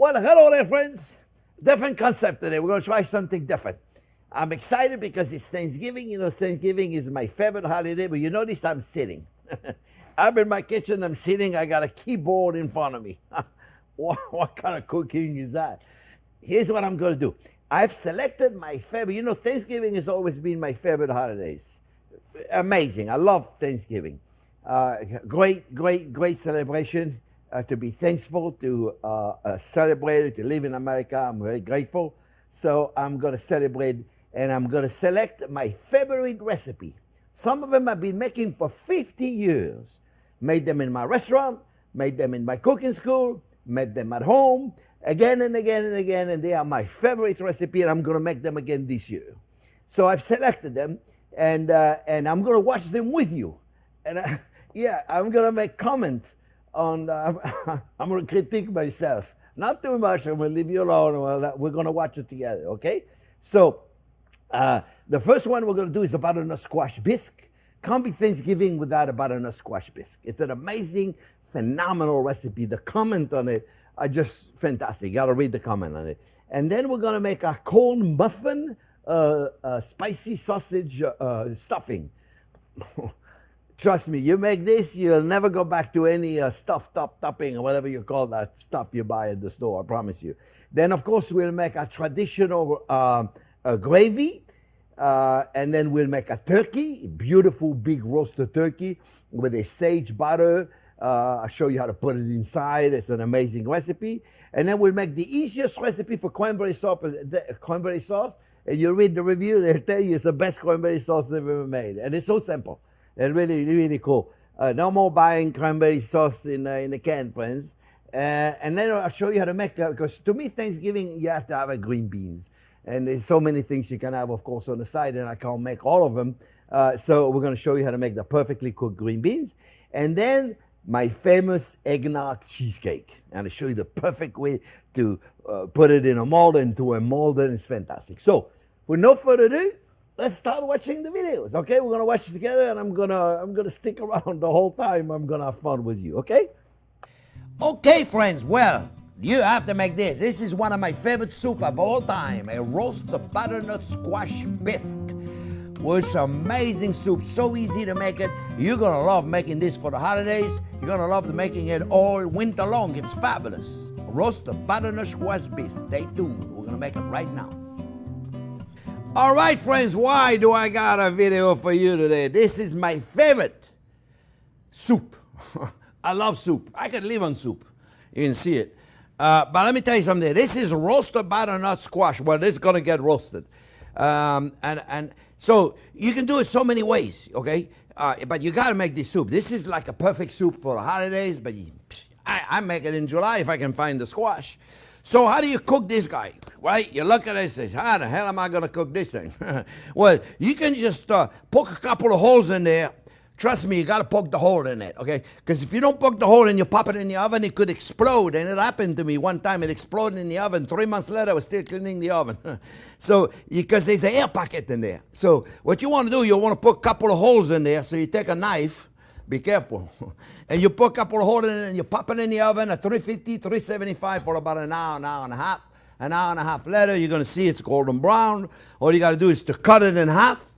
Well, hello there, friends. Different concept today. We're going to try something different. I'm excited because it's Thanksgiving. You know, Thanksgiving is my favorite holiday, but you notice I'm sitting. I'm in my kitchen, I'm sitting, I got a keyboard in front of me. What kind of cooking is that? Here's what I'm going to do. I've selected my favorite. You know, Thanksgiving has always been my favorite holidays. Amazing. I love Thanksgiving. Great celebration. To be thankful, to celebrate it, to live in America. I'm very grateful. So I'm going to celebrate, and I'm going to select my favorite recipe. Some of them I've been making for 50 years. Made them in my restaurant, made them in my cooking school, made them at home, again and again and again, and they are my favorite recipe, and I'm going to make them again this year. So I've selected them, and I'm going to watch them with you. And I'm going to make comments on, I'm going to critique myself. Not too much, I'm going to leave you alone. We're going to watch it together, okay? So the first one we're going to do is a butternut squash bisque. Can't be Thanksgiving without a butternut squash bisque. It's an amazing, phenomenal recipe. The comment on it are just fantastic. You got to read the comment on it. And then we're going to make a corn muffin, spicy sausage stuffing. Trust me, you make this, you'll never go back to any stuffed up topping or whatever you call that stuff you buy at the store, I promise you. Then, of course, we'll make a traditional gravy, and then we'll make a turkey, beautiful big roasted turkey with a sage butter. I'll show you how to put it inside. It's an amazing recipe. And then we'll make the easiest recipe for cranberry sauce. And you read the review, they'll tell you it's the best cranberry sauce they've ever made. And it's so simple. And really cool. No more buying cranberry sauce in a can, friends. And then I'll show you how to make that, because to me, Thanksgiving, you have to have a green beans. And there's so many things you can have, of course, on the side, and I can't make all of them. So we're going to show you how to make the perfectly cooked green beans. And then my famous eggnog cheesecake. And I'll show you the perfect way to put it in a mold, into a mold, and it's fantastic. So, with no further ado, let's start watching the videos, okay? We're gonna watch it together, and I'm gonna stick around the whole time. I'm gonna have fun with you, okay? Okay, friends, well, you have to make this. This is one of my favorite soup of all time, a roasted butternut squash bisque. Well, it's amazing soup, so easy to make it. You're gonna love making this for the holidays. You're gonna love making it all winter long. It's fabulous. Roasted butternut squash bisque. Stay tuned. We're gonna make it right now. All right, friends, why do I got a video for you today? This is my favorite soup. I love soup. I can live on soup. You can see it. But let me tell you something. This is roasted butternut squash. Well, this is going to get roasted. And so you can do it so many ways, okay? But you got to make this soup. This is like a perfect soup for the holidays, but I make it in July if I can find the squash. So how do you cook this guy, right? You look at it and say, how the hell am I going to cook this thing? Well, you can just poke a couple of holes in there. Trust me, you got to poke the hole in it, okay? Because if you don't poke the hole and you pop it in the oven, it could explode. And it happened to me one time. It exploded in the oven. 3 months later, I was still cleaning the oven. So, because there's an air pocket in there. So what you want to do, you want to put a couple of holes in there. So you take a knife. Be careful. And you put a couple of holes in it and you pop it in the oven at 350, 375 for about an hour and a half. An hour and a half later, you're going to see it's golden brown. All you got to do is to cut it in half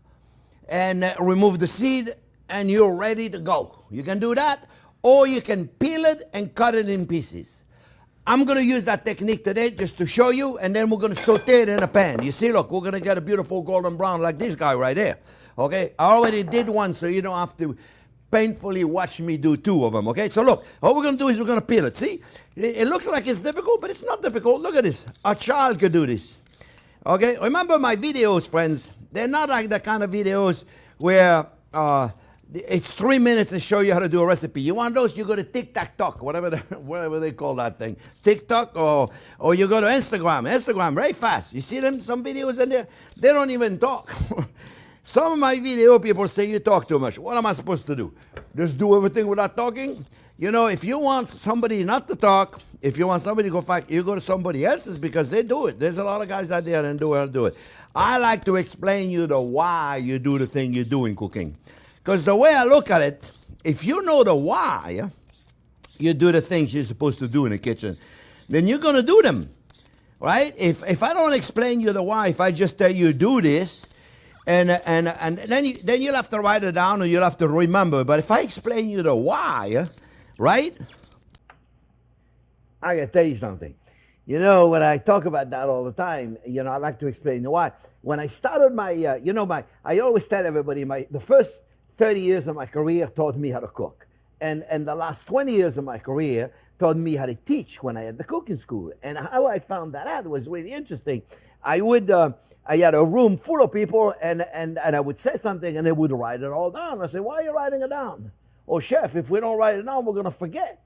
and remove the seed, and you're ready to go. You can do that, or you can peel it and cut it in pieces. I'm going to use that technique today just to show you, and then we're going to saute it in a pan. You see, look, we're going to get a beautiful golden brown like this guy right there. Okay? I already did one, so you don't have to painfully watch me do two of them, okay? So look, all we're going to do is we're going to peel it. See? It looks like it's difficult, but it's not difficult. Look at this. A child could do this. Okay? Remember my videos, friends. They're not like the kind of videos where it's 3 minutes to show you how to do a recipe. You want those, you go to TikTok, whatever they call that thing. TikTok, or you go to Instagram. Instagram, very fast. You see them, some videos in there? They don't even talk. Some of my video people say you talk too much. What am I supposed to do? Just do everything without talking? You know, if you want somebody not to talk, if you want somebody to go back, you go to somebody else's because they do it. There's a lot of guys out there that do it. I like to explain you the why you do the thing you do in cooking. Because the way I look at it, if you know the why you do the things you're supposed to do in the kitchen, then you're going to do them, right? If I don't explain you the why, if I just tell you do this, and then you'll have to write it down or you'll have to remember. But if I explain you the why, right? I gotta tell you something. You know, when I talk about that all the time, you know, I like to explain the why. When I started my, I always tell everybody the first 30 years of my career taught me how to cook. And the last 20 years of my career taught me how to teach when I had the cooking school. And how I found that out was really interesting. I had a room full of people and I would say something and they would write it all down. I say, why are you writing it down? Oh, chef, if we don't write it down, we're going to forget.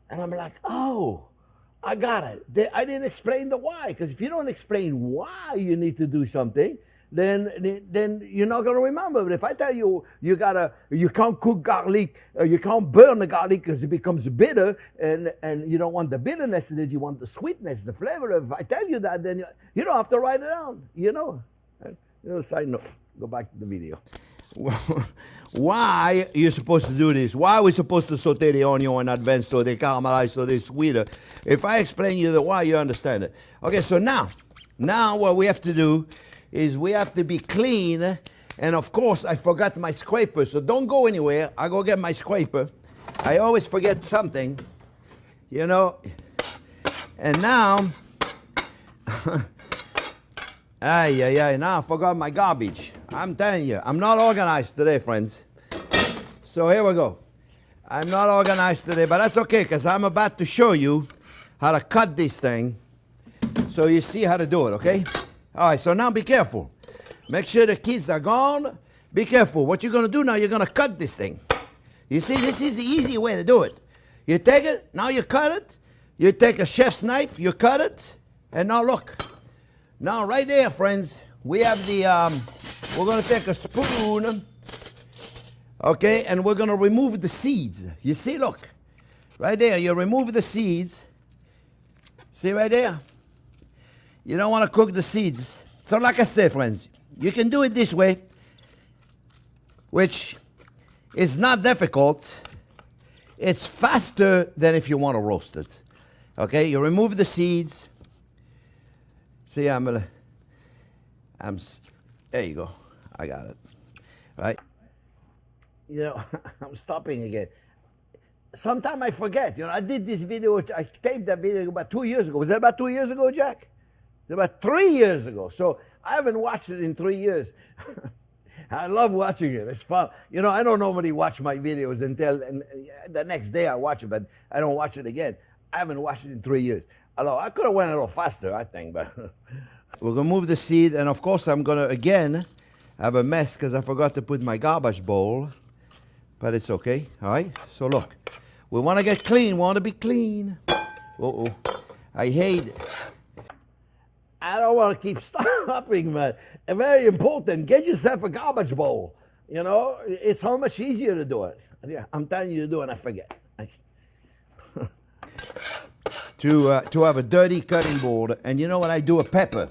And I'm like, oh, I got it. I didn't explain the why, because if you don't explain why you need to do something, then you're not going to remember. But if I tell you you can't cook garlic, you can't burn the garlic because it becomes bitter, and you don't want the bitterness in it, you want the sweetness, the flavor. If I tell you that, then you don't have to write it down. You know. Side note. Go back to the video. Why are you supposed to do this? Why are we supposed to saute the onion in advance so they caramelize so they're sweeter? If I explain you the why, you understand it. Okay, so now what we have to do is we have to be clean. And of course, I forgot my scraper, so don't go anywhere. I go get my scraper. I always forget something, you know. And now, now I forgot my garbage. I'm telling you, I'm not organized today, friends. So here we go. I'm not organized today, but that's okay, because I'm about to show you how to cut this thing so you see how to do it, okay? All right, so now be careful. Make sure the kids are gone. Be careful. What you're going to do now, you're going to cut this thing. You see, this is the easy way to do it. You take it, now you cut it. You take a chef's knife, you cut it, and now look. Now right there, friends, we have the, we're going to take a spoon, okay, and we're going to remove the seeds. You see, look, right there, you remove the seeds. See right there? You don't want to cook the seeds. So like I said, friends, you can do it this way, which is not difficult. It's faster than if you want to roast it. Okay, you remove the seeds. See, there you go. I got it. Right? You know, I'm stopping again. Sometimes I forget. You know, I did this video, I taped that video about 2 years ago. Was that about 2 years ago, Jack? It was about 3 years ago. So I haven't watched it in 3 years. I love watching it. It's fun. You know, I don't normally watch my videos until the next day I watch it, but I don't watch it again. I haven't watched it in 3 years. Although I could have went a little faster, I think, but we're going to move the seed, and of course I'm going to, again, have a mess because I forgot to put my garbage bowl, but it's okay, all right? So look, we want to get clean, we want to be clean. Uh-oh, I hate it. I don't want to keep stopping, but it's very important. Get yourself a garbage bowl. You know, it's so much easier to do it. Yeah, I'm telling you to do it and I forget. To have a dirty cutting board, and you know when I do a pepper,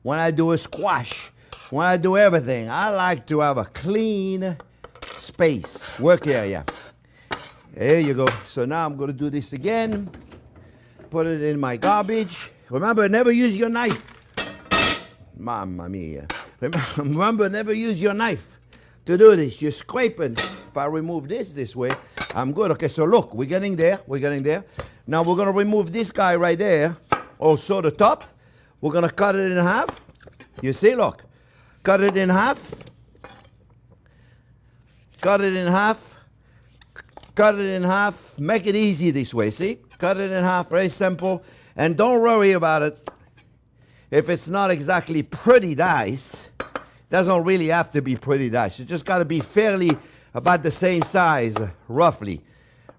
when I do a squash, when I do everything, I like to have a clean space, work area. There you go. So now I'm going to do this again. Put it in my garbage. Remember, never use your knife. Mamma mia. Remember, never use your knife to do this. You're scraping. If I remove this way, I'm good. Okay, so look, we're getting there. We're getting there. Now we're going to remove this guy right there. Also the top. We're going to cut it in half. You see, look. Cut it in half. Cut it in half. Cut it in half. Make it easy this way, see? Cut it in half, very simple. And don't worry about it. If it's not exactly pretty dice, it doesn't really have to be pretty dice. It just got to be fairly about the same size, roughly.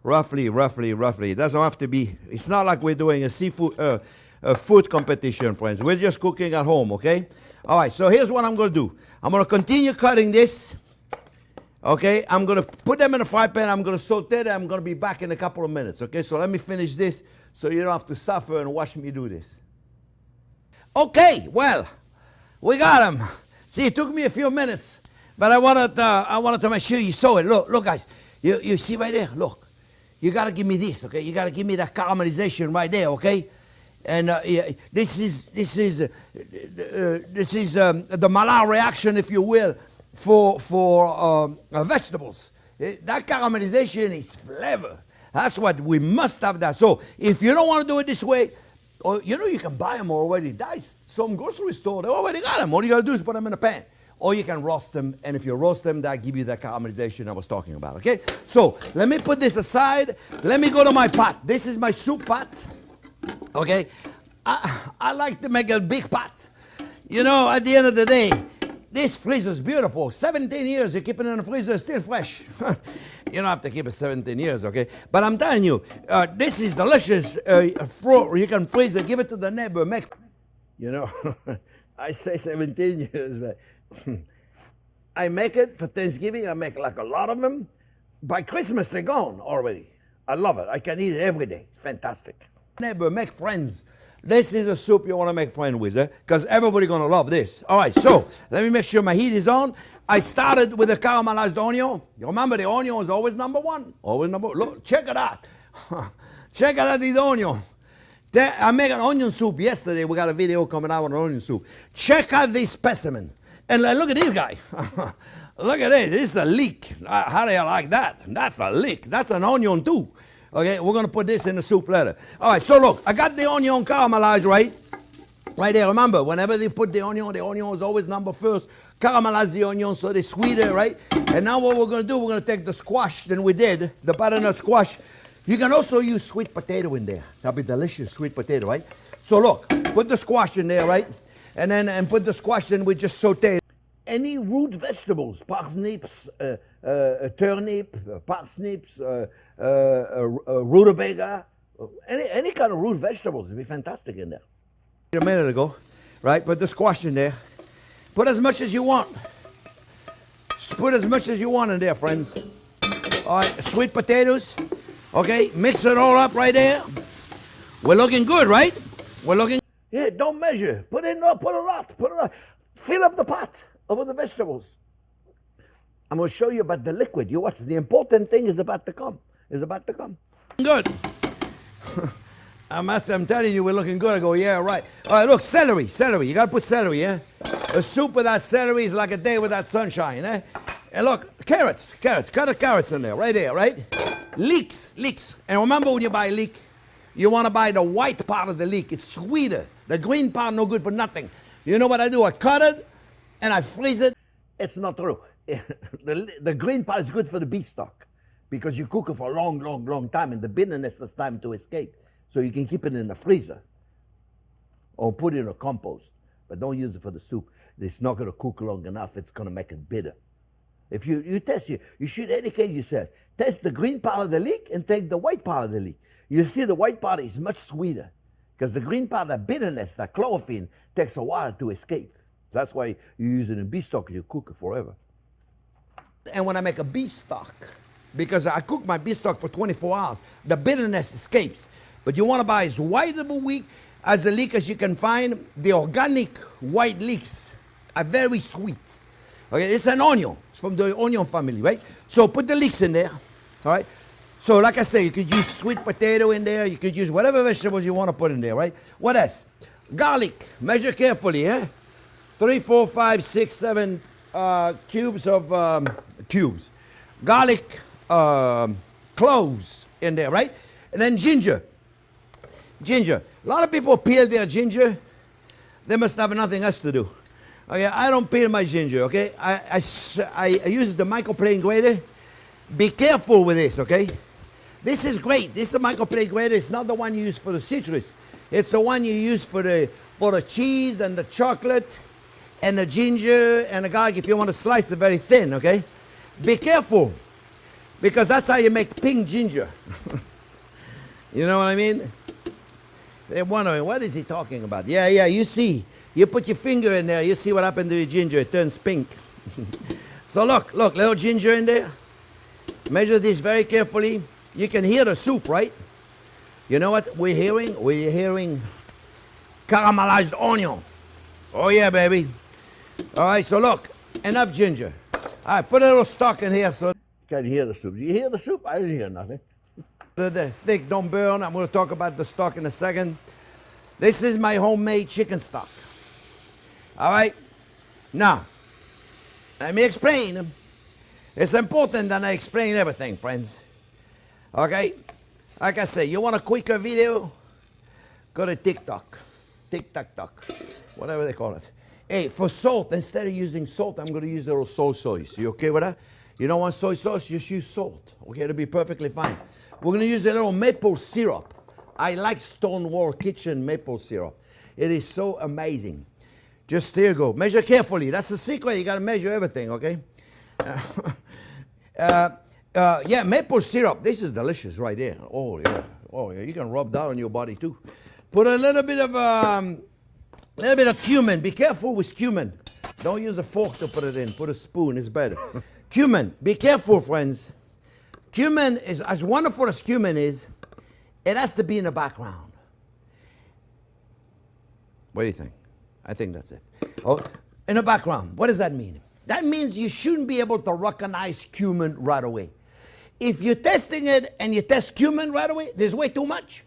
Roughly. It doesn't have to be, it's not like we're doing a food competition, friends. We're just cooking at home, okay? All right, so here's what I'm going to do. I'm going to continue cutting this. Okay, I'm going to put them in a fry pan. I'm going to saute them. I'm going to be back in a couple of minutes. Okay, so let me finish this so you don't have to suffer and watch me do this. Okay, well, we got them. See, it took me a few minutes, but I wanted to make sure you saw it. Look, guys, you see right there? Look, you got to give me this, okay? You got to give me that caramelization right there, okay? And yeah, this is the Maillard reaction, if you will, for vegetables. That caramelization is flavor. That's what we must have that. So if you don't want to do it this way, or you know, you can buy them already diced. Some grocery store, they already got them. All you got to do is put them in a pan. Or you can roast them, and if you roast them, that give you that caramelization I was talking about, okay? So let me put this aside. Let me go to my pot. This is my soup pot, okay? I like to make a big pot. You know, at the end of the day, this freezer is beautiful. 17 years, you keep it in the freezer, it's still fresh. You don't have to keep it 17 years, okay? But I'm telling you, this is delicious fruit. You can freeze it, give it to the neighbor, make, you know, I say 17 years, but I make it for Thanksgiving. I make like a lot of them. By Christmas, they're gone already. I love it. I can eat it every day. It's fantastic. Neighbor, make friends. This is a soup you want to make friends with, because everybody's going to love this. All right, so let me make sure my heat is on. I started with the caramelized onion. You remember the onion is always number one. Always number one. Look, check it out. Check it out, this onion. I made an onion soup yesterday. We got a video coming out on onion soup. Check out this specimen. And look at this guy. Look at this. This is a leek. How do you like that? That's a leek. That's an onion too. Okay, we're going to put this in the soup later. All right, so look, I got the onion caramelized, right? Right there. Remember, whenever they put the onion is always number first. Caramelize the onion so they're sweeter, right? And now what we're going to do, we're going to take the squash that we did, the butternut squash. You can also use sweet potato in there. That'll be delicious, sweet potato, right? So look, put the squash in there, right? And put the squash in, we just saute. Any root vegetables, parsnips, turnip, parsnips, rutabaga, any kind of root vegetables would be fantastic in there. A minute ago, right? Put the squash in there. Put as much as you want. Put as much as you want in there, friends. All right, sweet potatoes. Okay, mix it all up right there. We're looking good, right? We're looking. Yeah, don't measure. Put a lot. Fill up the pot over the vegetables. I'm going to show you about the liquid. You watch. The important thing is about to come. Good. I'm telling you, we're looking good. I go, yeah, right. All right, look, celery. You got to put celery, yeah? A soup without celery is like a day without sunshine, eh? And look, carrots. Cut the carrots in there, right there, right? Leeks. And remember, when you buy a leek, you want to buy the white part of the leek. It's sweeter. The green part, no good for nothing. You know what I do? I cut it, and I freeze it. It's not true. The green part is good for the beef stock because you cook it for a long time, and the bitterness has time to escape. So you can keep it in the freezer or put it in a compost, but don't use it for the soup. It's not going to cook long enough. It's going to make it bitter. If you test, you should educate yourself. Test the green part of the leek and take the white part of the leek. You see the white part is much sweeter because the green part, that bitterness, that chlorophyll, takes a while to escape. That's why you use it in beef stock, you cook it forever. And when I make a beef stock, because I cook my beef stock for 24 hours, the bitterness escapes. But you want to buy as white of a leek as you can find. The organic white leeks are very sweet. Okay, it's an onion. It's from the onion family, right? So put the leeks in there, all right? So like I say, you could use sweet potato in there. You could use whatever vegetables you want to put in there, right? What else? Garlic. Measure carefully, eh? 3, 4, 5, 6, 7 cubes of cubes. Garlic, cloves in there, right? And then ginger. A lot of people peel their ginger. They must have nothing else to do. Okay, I don't peel my ginger, okay? I use the microplane grater. Be careful with this, okay? This is great. This is a microplane grater. It's not the one you use for the citrus. It's the one you use for the cheese and the chocolate and the ginger and the garlic if you want to slice it very thin, okay? Be careful, because that's how you make pink ginger. You know what I mean? They're wondering, what is he talking about? Yeah, you see. You put your finger in there, you see what happened to your ginger. It turns pink. So look, little ginger in there. Measure this very carefully. You can hear the soup, right? You know what we're hearing? We're hearing caramelized onion. Oh, yeah, baby. All right, so look, enough ginger. All right, put a little stock in here so you can hear the soup. Did you hear the soup? I didn't hear nothing. The thick don't burn. I'm going to talk about the stock in a second. This is my homemade chicken stock. All right? Now, let me explain. It's important that I explain everything, friends. Okay? Like I say, you want a quicker video? Go to TikTok. TikTok. Whatever they call it. Hey, for salt, instead of using salt, I'm going to use a little soy sauce. You okay with that? You don't want soy sauce? Just use salt. Okay? It'll be perfectly fine. We're going to use a little maple syrup. I like Stonewall Kitchen maple syrup. It is so amazing. Just there you go. Measure carefully. That's the secret. You got to measure everything, okay? Yeah, maple syrup. This is delicious right there. Oh yeah. Oh yeah. You can rub that on your body too. Put a little bit of cumin. Be careful with cumin. Don't use a fork to put it in. Put a spoon. It's better. Cumin. Be careful, friends. Cumin is as wonderful as cumin is. It has to be in the background. What do you think? I think that's it. Oh, in the background. What does that mean? That means you shouldn't be able to recognize cumin right away. If you're testing it and you test cumin right away, there's way too much.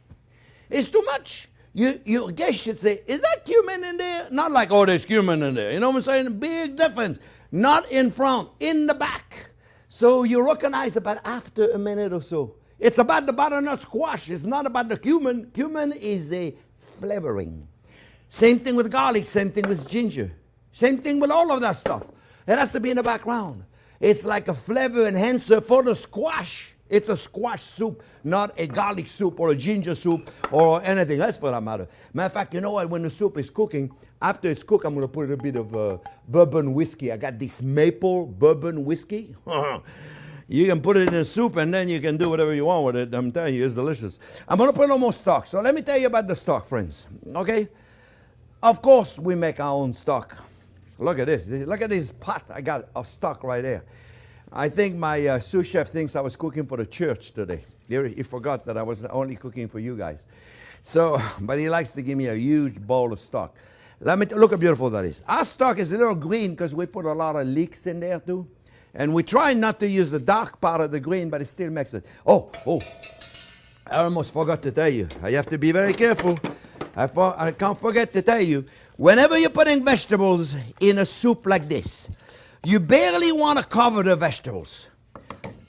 It's too much. You guess should say, is that cumin in there? Not like, oh, there's cumin in there. You know what I'm saying? Big difference. Not in front, in the back. So you recognize about after a minute or so. It's about the butternut squash. It's not about the cumin. Cumin is a flavoring. Same thing with garlic. Same thing with ginger. Same thing with all of that stuff. It has to be in the background. It's like a flavor enhancer for the squash. It's a squash soup, not a garlic soup or a ginger soup or anything else for that matter. Matter of fact, you know what? When the soup is cooking, after it's cooked, I'm going to put a bit of bourbon whiskey. I got this maple bourbon whiskey. You can put it in a soup and then you can do whatever you want with it. I'm telling you, it's delicious. I'm going to put a little more stock. So let me tell you about the stock, friends. Okay? Of course, we make our own stock. Look at this. Look at this pot. I got a stock right there. I think my sous chef thinks I was cooking for the church today. He forgot that I was only cooking for you guys. So, but he likes to give me a huge bowl of stock. Look how beautiful that is. Our stock is a little green because we put a lot of leeks in there too. And we try not to use the dark part of the green, but it still makes it. Oh, I almost forgot to tell you. You have to be very careful. I can't forget to tell you. Whenever you're putting vegetables in a soup like this, you barely want to cover the vegetables.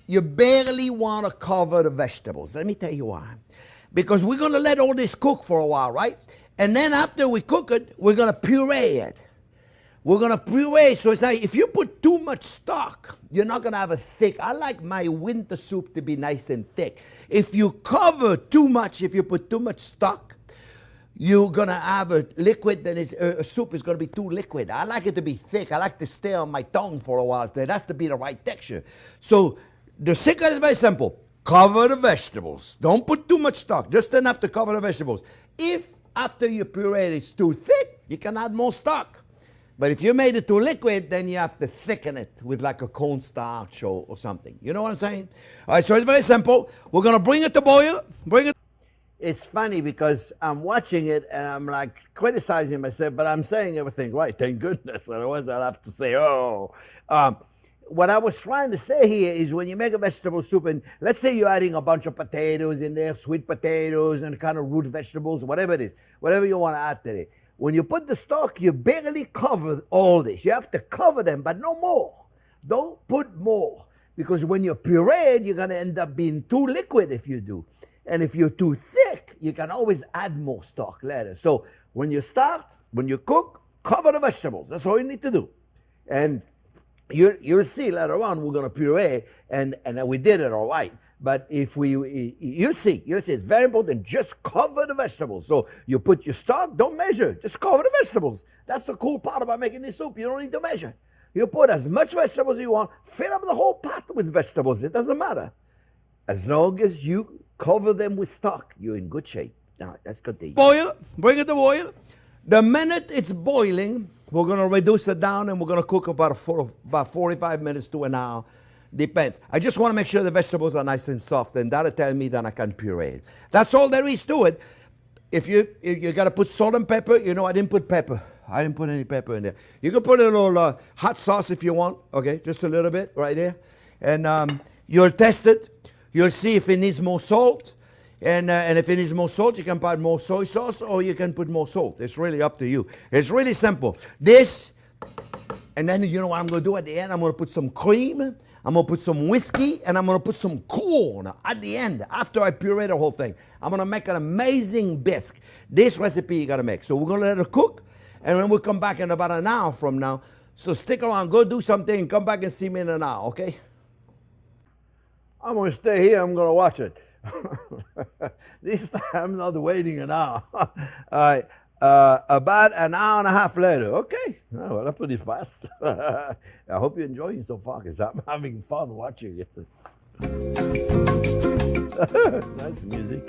You barely want to cover the vegetables. Let me tell you why. Because we're going to let all this cook for a while, right? And then after we cook it, we're going to puree it. We're going to puree, so it's like if you put too much stock, you're not going to have a thick. I like my winter soup to be nice and thick. If you cover too much, if you put too much stock, you're going to have a liquid, then a soup is going to be too liquid. I like it to be thick. I like to stay on my tongue for a while. It has to be the right texture. So the secret is very simple. Cover the vegetables. Don't put too much stock, just enough to cover the vegetables. If after you puree it's too thick, you can add more stock. But if you made it too liquid, then you have to thicken it with like a cornstarch or something. You know what I'm saying? All right, so it's very simple. We're going to bring it to boil. It's funny because I'm watching it and I'm like criticizing myself, but I'm saying everything right, thank goodness. Otherwise I'll have to say, what I was trying to say here is when you make a vegetable soup, and let's say you're adding a bunch of potatoes in there, sweet potatoes and kind of root vegetables, whatever it is, whatever you want to add to it. When you put the stock, you barely cover all this. You have to cover them, but no more. Don't put more. Because when you puree it, you're going to end up being too liquid if you do. And if you're too thick, you can always add more stock later. So when you cook, cover the vegetables. That's all you need to do. And you'll see later on we're going to puree, and we did it all right. But you'll see, it's very important. Just cover the vegetables. So you put your stock, don't measure. Just cover the vegetables. That's the cool part about making this soup. You don't need to measure. You put as much vegetables as you want. Fill up the whole pot with vegetables. It doesn't matter. As long as you cover them with stock, you're in good shape. Now, let's continue. Boil. Bring it to boil. The minute it's boiling, we're going to reduce it down and we're going to cook about 45 minutes to an hour. Depends. I just want to make sure the vegetables are nice and soft, and that'll tell me that I can puree it. That's all there is to it. If you got to put salt and pepper, you know I didn't put pepper. I didn't put any pepper in there. You can put a little hot sauce if you want, okay, just a little bit right there. And you'll test it. You'll see if it needs more salt. And if it needs more salt, you can put more soy sauce or you can put more salt. It's really up to you. It's really simple. This, and then you know what I'm going to do at the end? I'm going to put some cream, I'm going to put some whiskey, and I'm going to put some corn at the end after I puree the whole thing. I'm going to make an amazing bisque. This recipe you got to make. So we're going to let it cook, and then we'll come back in about an hour from now. So stick around, go do something, and come back and see me in an hour, okay? I'm going to stay here. I'm going to watch it. This time I'm not waiting an hour. All right. About an hour and a half later. Okay. Oh, well, that's pretty fast. I hope you're enjoying it so far because I'm having fun watching it. Nice music.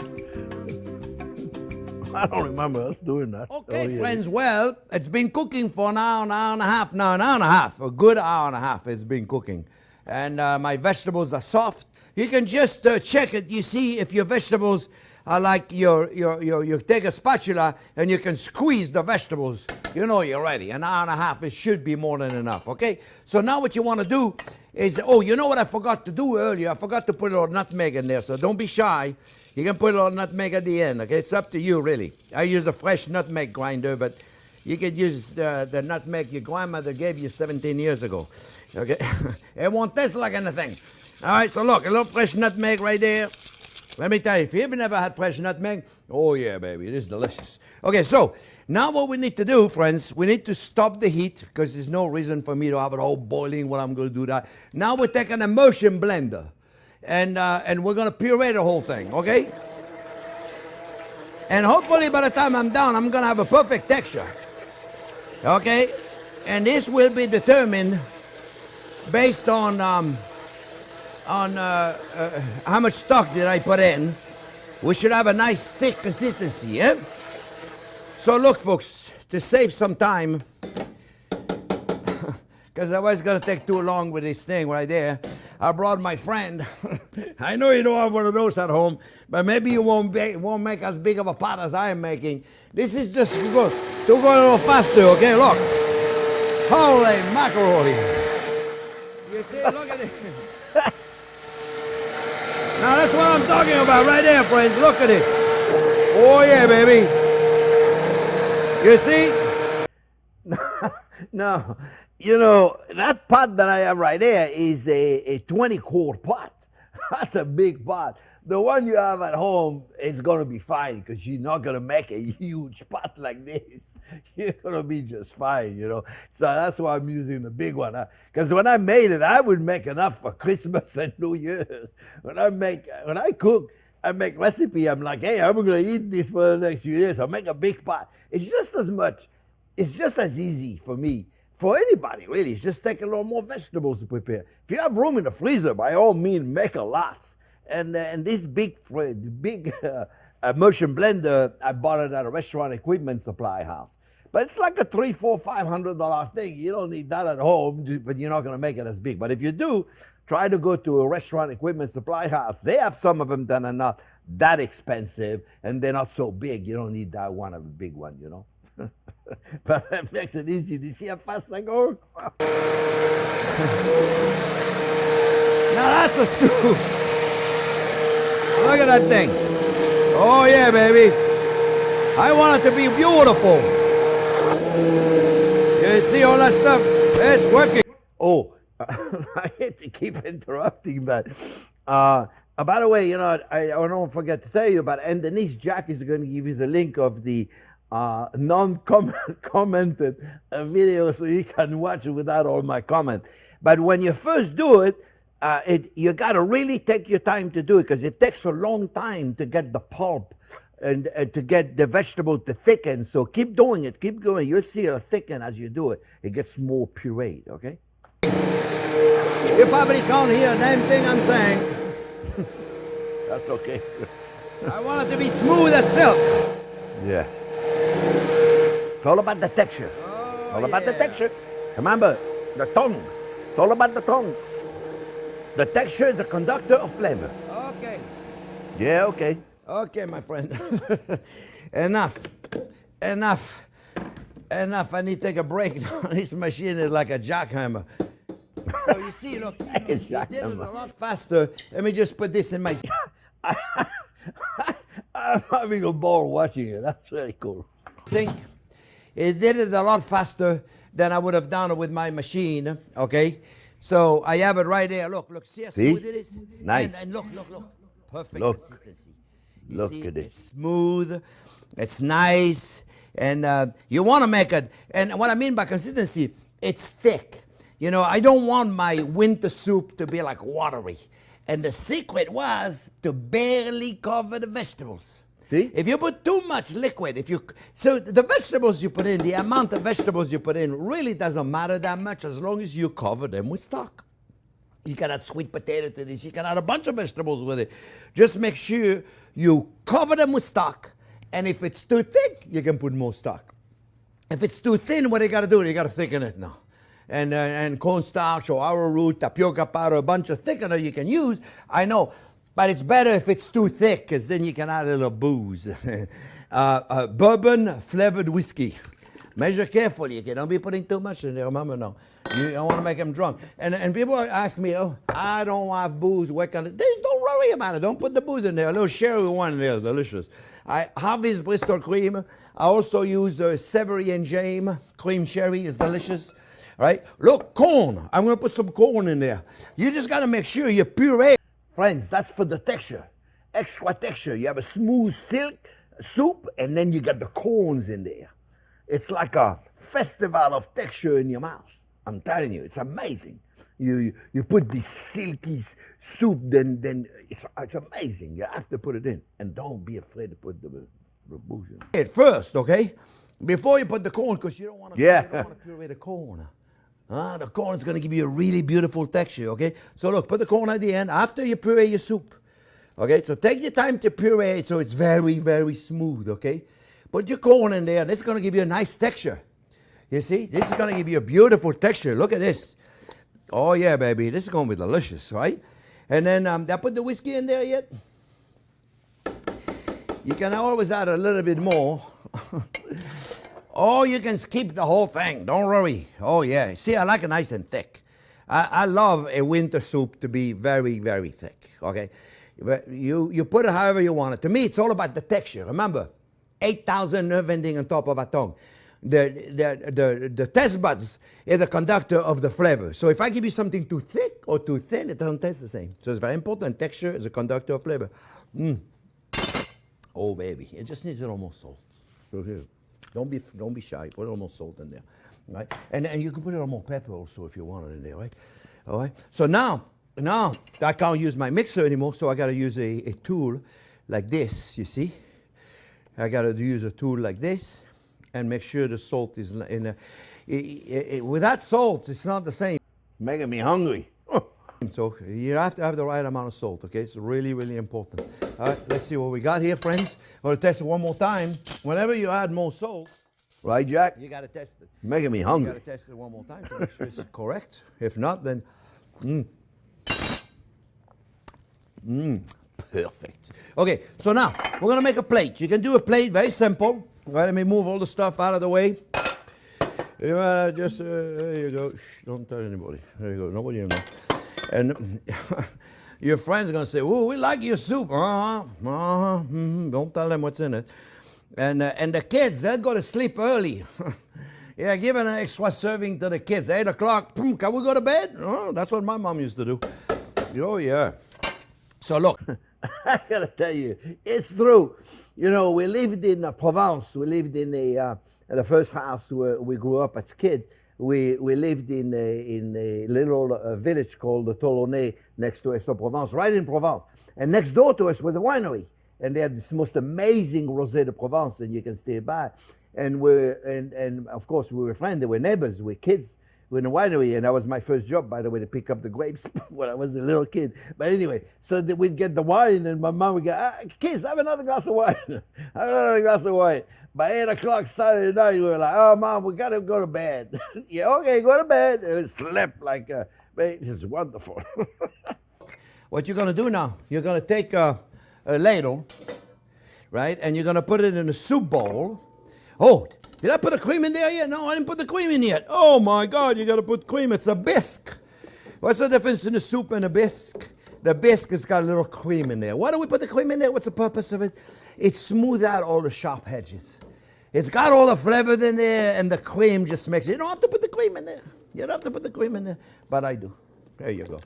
I don't remember us doing that. Okay, friends. Well, it's been cooking for an hour and a half now. An hour and a half. A good hour and a half it's been cooking. And my vegetables are soft. You can just check it. You see if your vegetables are like you take a spatula and you can squeeze the vegetables. You know you're ready. An hour and a half, it should be more than enough, okay? So now what you want to do is, oh, you know what I forgot to do earlier? I forgot to put a little nutmeg in there, so don't be shy. You can put a little nutmeg at the end, okay? It's up to you, really. I use a fresh nutmeg grinder, but you could use the nutmeg your grandmother gave you 17 years ago, okay? It won't taste like anything. All right, so look, a little fresh nutmeg right there. Let me tell you, if you've never had fresh nutmeg, oh yeah, baby, it is delicious. Okay, so now what we need to do, friends, we need to stop the heat because there's no reason for me to have it all boiling when I'm going to do that. Now we're taking an emulsion blender and we're going to puree the whole thing, okay? And hopefully by the time I'm done, I'm going to have a perfect texture, okay? And this will be determined based on how much stock did I put in. We should have a nice thick consistency, yeah? So look, folks, to save some time, because I was going to take too long with this thing right there, I brought my friend. I know you don't have one of those at home, but maybe you won't make as big of a pot as I am making. This is just to go a little faster, okay? Look. Holy mackerel. You see, look at it. Now that's what I'm talking about right there, friends. Look at this. Oh yeah, baby. You see? No, you know, that pot that I have right there is a 20-quart pot. That's a big pot. The one you have at home, it's going to be fine because you're not going to make a huge pot like this. You're going to be just fine, you know. So that's why I'm using the big one. Because when I made it, I would make enough for Christmas and New Year's. When I cook, I make recipe, I'm like, hey, I'm going to eat this for the next few years. I make a big pot. It's just as easy for me. For anybody, really. It's just take a little more vegetables to prepare. If you have room in the freezer, by all means, make a lot. And this big emulsion blender, I bought it at a restaurant equipment supply house. But it's like a $300, $400, $500 thing. You don't need that at home, but you're not going to make it as big. But if you do, try to go to a restaurant equipment supply house. They have some of them that are not that expensive, and they're not so big. You don't need that one, a big one, you know. But that makes it easy. Do you see how fast I go? Now that's a soup. Look at that thing. Oh yeah, baby. I want it to be beautiful. You see all that stuff? It's working. Oh, I hate to keep interrupting, but by the way, you know, I don't forget to tell you about it. And Denise Jack is going to give you the link of the non-commented video so you can watch it without all my comment. But when you first do it, you got to really take your time to do it because it takes a long time to get the pulp and to get the vegetable to thicken. So keep doing it, keep going. You'll see it thicken as you do it. It gets more pureed, okay? You probably can't hear a damn thing I'm saying. That's okay. I want it to be smooth as silk. Yes. It's all about the texture. All about the texture. Remember, the tongue. It's all about the tongue. The texture is the conductor of flavor. Okay. Yeah, okay. Okay, my friend. Enough. I need to take a break. This machine is like a jackhammer. So you see, look, you did it a lot faster. Let me just put this in my... I'm having a ball watching it. That's really cool. Think it did it a lot faster than I would have done it with my machine. Okay, so I have it right there. Look, see how smooth it is? Nice. And look. Perfect Look. consistency. You Look see, at it. it's smooth, it's nice, and you want to make it. And what I mean by consistency, it's thick. You know, I don't want my winter soup to be like watery. And the secret was to barely cover the vegetables. See? If you put too much liquid, so the vegetables you put in, the amount of vegetables you put in really doesn't matter that much as long as you cover them with stock. You can add sweet potato to this. You can add a bunch of vegetables with it. Just make sure you cover them with stock. And if it's too thick, you can put more stock. If it's too thin, what you got to do? You got to thicken it now. And cornstarch or arrowroot, tapioca powder, a bunch of thickener you can use. I know, but it's better if it's too thick, because then you can add a little booze. Bourbon flavored whiskey. Measure carefully. You don't be putting too much in there. Remember now. You don't want to make them drunk. And people ask me, oh, I don't have booze. What kind of? Don't worry about it. Don't put the booze in there. A little sherry one in there, delicious. I have this Bristol cream. I also use Savory and Jame cream sherry. Is delicious. Right? Look, corn. I'm going to put some corn in there. You just got to make sure you puree. Friends, that's for the texture. Extra texture. You have a smooth silk soup, and then you got the corns in there. It's like a festival of texture in your mouth. I'm telling you, it's amazing. You put this silky soup, then it's amazing. You have to put it in. And don't be afraid to put the booze in. At first, okay? Before you put the corn, because you don't want to puree the corn. The corn is going to give you a really beautiful texture, okay? So look, put the corn at the end after you puree your soup. Okay, so take your time to puree it so it's very, very smooth, okay? Put your corn in there, and this is going to give you a nice texture. You see? This is going to give you a beautiful texture. Look at this. Oh, yeah, baby. This is going to be delicious, right? And then, did I put the whiskey in there yet? You can always add a little bit more. Or you can keep the whole thing. Don't worry. Oh, yeah. See, I like it nice and thick. I love a winter soup to be very, very thick, okay? But you put it however you want it. To me, it's all about the texture. Remember, 8,000 nerve endings on top of a tongue. The taste buds is the conductor of the flavor. So if I give you something too thick or too thin, it doesn't taste the same. So it's very important. Texture is a conductor of flavor. Oh, baby. It just needs a little more salt. So here. Don't be shy. Put a little more salt in there, right? And you can put a little more pepper also if you want it in there, right? All right. So now I can't use my mixer anymore, so I got to use a tool like this. You see, I got to use a tool like this and make sure the salt is in. Without salt, it's not the same. Making me hungry. So you have to have the right amount of salt, okay? It's really, really important. All right, let's see what we got here, friends. We'll test it one more time. Whenever you add more salt, Right, Jack? you got to test it. Making me You hungry. got to test it one more time to make sure it's correct. If not, then perfect. Okay, so now we're going to make a plate. You can do a plate, very simple. All right, let me move all the stuff out of the way. There you go. Shh, don't tell anybody. There you go. Nobody will know. And your friends are going to say, "Oh, we like your soup." Don't tell them what's in it. And the kids, they'll go to sleep early. Yeah, give an extra serving to the kids. 8 o'clock, can we go to bed? Oh, that's what my mom used to do. Oh, yeah. So look, I gotta tell you, it's true. You know, we lived in Provence. We lived in the first house where we grew up as kids. We lived in a little village called the Tolonnais next to Aix-en-Provence, right in Provence. And next door to us was a winery. And they had this most amazing Rosé de Provence that you can still buy. And of course, we were friends. They were neighbors. We were kids. We were in a winery. And that was my first job, by the way, to pick up the grapes when I was a little kid. But anyway, so we'd get the wine, and my mom would go, "Kids, have another glass of wine." Have another glass of wine. By 8 o'clock Saturday night, we were like, "Oh, Mom, we got to go to bed." Yeah, okay, go to bed. And slept like it's wonderful. what you're going to do now, you're going to take a ladle, right? And you're going to put it in a soup bowl. Oh, did I put the cream in there yet? No, I didn't put the cream in yet. Oh, my God, you got to put cream. It's a bisque. What's the difference in a soup and a bisque? The bisque has got a little cream in there. Why do we put the cream in there? What's the purpose of it? It smooths out all the sharp edges. It's got all the flavor in there, and the cream just makes it. You don't have to put the cream in there. You don't have to put the cream in there, but I do. There you go.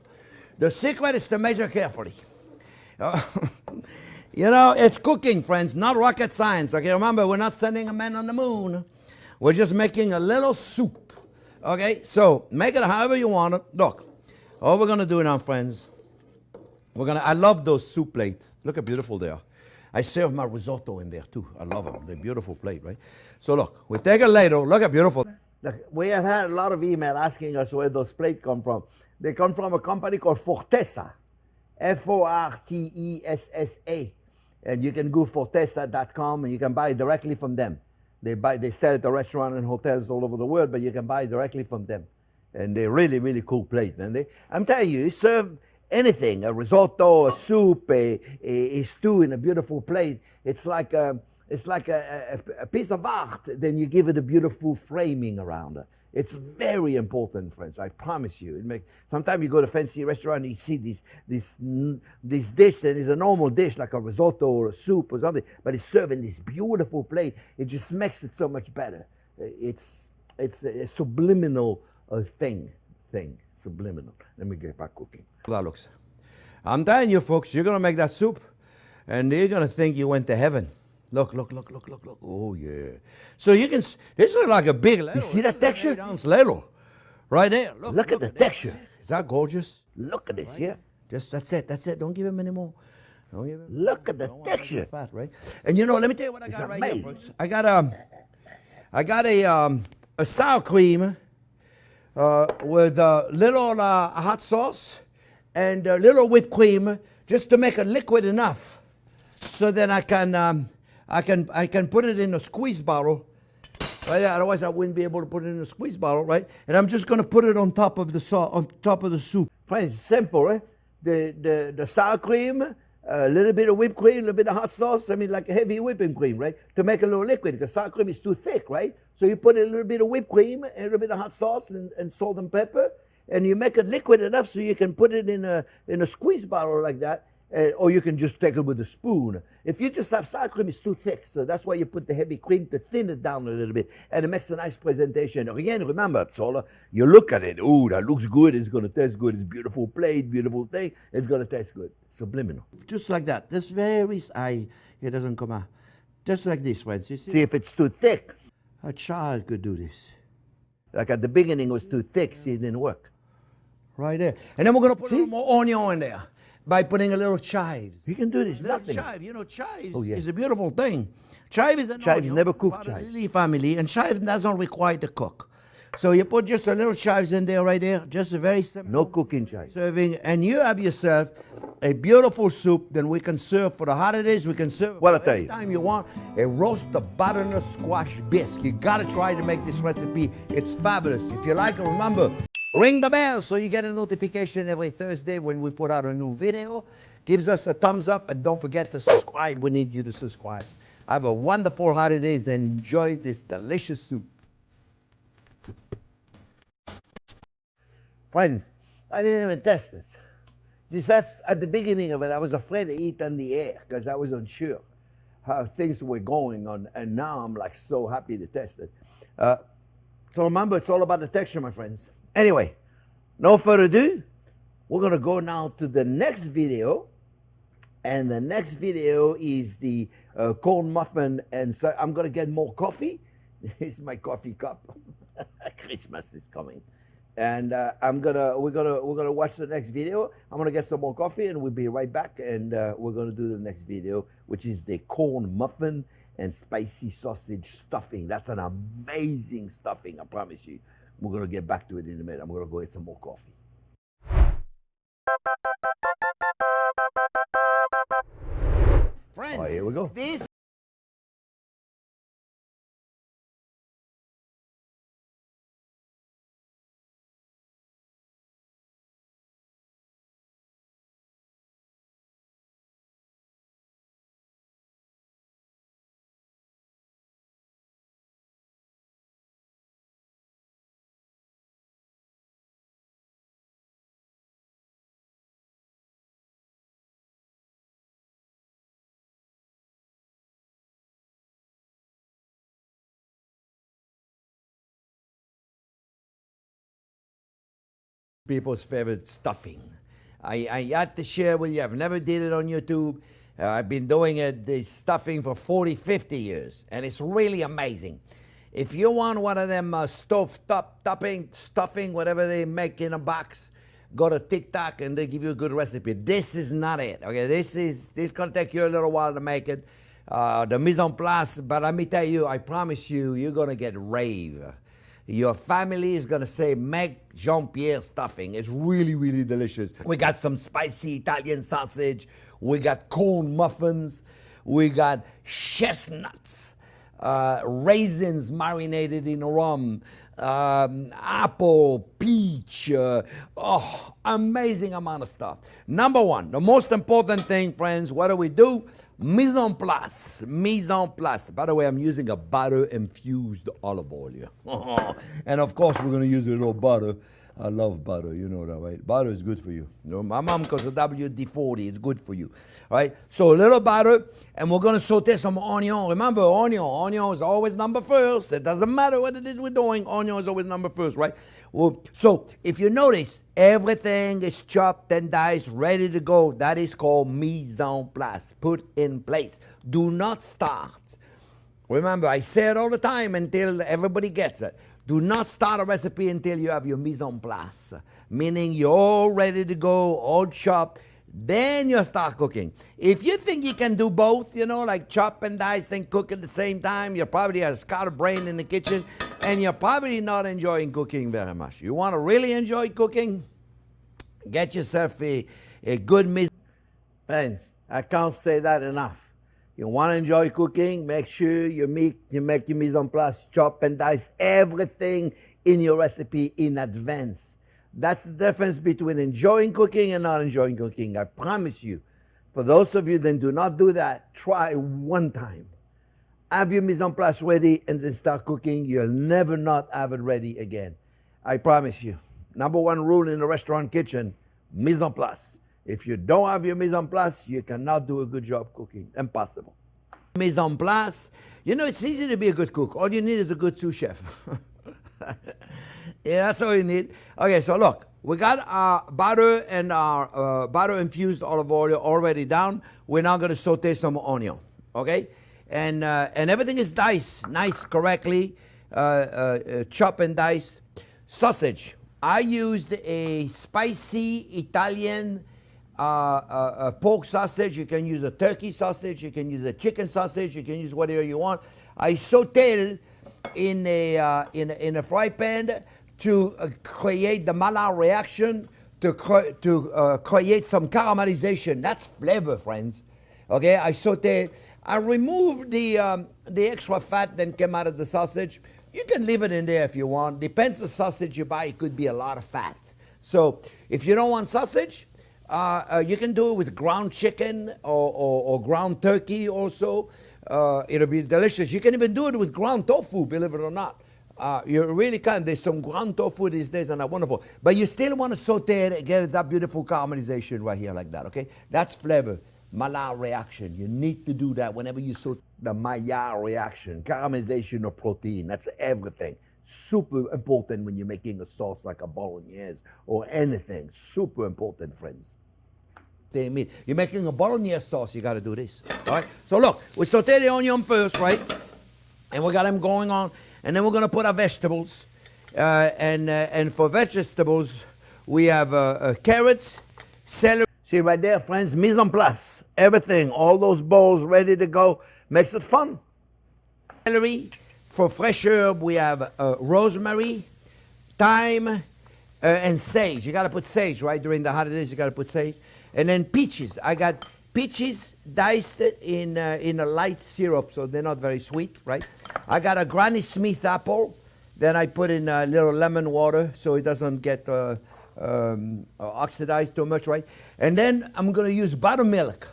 The secret is to measure carefully. You know, it's cooking, friends, not rocket science. Okay, remember, we're not sending a man on the moon. We're just making a little soup. Okay, so make it however you want it. Look, all we're gonna do now, friends, I love those soup plates. Look how beautiful they are. I serve my risotto in there too. I love them. They're beautiful plate, right? So look, we take a ladle. Look how beautiful. We have had a lot of email asking us where those plates come from. They come from a company called Fortessa, Fortessa. And you can go fortessa.com and you can buy directly from them. They sell at the restaurant and hotels all over the world, but you can buy directly from them. And they're really, really cool plate. And I'm telling you, you serve anything, a risotto, a soup, a stew in a beautiful plate. It's like a piece of art. Then you give it a beautiful framing around it. It's very important, friends. I promise you. Sometimes you go to a fancy restaurant and you see this dish, and it's a normal dish like a risotto or a soup or something, but it's served in this beautiful plate. It just makes it so much better. It's a subliminal thing. Subliminal. Let me get back cooking. That looks. I'm telling you, folks, you're gonna make that soup, and you're gonna think you went to heaven. Look. Oh, yeah. So you can, this is like a big ladle. You see that texture? 8-ounce ladle. Right there. Look at the texture. Is that gorgeous? Look at this, right? Yeah. That's it. Don't give him any more. Look at the texture. Fat, right? And you know, let me tell you what I got right here, folks. I got a sour cream with a little hot sauce and a little whipped cream, just to make it liquid enough, so then I can put it in a squeeze bottle. Right? Otherwise, I wouldn't be able to put it in a squeeze bottle, right? And I'm just going to put it on top of the soup. Friends, simple, right? The sour cream, a little bit of whipped cream, a little bit of hot sauce. I mean, like a heavy whipping cream, right? To make it a little liquid, because sour cream is too thick, right? So you put a little bit of whipped cream and a little bit of hot sauce and salt and pepper, and you make it liquid enough so you can put it in a squeeze bottle like that. Or you can just take it with a spoon. If you just have sour cream, it's too thick. So that's why you put the heavy cream to thin it down a little bit. And it makes a nice presentation. Again, remember, Psola, you look at it. Oh, that looks good. It's going to taste good. It's beautiful plate, beautiful thing. It's going to taste good. Subliminal. Just like that. This very, it doesn't come out. Just like this, friends. You see if it's too thick. A child could do this. Like at the beginning, it was too thick. See, it didn't work. Right there. And then we're going to put a little more onion in there. By putting a little chives. You can do this. Nothing. Chive, you know, chives is a beautiful thing. Chive is chives never cook chives. Lily family, and chives doesn't require to cook. So you put just a little chives in there, right there, just a very simple. No cooking chives. Serving, and you have yourself a beautiful soup. Then we can serve for the holidays. We can serve any time you want. A roasted butternut squash bisque. You gotta try to make this recipe. It's fabulous. If you like it, remember. Ring the bell so you get a notification every Thursday when we put out a new video. Gives us a thumbs up, and don't forget to subscribe. We need you to subscribe. Have a wonderful holidays and enjoy this delicious soup. Friends, I didn't even test it. That's at the beginning of it, I was afraid to eat on the air because I was unsure how things were going on, and now I'm like so happy to test it. So remember, it's all about the texture, my friends. Anyway, no further ado, we're going to go now to the next video. And the next video is the corn muffin. And so I'm going to get more coffee. This is my coffee cup. Christmas is coming. And we're gonna watch the next video. I'm gonna get some more coffee, and we'll be right back. And we're gonna do the next video, which is the corn muffin and spicy sausage stuffing. That's an amazing stuffing, I promise you. We're going to get back to it in a minute. I'm going to go get some more coffee. Friends, here we go. This people's favorite stuffing. I had to share with you, I've never did it on YouTube. I've been doing this stuffing for 40, 50 years, and it's really amazing. If you want one of them stuffing, whatever they make in a box, go to TikTok and they give you a good recipe. This is not it, okay? This gonna take you a little while to make it. The mise en place, but let me tell you, I promise you, you're gonna get rave. Your family is gonna say, make Jean-Pierre stuffing. It's really, really delicious. We got some spicy Italian sausage. We got corn muffins. We got chestnuts, raisins marinated in rum, apple, peach, amazing amount of stuff. Number one, the most important thing, friends, what do? Mise en place, mise en place. By the way, I'm using a butter-infused olive oil. And of course, we're gonna use a little butter. I love butter, you know that, right? Butter is good for you. You know, my mom calls it WD-40, it's good for you, right? So a little butter, and we're gonna saute some onion. Remember, onion is always number first. It doesn't matter what it is we're doing, onion is always number first, right? Well, so if you notice, everything is chopped and diced, ready to go. That is called mise en place, put in place. Do not start. Remember, I say it all the time until everybody gets it. Do not start a recipe until you have your mise en place, meaning you're all ready to go, all chopped. Then you start cooking. If you think you can do both, you know, like chop and dice and cook at the same time, you probably have a scatterbrain in the kitchen, and you're probably not enjoying cooking very much. You want to really enjoy cooking? Get yourself a good mise. Friends, I can't say that enough. You want to enjoy cooking, make sure you make your mise en place, chop and dice everything in your recipe in advance. That's the difference between enjoying cooking and not enjoying cooking. I promise you. For those of you that do not do that, try one time. Have your mise en place ready and then start cooking. You'll never not have it ready again. I promise you. Number one rule in the restaurant kitchen, mise en place. If you don't have your mise en place, you cannot do a good job cooking. Impossible. Mise en place. You know, it's easy to be a good cook. All you need is a good sous chef. Yeah, that's all you need. Okay, so look, we got our butter and our butter-infused olive oil already down. We're now going to saute some onion, okay? And everything is diced, nice, correctly, chop and dice. Sausage. I used a spicy Italian pork sausage. You can use a turkey sausage. You can use a chicken sausage. You can use whatever you want. I sauteed it in a fry pan to create the Maillard reaction, to create some caramelization. That's flavor, friends. Okay, I sauteed. I removed the extra fat that came out of the sausage. You can leave it in there if you want. Depends the sausage you buy. It could be a lot of fat. So if you don't want sausage, you can do it with ground chicken or ground turkey also. It'll be delicious. You can even do it with ground tofu, believe it or not. You really can. There's some ground tofu these days and they're wonderful. But you still want to saute it and get that beautiful caramelization right here like that, okay? That's flavor. Maillard reaction. You need to do that whenever you saute. The Maillard reaction, caramelization of protein, that's everything. Super important when you're making a sauce like a bolognese or anything. Super important, friends. You're making a bolognese sauce, you got to do this. All right? So look, we saute the onion first, right? And we got them going on. And then we're going to put our vegetables. And for vegetables, we have carrots, celery. See right there, friends, mise en place. Everything, all those bowls ready to go. Makes it fun. Celery. For fresh herb, we have rosemary, thyme, and sage. You got to put sage, right? During the holidays, you got to put sage. And then peaches. I got peaches diced in a light syrup, so they're not very sweet, right? I got a Granny Smith apple. Then I put in a little lemon water so it doesn't get oxidized too much, right? And then I'm going to use buttermilk.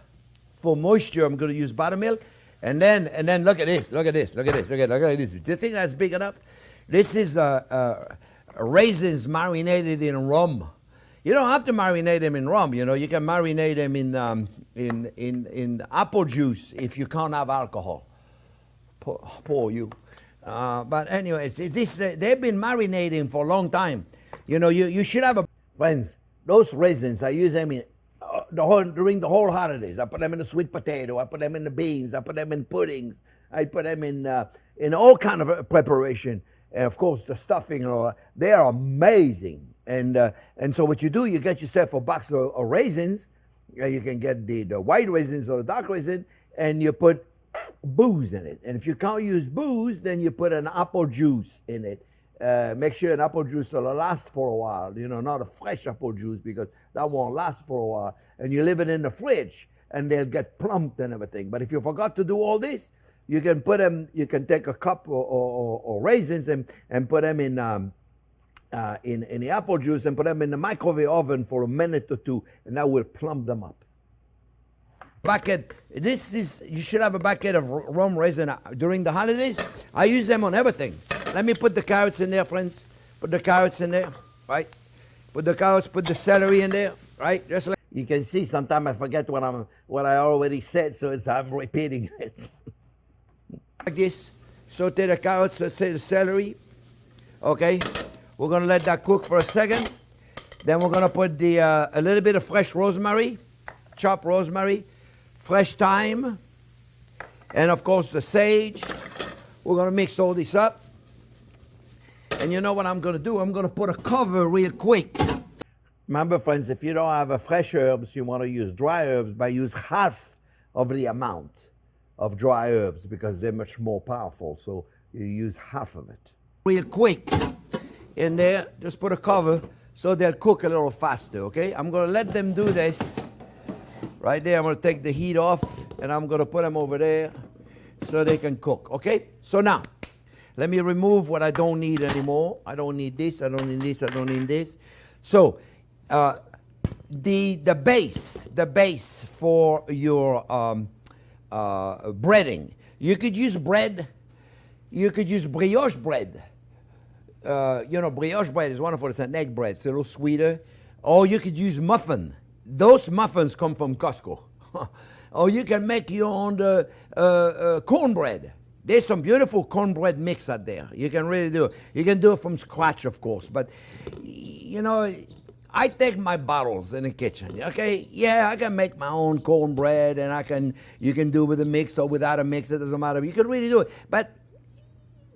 For moisture, I'm going to use buttermilk. And then look at this, look at this, look at this, look at this. Do you think that's big enough? This is raisins marinated in rum. You don't have to marinate them in rum, you know. You can marinate them in apple juice if you can't have alcohol. Poor you. But anyway, they've been marinating for a long time. You know, you should have a... Friends, those raisins, I use them in during the whole holidays. I put them in the sweet potato. I put them in the beans. I put them in puddings. I put them in all kind of preparation. And of course, the stuffing and all that. They are amazing. And so what you do, you get yourself a box of raisins. You can get the white raisins or the dark raisin, and you put booze in it. And if you can't use booze, then you put an apple juice in it. Make sure an apple juice will last for a while, not a fresh apple juice, because that won't last for a while. And you leave it in the fridge, and they'll get plumped and everything. But if you forgot to do all this, you can put them. You can take a cup or raisins and put them in the apple juice and put them in the microwave oven for a minute or two, and that will plump them up. Bucket. You should have a bucket of rum raisin during the holidays. I use them on everything. Let me put the carrots in there, friends. Put the carrots in there, right? Put the carrots, put the celery in there, right? Just like you can see, sometimes I forget what I already said, so I'm repeating it. Like this. Saute the carrots, saute the celery. Okay. We're gonna let that cook for a second. Then we're gonna put a little bit of fresh rosemary, chopped rosemary, fresh thyme, and of course the sage. We're gonna mix all this up. And you know what I'm going to do? I'm going to put a cover real quick. Remember, friends, if you don't have fresh herbs, you want to use dry herbs, but use half of the amount of dry herbs because they're much more powerful. So you use half of it. Real quick in there. Just put a cover so they'll cook a little faster, okay? I'm going to let them do this. Right there, I'm going to take the heat off, and I'm going to put them over there so they can cook, okay? So now, let me remove what I don't need anymore. I don't need this, I don't need this, I don't need this. So, the base for your breading, you could use bread, you could use brioche bread. Brioche bread is wonderful, it's an egg bread, it's a little sweeter. Or you could use muffin. Those muffins come from Costco. Or you can make your own cornbread. There's some beautiful cornbread mix out there. You can really do it. You can do it from scratch, of course. But, I take my bottles in the kitchen, okay? Yeah, I can make my own cornbread, and you can do it with a mix or without a mix. It doesn't matter. You can really do it. But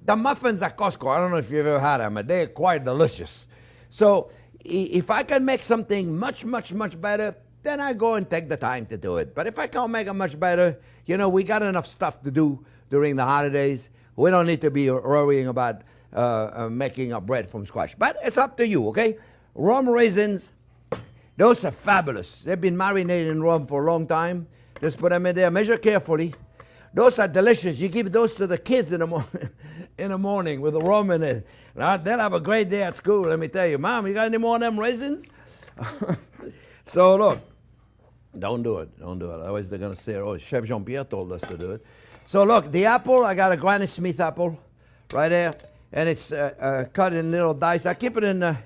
the muffins at Costco, I don't know if you've ever had them, but they're quite delicious. So if I can make something much, much, much better, then I go and take the time to do it. But if I can't make it much better, we got enough stuff to do during the holidays. We don't need to be worrying about making a bread from scratch. But it's up to you, okay? Rum raisins, those are fabulous. They've been marinated in rum for a long time. Just put them in there. Measure carefully. Those are delicious. You give those to the kids in the morning with the rum in it. They'll have a great day at school, let me tell you. Mom, you got any more of them raisins? So look, don't do it. Otherwise they're going to say, oh, Chef Jean-Pierre told us to do it. So look, the apple, I got a Granny Smith apple right there, and it's cut in little dice. I keep it in...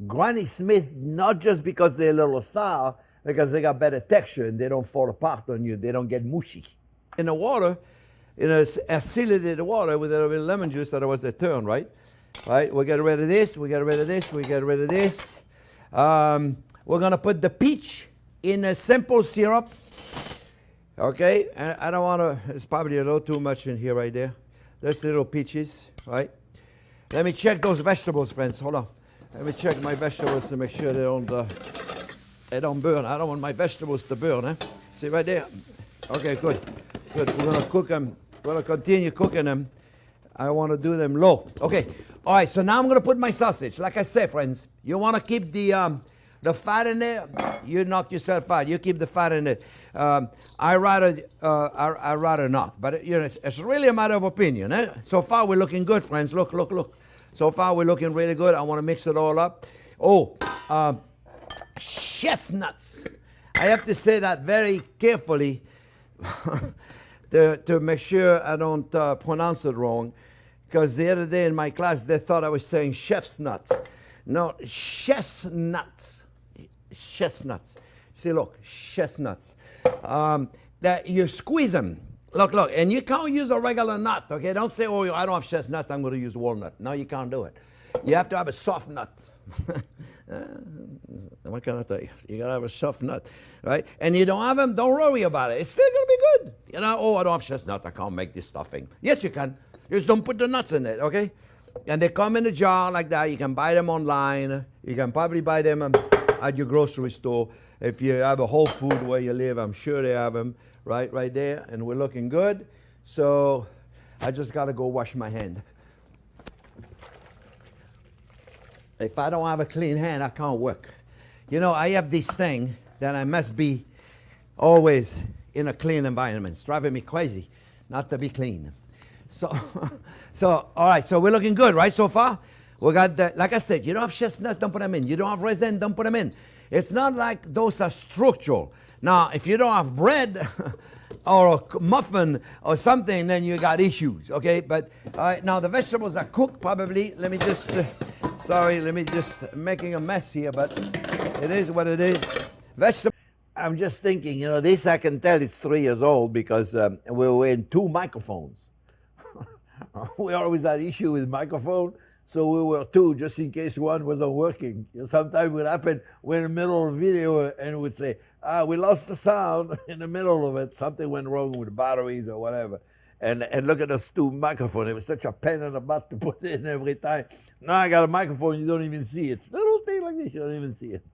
Granny Smith, not just because they're a little sour, because they got better texture and they don't fall apart on you. They don't get mushy. In the water, in a acidic water with a little bit of lemon juice, otherwise they turn, right? Right, we get rid of this, we get rid of this, we get rid of this. We're going to put the peach in a simple syrup. Okay, and I don't want to, it's probably a little too much in here right there. There's little peaches, right? Let me check those vegetables, friends. Hold on. Let me check my vegetables to make sure they don't burn. I don't want my vegetables to burn, eh? See right there? Okay, good. Good. We're going to cook them. We're going to continue cooking them. I want to do them low. Okay. All right, so now I'm going to put my sausage. Like I said, friends, you want to keep the fat in there. You knock yourself out. You keep the fat in it. I rather not. But it's really a matter of opinion. Eh? So far, we're looking good, friends. Look, look, look. So far, we're looking really good. I want to mix it all up. Oh, chef's nuts. I have to say that very carefully to make sure I don't pronounce it wrong. Because the other day in my class, they thought I was saying chef's nuts. No, chestnuts. Chestnuts. See, look, chestnuts. That you squeeze them. Look, and you can't use a regular nut, okay? Don't say, oh, I don't have chestnuts, I'm going to use walnut. No, you can't do it. You have to have a soft nut. What can I tell you? You got to have a soft nut, right? And you don't have them, don't worry about it. It's still going to be good. You know, oh, I don't have chestnut, I can't make this stuffing. Yes, you can. Just don't put the nuts in it, okay? And they come in a jar like that. You can buy them online. You can probably buy them at your grocery store. If you have a Whole Food where you live, I'm sure they have them right there. And we're looking good. So I just got to go wash my hand. If I don't have a clean hand, I can't work. You know, I have this thing that I must be always in a clean environment. It's driving me crazy not to be clean. So, all right, so we're looking good, right, so far? We got, like I said, you don't have chestnut, don't put them in. You don't have raisin, don't put them in. It's not like those are structural. Now, if you don't have bread or a muffin or something, then you got issues, okay? But, all right, now the vegetables are cooked probably. Let me just, making a mess here, but it is what it is. Vegetable. I'm just thinking, you know, this I can tell it's 3 years old because we were in 2 microphones. We always had issue with microphone, so we were 2 just in case one wasn't working. You know, sometimes it would happen, we're in the middle of a video and we'd say, we lost the sound in the middle of it. Something went wrong with the batteries or whatever. And look at those 2 microphones. It was such a pain in the butt to put in every time. Now I got a microphone, you don't even see it. It's a little thing like this, you don't even see it.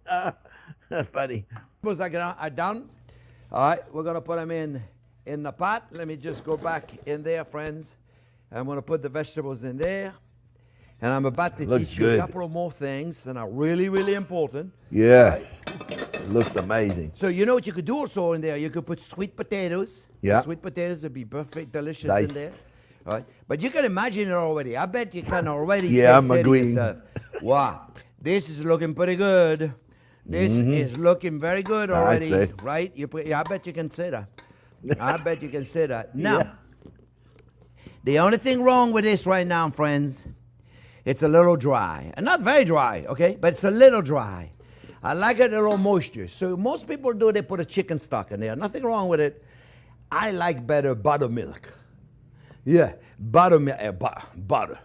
That's funny. Vegetables are done. All right, we're going to put them in the pot. Let me just go back in there, friends. I'm going to put the vegetables in there. And I'm about to teach you a couple of more things that are really, really important. Yes. Right? It looks amazing. So you know what you could do also in there? You could put sweet potatoes. Yeah. Sweet potatoes would be perfect, delicious Diced. in there. All right. But you can imagine it already. I bet you can already yeah, I'm say to agreeing. yourself, wow, this is looking pretty good. This is looking very good already, I say. right? I bet you can say that. I bet you can say that. Now, Yeah. The only thing wrong with this right now, friends, it's a little dry. And not very dry, okay? But it's a little dry. I like it a little moisture. So most people do, they put a chicken stock in there. Nothing wrong with it. I like better buttermilk. Yeah, buttermilk, butter.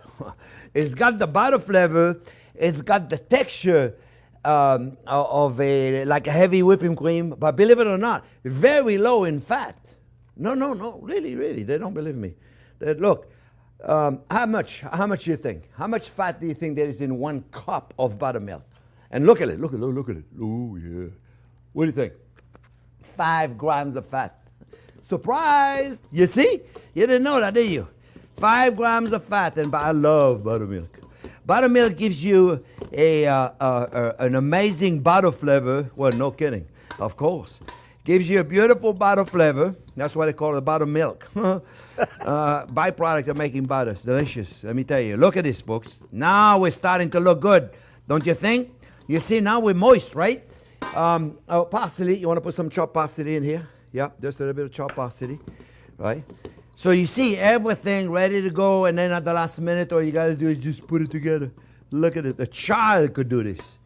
It's got the butter flavor. It's got the texture of like a heavy whipping cream. But believe it or not, very low in fat. No, really, they don't believe me. Look, how much do you think? How much fat do you think there is in 1 cup of buttermilk? And look at it. Oh, yeah. What do you think? 5 grams of fat. Surprised! You see? You didn't know that, did you? 5 grams of fat, and I love buttermilk. Buttermilk gives you an amazing butter flavor. Well, no kidding, of course. Gives you a beautiful butter flavor. That's why they call it buttermilk. Byproduct of making butter. It's delicious. Let me tell you. Look at this, folks. Now we're starting to look good. Don't you think? You see, now we're moist, right? Parsley. You want to put some chopped parsley in here? Yeah, just a little bit of chopped parsley, right? So you see everything ready to go, and then at the last minute, all you got to do is just put it together. Look at it. A child could do this.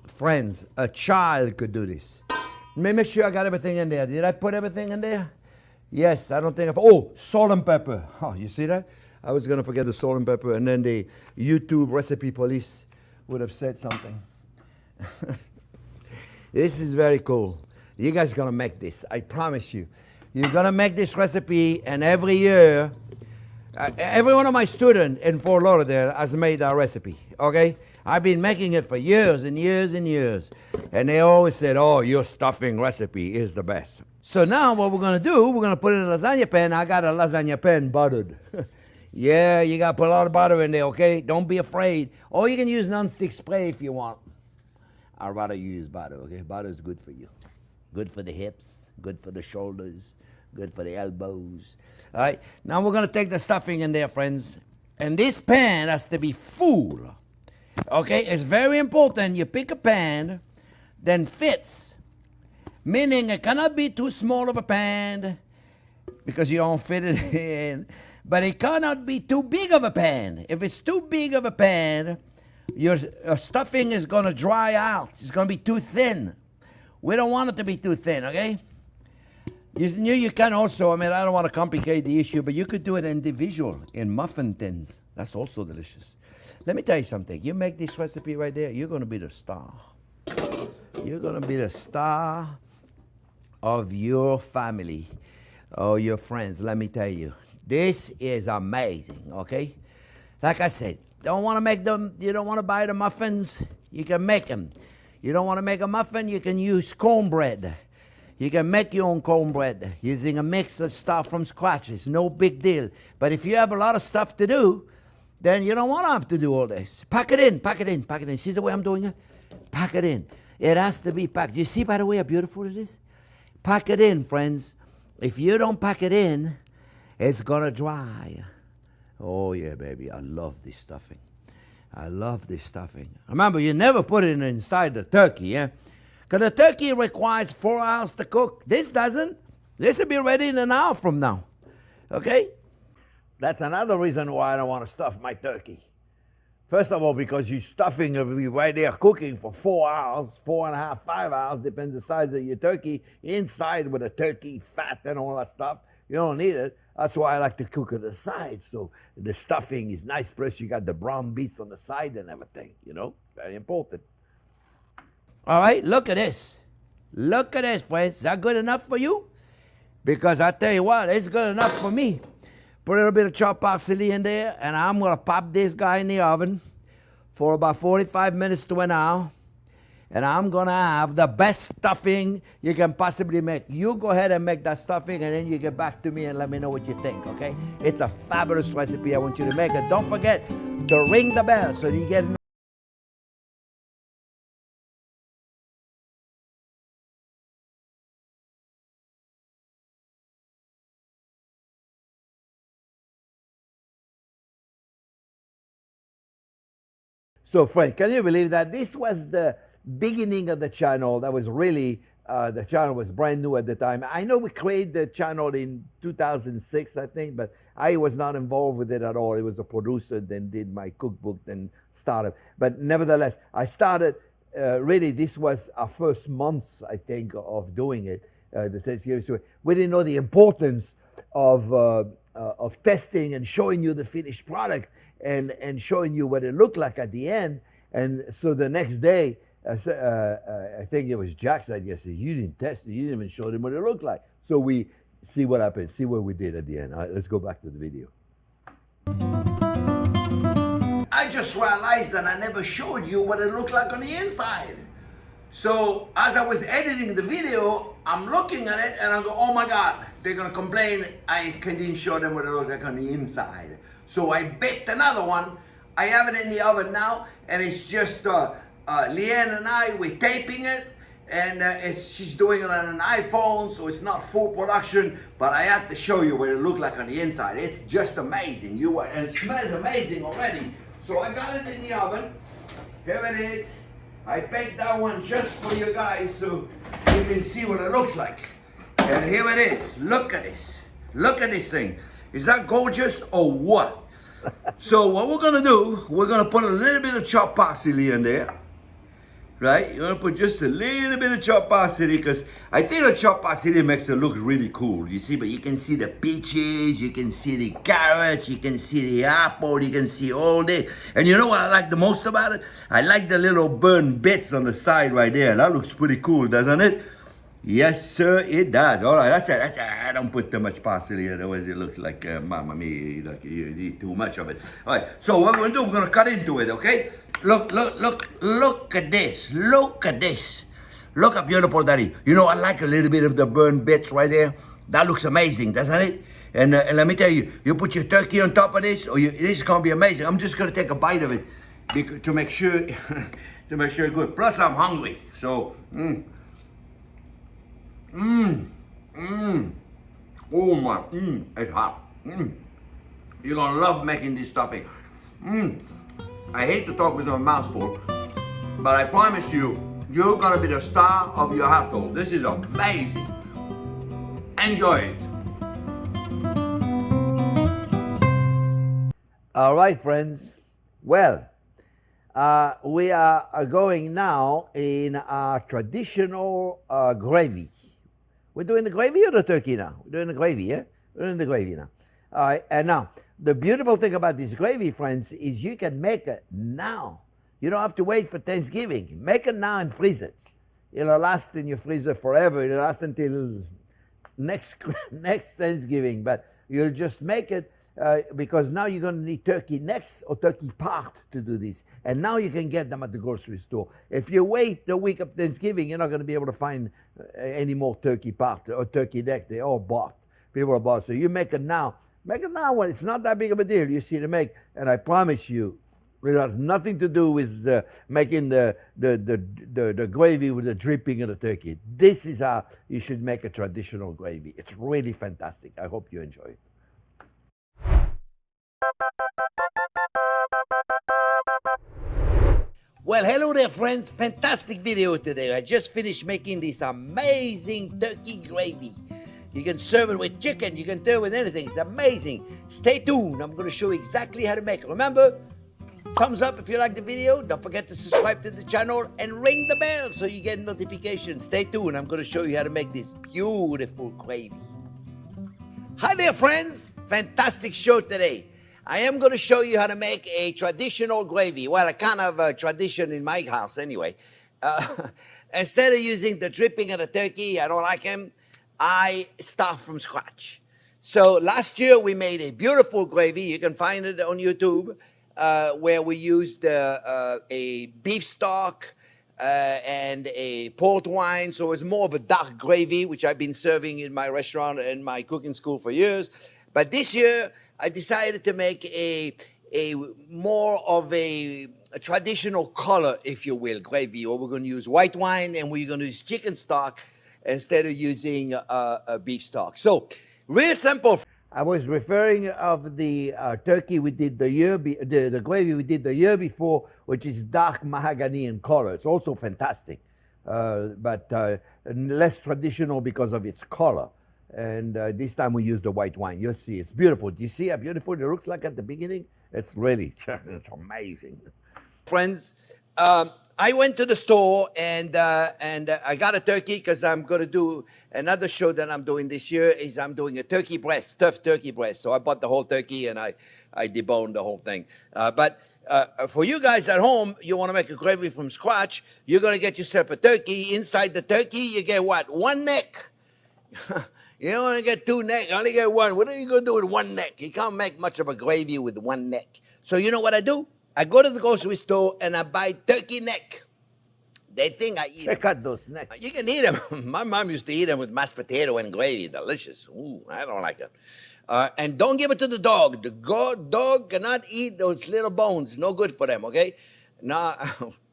Friends, a child could do this. Let me make sure I got everything in there. Did I put everything in there? Yes, I don't think oh, salt and pepper. Oh, you see that? I was going to forget the salt and pepper, and then the YouTube recipe police would have said something. This is very cool. You guys are going to make this. I promise you. You're going to make this recipe, and every year, every one of my students in Fort Lauderdale has made that recipe, okay? I've been making it for years and years and years. And they always said, oh, your stuffing recipe is the best. So now what we're going to do, we're going to put it in a lasagna pan. I got a lasagna pan buttered. Yeah, you got to put a lot of butter in there, okay? Don't be afraid. Or you can use nonstick spray if you want. I'd rather use butter, okay? Butter is good for you. Good for the hips, good for the shoulders, good for the elbows. All right, now we're going to take the stuffing in there, friends. And this pan has to be full. Okay, it's very important you pick a pan that fits. Meaning it cannot be too small of a pan because you don't fit it in. But it cannot be too big of a pan. If it's too big of a pan, your stuffing is going to dry out. It's going to be too thin. We don't want it to be too thin, okay? You can also, I mean, I don't want to complicate the issue, but you could do it individual in muffin tins. That's also delicious. Let me tell you something. You make this recipe right there, you're going to be the star. You're going to be the star of your family or your friends. Let me tell you, this is amazing, okay? Like I said, don't want to make them, you don't want to buy the muffins, you can make them. You don't want to make a muffin, you can use cornbread. You can make your own cornbread using a mix of stuff from scratch. It's no big deal. But if you have a lot of stuff to do, then you don't want to have to do all this. Pack it in, pack it in, pack it in. See the way I'm doing it? Pack it in. It has to be packed. You see, by the way, how beautiful it is? Pack it in, friends. If you don't pack it in, it's going to dry. Oh, yeah, baby. I love this stuffing. I love this stuffing. Remember, you never put it inside the turkey, yeah? Because the turkey requires 4 hours to cook. This doesn't. This will be ready in an hour from now. Okay? That's another reason why I don't want to stuff my turkey. First of all, because you're stuffing it right there cooking for 4 hours, 4.5, 5 hours, depends the size of your turkey, inside with the turkey fat and all that stuff. You don't need it. That's why I like to cook at the side. So the stuffing is nice. Plus you got the brown beets on the side and everything. You know, it's very important. All right, look at this. Look at this, friends. Is that good enough for you? Because I tell you what, it's good enough for me. Put a little bit of chopped parsley in there, and I'm going to pop this guy in the oven for about 45 minutes to an hour. And I'm going to have the best stuffing you can possibly make. You go ahead and make that stuffing, and then you get back to me and let me know what you think, okay? It's a fabulous recipe. I want you to make it. Don't forget to ring the bell so you get So, Frank, can you believe that this was the beginning of the channel? That was really, the channel was brand new at the time. I know we created the channel in 2006, I think, but I was not involved with it at all. It was a producer, then did my cookbook, then started. But nevertheless, I started, really, this was our first months, I think, of doing it. The Thanksgiving. So we didn't know the importance of testing and showing you the finished product and showing you what it looked like at the end. And so the next day, I think it was Jack's idea. I said, you didn't test it. You didn't even show them what it looked like. So we see what happened, see what we did at the end. All right, let's go back to the video. I just realized that I never showed you what it looked like on the inside. So as I was editing the video, I'm looking at it and I go, oh my God, they're gonna complain I didn't show them what it looked like on the inside. So I baked another one. I have it in the oven now, and it's just Leanne and I, we're taping it, and she's doing it on an iPhone, so it's not full production, but I have to show you what it looked like on the inside. It's just amazing. And it smells amazing already. So I got it in the oven. Here it is. I baked that one just for you guys so you can see what it looks like. And here it is. Look at this. Look at this thing. Is that gorgeous or what? So what we're gonna do, we're gonna put a little bit of chopped parsley in there. Right? You're gonna put just a little bit of chopped parsley because I think the chopped parsley makes it look really cool. You see, but you can see the peaches, you can see the carrots, you can see the apple, you can see all this. And you know what I like the most about it? I like the little burnt bits on the side right there. That looks pretty cool, doesn't it? Yes, sir, it does. All right, that's it. I don't put too much parsley, otherwise it looks like, mamma mia, like you eat too much of it. All right, so what we're gonna do, we're gonna cut into it, okay? Look at this. Look at this. Look how beautiful that is. You know, I like a little bit of the burnt bits right there. That looks amazing, doesn't it? And let me tell you, you put your turkey on top of this, this is gonna be amazing. I'm just gonna take a bite of it to make sure, to make sure it's good. Plus, I'm hungry, so. Oh my, it's hot. You're gonna love making this stuffing. I hate to talk with my mouth full, but I promise you, you're gonna be the star of your household. This is amazing. Enjoy it. All right, friends. Well, we are going now in our traditional gravy. We're doing the gravy or the turkey now? We're doing the gravy, yeah? We're doing the gravy now. All right, and now, the beautiful thing about this gravy, friends, is you can make it now. You don't have to wait for Thanksgiving. Make it now and freeze it. It'll last in your freezer forever. It'll last until next Thanksgiving, but you'll just make it because now you're going to need turkey necks or turkey part to do this. And now you can get them at the grocery store. If you wait the week of Thanksgiving, you're not going to be able to find any more turkey part or turkey neck. They're all bought. People are bought. So you make it now. Make it now when it's not that big of a deal. You see to make, and I promise you, it has nothing to do with making the gravy with the dripping of the turkey. This is how you should make a traditional gravy. It's really fantastic. I hope you enjoy it. Well, hello there, friends. Fantastic video today. I just finished making this amazing turkey gravy. You can serve it with chicken. You can do it with anything. It's amazing. Stay tuned. I'm going to show you exactly how to make it. Remember, thumbs up if you like the video. Don't forget to subscribe to the channel and ring the bell so you get notifications. Stay tuned. I'm going to show you how to make this beautiful gravy. Hi there, friends. Fantastic show today. I am going to show you how to make a traditional gravy. Well, a kind of a tradition in my house anyway. Instead of using the dripping of the turkey, I don't like them, I start from scratch. So last year we made a beautiful gravy. You can find it on YouTube. Where we used a beef stock and a port wine. So it was more of a dark gravy, which I've been serving in my restaurant and my cooking school for years. But this year, I decided to make a more of a traditional color, if you will, gravy. Or we're going to use white wine and we're going to use chicken stock instead of using a beef stock. So, real simple. I was referring of the turkey we did the gravy we did the year before, which is dark mahogany in color. It's also fantastic, but less traditional because of its color. And this time we used the white wine. You'll see, it's beautiful. Do you see how beautiful it looks like at the beginning? It's really, it's amazing. Friends, I went to the store and I got a turkey because I'm going to do another show that I'm doing this year is I'm doing a turkey breast, stuffed turkey breast. So I bought the whole turkey and I deboned the whole thing. But for you guys at home, you want to make a gravy from scratch, you're going to get yourself a turkey. Inside the turkey, you get what? One neck. You don't want to get two necks. You only get one. What are you going to do with one neck? You can't make much of a gravy with one neck. So you know what I do? I go to the grocery store and I buy turkey neck. They think I eat them. Check out those necks. You can eat them. My mom used to eat them with mashed potato and gravy. Delicious. Ooh, I don't like it. And don't give it to the dog. The dog cannot eat those little bones. No good for them, okay? Now,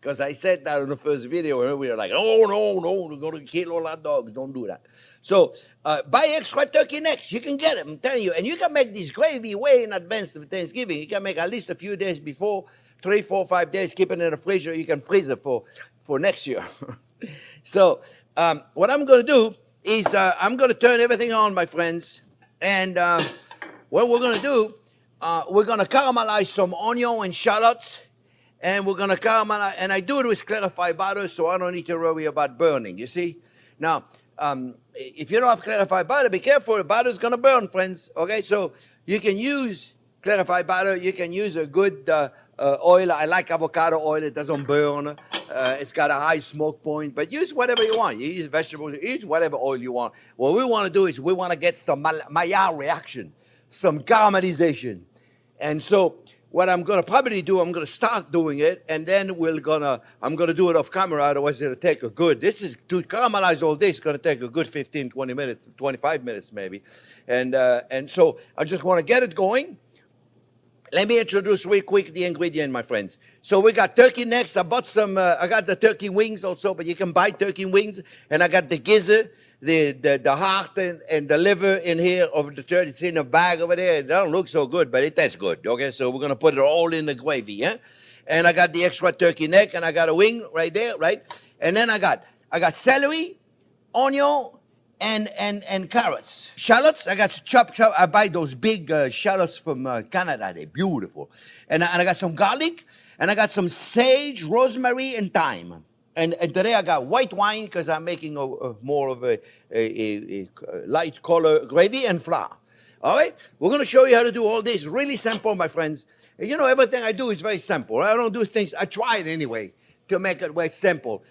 because I said that in the first video, and we were like, oh, no, we're going to kill all our dogs. Don't do that. So, buy extra turkey necks. You can get them, I'm telling you. And you can make this gravy way in advance of Thanksgiving. You can make at least a few days before, 3, 4, 5 days, keep it in the freezer. You can freeze it for next year. So, what I'm going to do is I'm going to turn everything on, my friends. And what we're going to do, we're going to caramelize some onion and shallots. And we're going to caramelize, and I do it with clarified butter, so I don't need to worry about burning, you see? Now, if you don't have clarified butter, be careful, the butter is going to burn, friends, okay? So you can use clarified butter, you can use a good oil. I like avocado oil, it doesn't burn. It's got a high smoke point, but use whatever you want. You use vegetables, use whatever oil you want. What we want to do is we want to get some Maillard reaction, some caramelization. And so what I'm going to probably do, I'm going to start doing it, and then I'm going to do it off camera, otherwise it'll take to caramelize all this, it's going to take a good 15, 20 minutes, 25 minutes maybe. And so I just want to get it going. Let me introduce real quick the ingredient, my friends. So we got turkey necks. I bought some, I got the turkey wings also, but you can buy turkey wings. And I got the gizzard, the heart and the liver in here of the turkey. It's in a bag over there. It don't look so good, but it tastes good. Okay, so we're going to put it all in the gravy, yeah? And I got the extra turkey neck, and I got a wing right there, right? And then I got celery, onion, and carrots. Shallots, I got chopped. I buy those big shallots from Canada. They're beautiful. And I got some garlic, and I got some sage, rosemary, and thyme. And today I got white wine because I'm making more of a light color gravy and flour. All right, we're going to show you how to do all this. Really simple, my friends. And you know, everything I do is very simple. I don't do things, I try it anyway to make it very simple.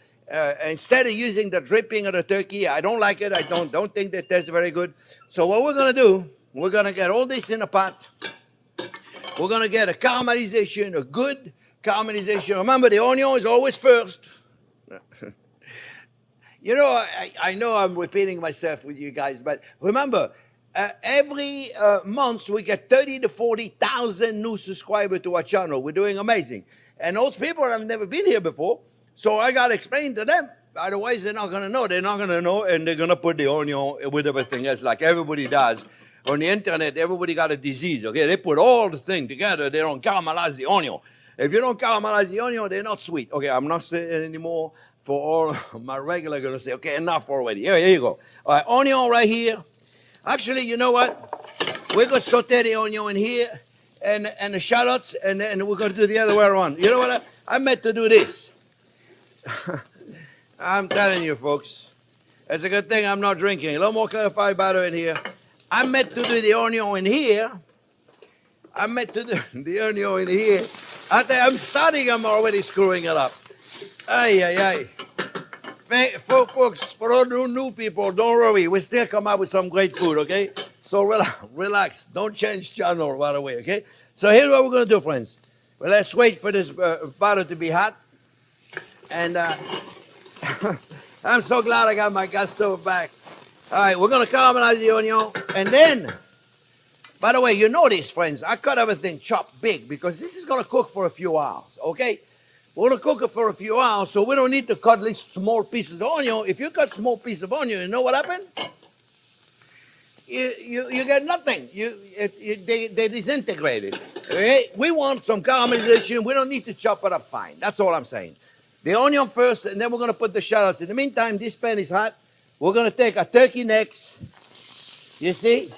Instead of using the dripping of the turkey, I don't like it. I don't think that that's very good. So what we're going to do, we're going to get all this in a pot. We're going to get a caramelization, a good caramelization. Remember, the onion is always first. You know, I know I'm repeating myself with you guys, but remember, every month we get 30 to 40,000 new subscribers to our channel. We're doing amazing. And those people have never been here before, so I got to explain to them. Otherwise, they're not going to know. They're not going to know, and they're going to put the onion with everything else like everybody does. On the internet, everybody got a disease, okay? They put all the things together. They don't caramelize the onion. If you don't caramelize the onion, they're not sweet. Okay, I'm not saying it anymore. For all my regular going to say, okay, enough already. Here you go. All right, onion right here. Actually, you know what? We're going to saute the onion in here and the shallots, and we're going to do the other way around. You know what? I meant to do this. I'm telling you, folks. It's a good thing I'm not drinking. A little more clarified butter in here. I meant to do the onion in here. I meant to do the onion in here. I'm starting, I'm already screwing it up. Ay, ay, ay. Folks, for all the new people, don't worry. We still come out with some great food, okay? So relax. Don't change channel right away, okay? So here's what we're going to do, friends. Well, let's wait for this butter to be hot. And I'm so glad I got my gas stove back. All right, we're going to caramelize the onion. And then, by the way, you notice, friends, I cut everything chopped big because this is going to cook for a few hours, okay? We're going to cook it for a few hours, so we don't need to cut these small pieces of onion. If you cut small pieces of onion, you know what happened? You get nothing. They disintegrated. Okay? We want some caramelization. We don't need to chop it up fine. That's all I'm saying. The onion first, and then we're going to put the shallots. In the meantime, this pan is hot. We're going to take our turkey necks, you see?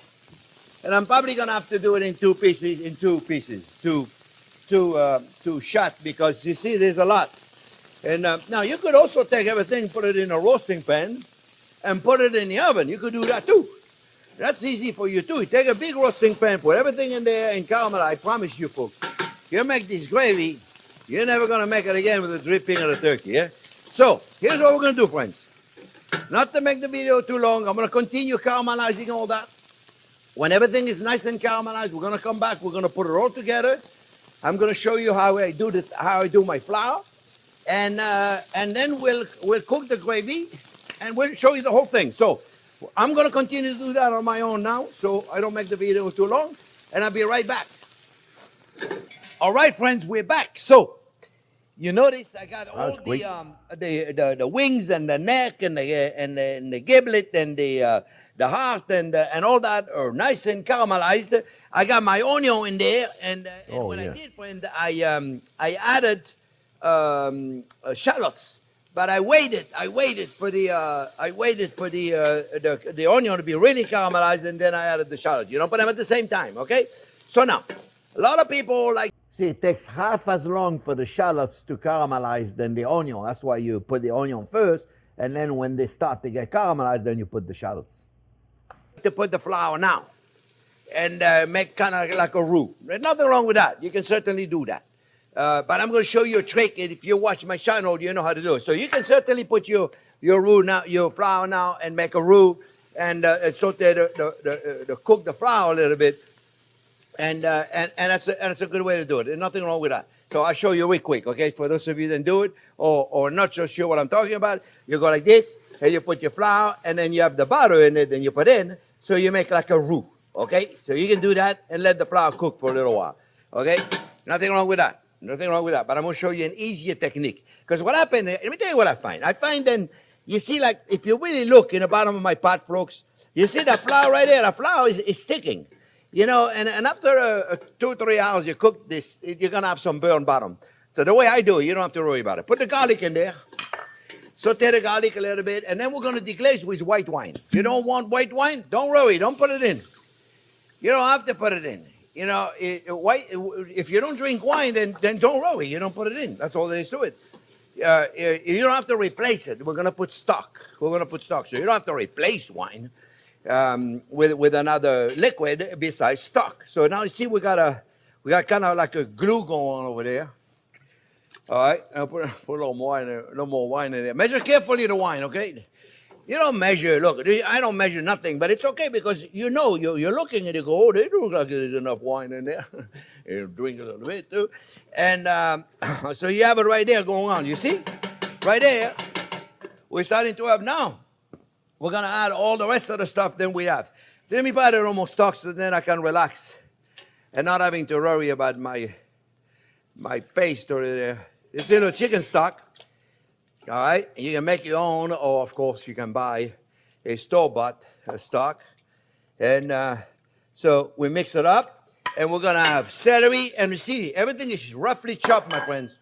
And I'm probably going to have to do it in two pieces, two shots, because you see there's a lot. And now you could also take everything, put it in a roasting pan, and put it in the oven. You could do that too. That's easy for you too. You take a big roasting pan, put everything in there, and caramel. I promise you, folks, you make this gravy, you're never going to make it again with the dripping of the turkey, yeah? So, here's what we're going to do, friends. Not to make the video too long, I'm going to continue caramelizing all that. When everything is nice and caramelized, we're going to come back, we're going to put it all together. I'm going to show you how I do my flour. And then we'll cook the gravy, and we'll show you the whole thing. So, I'm going to continue to do that on my own now, so I don't make the video too long, and I'll be right back. All right, friends, we're back. So, you notice I got all the wings and the neck and the giblet and the heart and all that are nice and caramelized. I got my onion in there, and what I did, friend, I added shallots. But I waited for the onion to be really caramelized, and then I added the shallots. You don't put them at the same time, okay? So now, a lot of people like... See, it takes half as long for the shallots to caramelize than the onion. That's why you put the onion first, and then when they start to get caramelized, then you put the shallots. To put the flour now and make kind of like a roux. There's nothing wrong with that. You can certainly do that. But I'm going to show you a trick. If you watch my channel, you know how to do it. So you can certainly put your roux now, your flour now, and make a roux, and saute cook the flour a little bit, and that's a good way to do it. There's nothing wrong with that. So I'll show you real quick, okay? For those of you that do it or not so sure what I'm talking about, you go like this, and you put your flour, and then you have the butter in it, and you put in, so you make like a roux, okay? So you can do that and let the flour cook for a little while, okay? Nothing wrong with that. Nothing wrong with that. But I'm going to show you an easier technique. Because what happened, let me tell you what I find. I find then, you see, like, if you really look in the bottom of my pot, folks, you see that flour right there? The flour is sticking. You know, and after 2 or 3 hours you cook this, you're going to have some burnt bottom. So the way I do it, you don't have to worry about it. Put the garlic in there. Saute the garlic a little bit. And then we're going to deglaze with white wine. You don't want white wine? Don't worry. Don't put it in. You don't have to put it in. You know, if you don't drink wine, then don't worry. You don't put it in. That's all there is to it. you don't have to replace it. We're going to put stock. We're going to put stock. So you don't have to replace wine with another liquid besides stock. So now you see we got kind of like a glue going on over there. All right, I'll put a little more wine, a little more wine in there. Measure carefully the wine, okay? You don't measure. Look, I don't measure nothing, but it's okay because you know you're looking and you go, oh, they don't look like there's enough wine in there. You drink a little bit too, and so you have it right there going on. You see, right there, we're starting to have now. We're gonna add all the rest of the stuff then we have. So let me buy the almost stock so then I can relax and not having to worry about my paste or this little chicken stock. All right, you can make your own, or of course you can buy a store-bought stock. And so we mix it up, and we're gonna have celery and see everything is roughly chopped, my friends.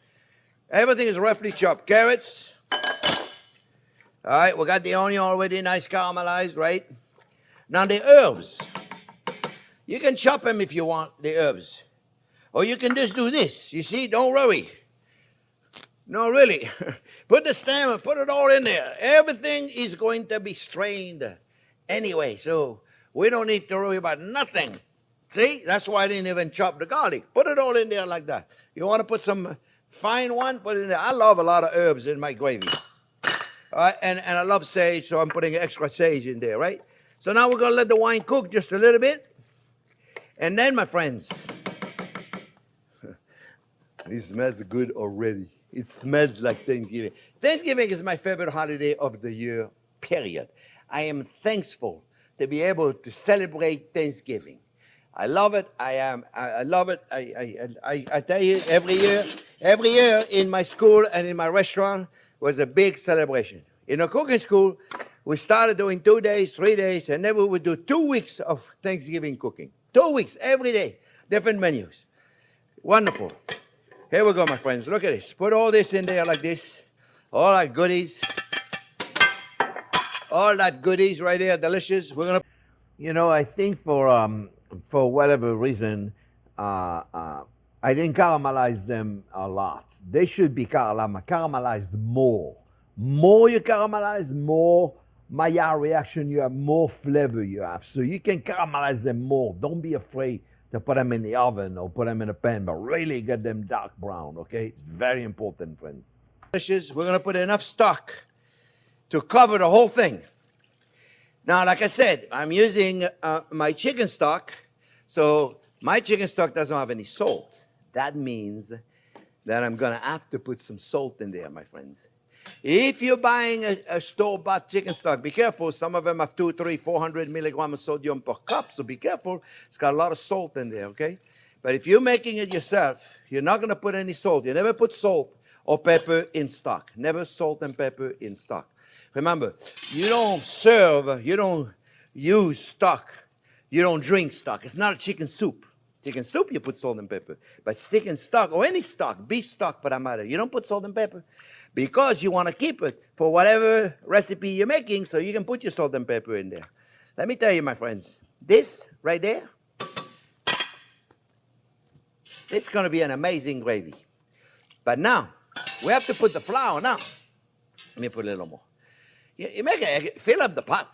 Everything is roughly chopped. Carrots. All right, we got the onion already nice caramelized, right? Now the herbs. You can chop them if you want, the herbs. Or you can just do this. You see, don't worry. No, really. Put the stem and put it all in there. Everything is going to be strained anyway, so we don't need to worry about nothing. See, that's why I didn't even chop the garlic. Put it all in there like that. You want to put some fine one, put it in there. I love a lot of herbs in my gravy. All right, and I love sage, so I'm putting extra sage in there, right? So now we're going to let the wine cook just a little bit. And then, my friends, it smells good already. It smells like Thanksgiving. Thanksgiving is my favorite holiday of the year, period. I am thankful to be able to celebrate Thanksgiving. I love it. I love it. I tell you, every year in my school and in my restaurant was a big celebration. In a cooking school, we started doing 2 days, 3 days, and then we would do 2 weeks of Thanksgiving cooking. 2 weeks, every day, different menus. Wonderful. Here we go, my friends. Look at this. Put all this in there like this. All that goodies. All that goodies right there, delicious. We're gonna. You know, I think for whatever reason, I didn't caramelize them a lot. They should be caramelized more. More you caramelize, more Maillard reaction you have, more flavor you have. So you can caramelize them more. Don't be afraid to put them in the oven or put them in a pan, but really get them dark brown, okay? It's very important, friends. Delicious. We're gonna put enough stock to cover the whole thing. Now, like I said, I'm using my chicken stock, so my chicken stock doesn't have any salt. That means that I'm gonna have to put some salt in there, my friends. If you're buying a store-bought chicken stock, be careful. Some of them have 200, 300, 400 milligrams of sodium per cup, so be careful. It's got a lot of salt in there, okay? But if you're making it yourself, you're not gonna put any salt. You never put salt or pepper in stock. Never salt and pepper in stock. Remember, you don't use stock. You don't drink stock. It's not a chicken soup. Chicken soup, you put salt and pepper. But chicken stock, or any stock, beef stock for that matter, you don't put salt and pepper because you want to keep it for whatever recipe you're making so you can put your salt and pepper in there. Let me tell you, my friends, this right there, it's going to be an amazing gravy. But now, we have to put the flour now. Let me put a little more. You make it, fill up the pot.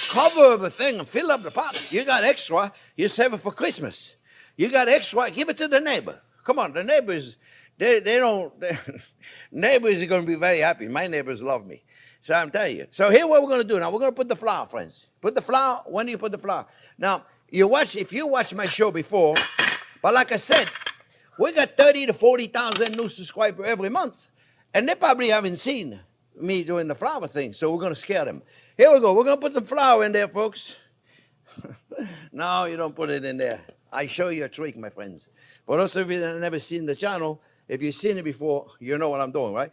Cover everything and fill up the pot. You got extra, you save it for Christmas. You got extra, give it to the neighbor. Come on, the neighbors, neighbors are going to be very happy. My neighbors love me. So I'm telling you. So here what we're going to do now. We're going to put the flour, friends. Put the flour. When do you put the flour? Now, if you watched my show before, but like I said, we got 30 to 40,000 new subscribers every month. And they probably haven't seen me doing the flour thing, so we're going to scare them. Here we go. We're going to put some flour in there, folks. No, you don't put it in there. I show you a trick, my friends. For those of you that have never seen the channel, if you've seen it before, you know what I'm doing, right?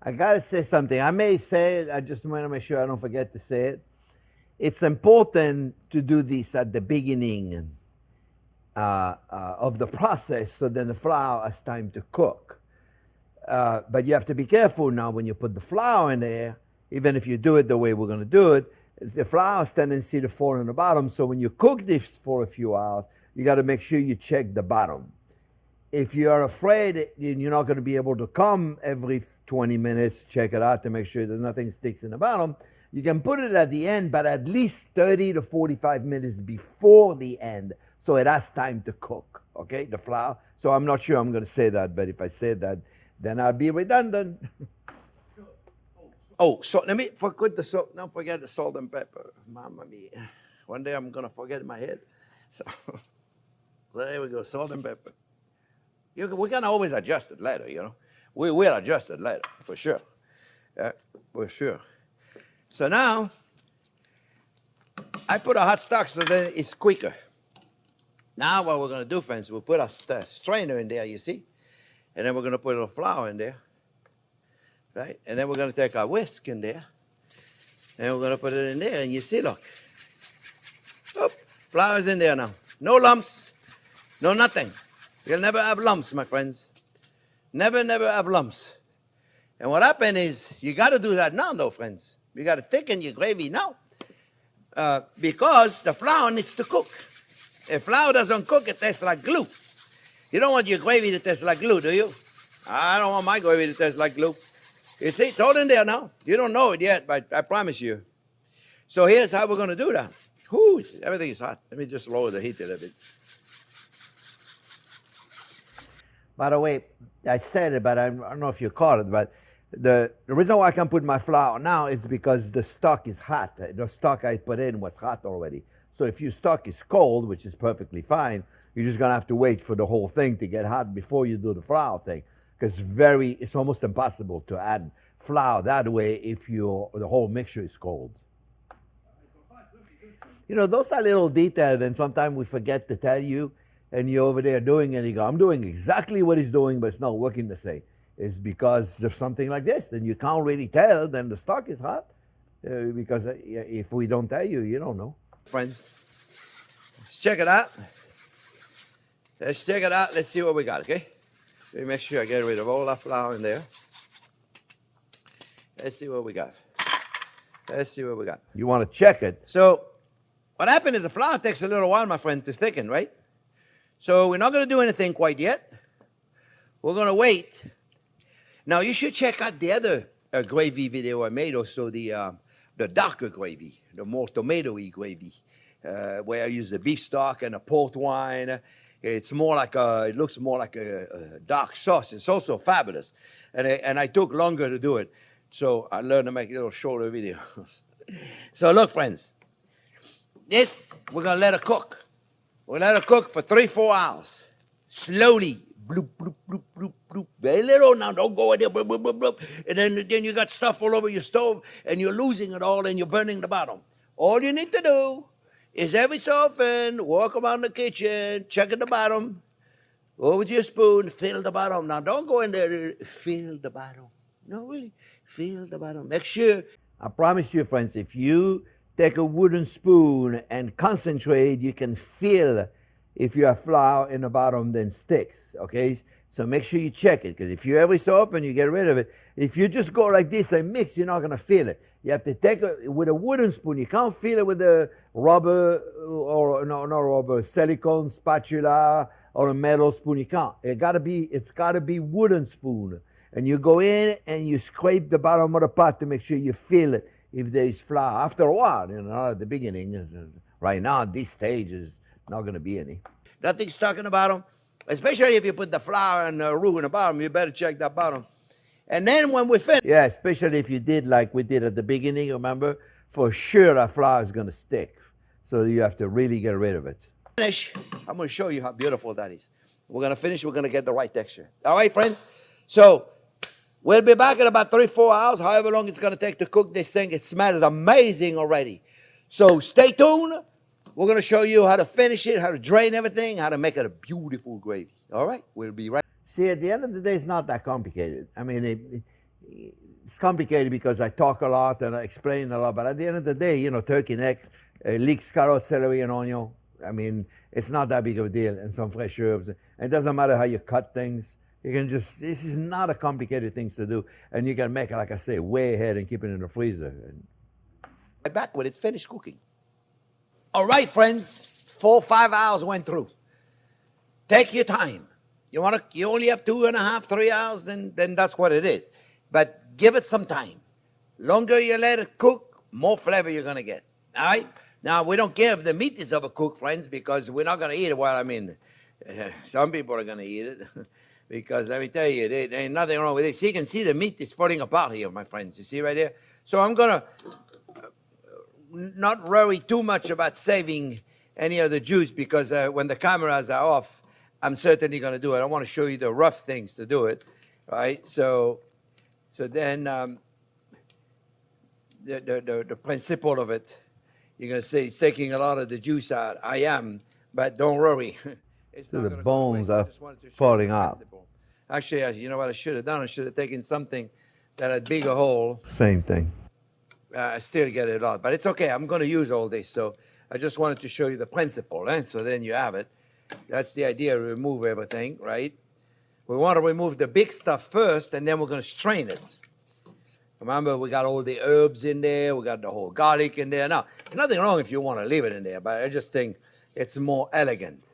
I got to say something. I may say it. I just want to make sure I don't forget to say it. It's important to do this at the beginning of the process so then the flour has time to cook. But you have to be careful now when you put the flour in there, even if you do it the way we're going to do it, the flour has tendency to fall on the bottom. So when you cook this for a few hours, you got to make sure you check the bottom. if you're afraid you're not going to be able to come every 20 minutes, check it out to make sure there's nothing sticks in the bottom. You can put it at the end, but at least 30 to 45 minutes before the end, so it has time to cook, okay, the flour. So I'm not sure I'm going to say that, but if I say that, then I'll be redundant. Oh, so let me forget the salt. Don't forget the salt and pepper. Mamma mia. One day I'm going to forget in my head. So there we go, salt and pepper. We can always adjust it later, you know. We will adjust it later, for sure. For sure. So now, I put a hot stock so then it's quicker. Now what we're going to do, friends, we'll put a strainer in there, you see. And then we're going to put a little flour in there. Right? And then we're going to take our whisk in there. And we're going to put it in there. And you see, look. Oh, flour's in there now. No lumps. No nothing. You'll never have lumps, my friends. Never, never have lumps. And what happened is, you got to do that now, though, friends. You got to thicken your gravy now. Because the flour needs to cook. If flour doesn't cook, it tastes like glue. You don't want your gravy to taste like glue, do you? I don't want my gravy to taste like glue. You see, it's all in there now. You don't know it yet, but I promise you. So here's how we're going to do that. Whoo, everything is hot. Let me just lower the heat a little bit. By the way, I said it, but I don't know if you caught it, but the reason why I can put my flour now is because the stock is hot. The stock I put in was hot already. So if your stock is cold, which is perfectly fine, you're just gonna have to wait for the whole thing to get hot before you do the flour thing. Because it's almost impossible to add flour that way if the whole mixture is cold. You know, those are little details, and sometimes we forget to tell you, and you're over there doing it, and you go, I'm doing exactly what he's doing, but it's not working the same. It's because of something like this, and you can't really tell, then the stock is hot, because if we don't tell you, you don't know. Friends, let's check it out. Let's check it out. Let's see what we got, okay? Let me make sure I get rid of all that flour in there. Let's see what we got. Let's see what we got. You want to check it. So, what happened is the flour takes a little while, my friend, to thicken, right? So, we're not going to do anything quite yet. We're going to wait. Now, you should check out the other gravy video I made, also the darker gravy, the more tomatoey gravy, where I use the beef stock and the port wine. It's more like it looks more like a dark sauce. It's also fabulous. And I took longer to do it. So I learned to make little shorter videos. So look, friends. This, we're going to let it cook. We're going to let it cook for 3-4 hours. Slowly. Bloop, bloop, bloop, bloop, bloop. Very little now. Don't go in there. Bloop, bloop, bloop, bloop. And then you got stuff all over your stove, and you're losing it all, and you're burning the bottom. All you need to do is every so often walk around the kitchen, check at the bottom, go with your spoon, fill the bottom. Now, don't go in there, fill the bottom. No, really, fill the bottom. Make sure. I promise you, friends, if you take a wooden spoon and concentrate, you can feel if you have flour in the bottom, then sticks, okay? So make sure you check it, because if you every so often you get rid of it, if you just go like this and mix, you're not going to feel it. You have to take it with a wooden spoon. You can't feel it with a rubber or no, not rubber, silicone spatula or a metal spoon. You can't. It's got to be wooden spoon. And you go in and you scrape the bottom of the pot to make sure you feel it if there is flour. After a while, not at the beginning. Right now, at this stage is not going to be any. Nothing stuck in the bottom. Especially if you put the flour and the roux in the bottom, you better check that bottom. And then when we finish. Yeah, especially if you did like we did at the beginning, remember? For sure that flour is going to stick. So you have to really get rid of it. Finish. I'm going to show you how beautiful that is. We're going to finish. We're going to get the right texture. All right, friends? So we'll be back in about 3-4 hours, however long it's going to take to cook this thing. It smells amazing already. So stay tuned. We're going to show you how to finish it, how to drain everything, how to make it a beautiful gravy. All right? We'll be right. See, at the end of the day, it's not that complicated. I mean, it's complicated because I talk a lot and I explain a lot. But at the end of the day, turkey neck, leeks, carrots, celery, and onion. I mean, it's not that big of a deal. And some fresh herbs. And it doesn't matter how you cut things. You can this is not a complicated thing to do. And you can make it, like I say, way ahead and keep it in the freezer. Right back when it's finished cooking. All right, friends, 4 or 5 hours went through. Take your time. You only have 2.5, 3 hours, then that's what it is. But give it some time. Longer you let it cook, more flavor you're gonna get. All right. Now we don't care if the meat is overcooked, friends, because we're not gonna eat it. Well, I mean, some people are gonna eat it because let me tell you, there ain't nothing wrong with it. So you can see the meat is falling apart here, my friends. You see right there. So I'm gonna not worry too much about saving any of the juice because when the cameras are off, I'm certainly going to do it. I want to show you the rough things to do it, right? So then the principle of it, you're going to say it's taking a lot of the juice out. I am, but don't worry. So the bones are falling out. Actually, you know what I should have done? I should have taken something that had bigger hole. Same thing. I still get it out, but it's okay. I'm going to use all this. So I just wanted to show you the principle. So then you have it. That's the idea, remove everything, right? We want to remove the big stuff first, and then we're going to strain it. Remember, we got all the herbs in there. We got the whole garlic in there. Now, there's nothing wrong if you want to leave it in there, but I just think it's more elegant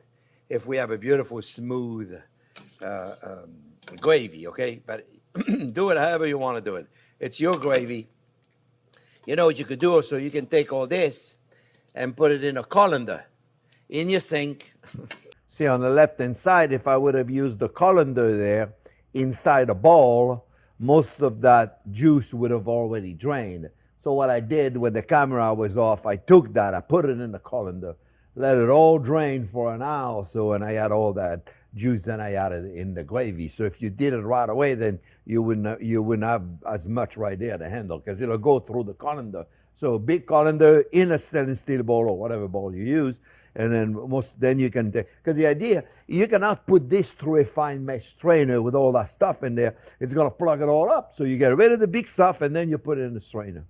if we have a beautiful, smooth gravy, okay? But do it however you want to do it. It's your gravy. You know what you could do also? You can take all this and put it in a colander in your sink. See, on the left-hand side, if I would have used the colander there inside a bowl, most of that juice would have already drained. So what I did when the camera was off, I took that, I put it in the colander, let it all drain for an hour or so, and I had all that juice, and I added it in the gravy. So if you did it right away, then you wouldn't have as much right there to handle, because it'll go through the colander. So a big colander in a stainless steel bowl or whatever bowl you use, and then you can take, because the idea, you cannot put this through a fine mesh strainer with all that stuff in there. It's going to plug it all up. So you get rid of the big stuff, and then you put it in the strainer.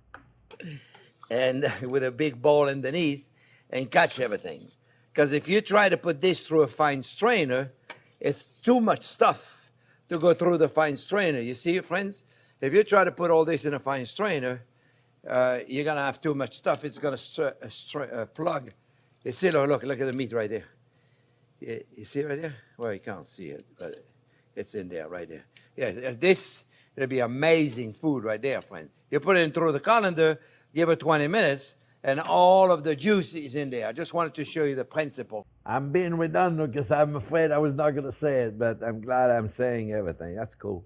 And with a big bowl underneath, and catch everything. Because if you try to put this through a fine strainer, it's too much stuff to go through the fine strainer. You see, friends? If you try to put all this in a fine strainer, you're going to have too much stuff. It's going to plug. You see, look at the meat right there. You see it right there? Well, you can't see it, but it's in there right there. Yeah, it'll be amazing food right there, friend. You put it in through the colander, give it 20 minutes, and all of the juice is in there. I just wanted to show you the principle. I'm being redundant because I'm afraid I was not going to say it, but I'm glad I'm saying everything. That's cool.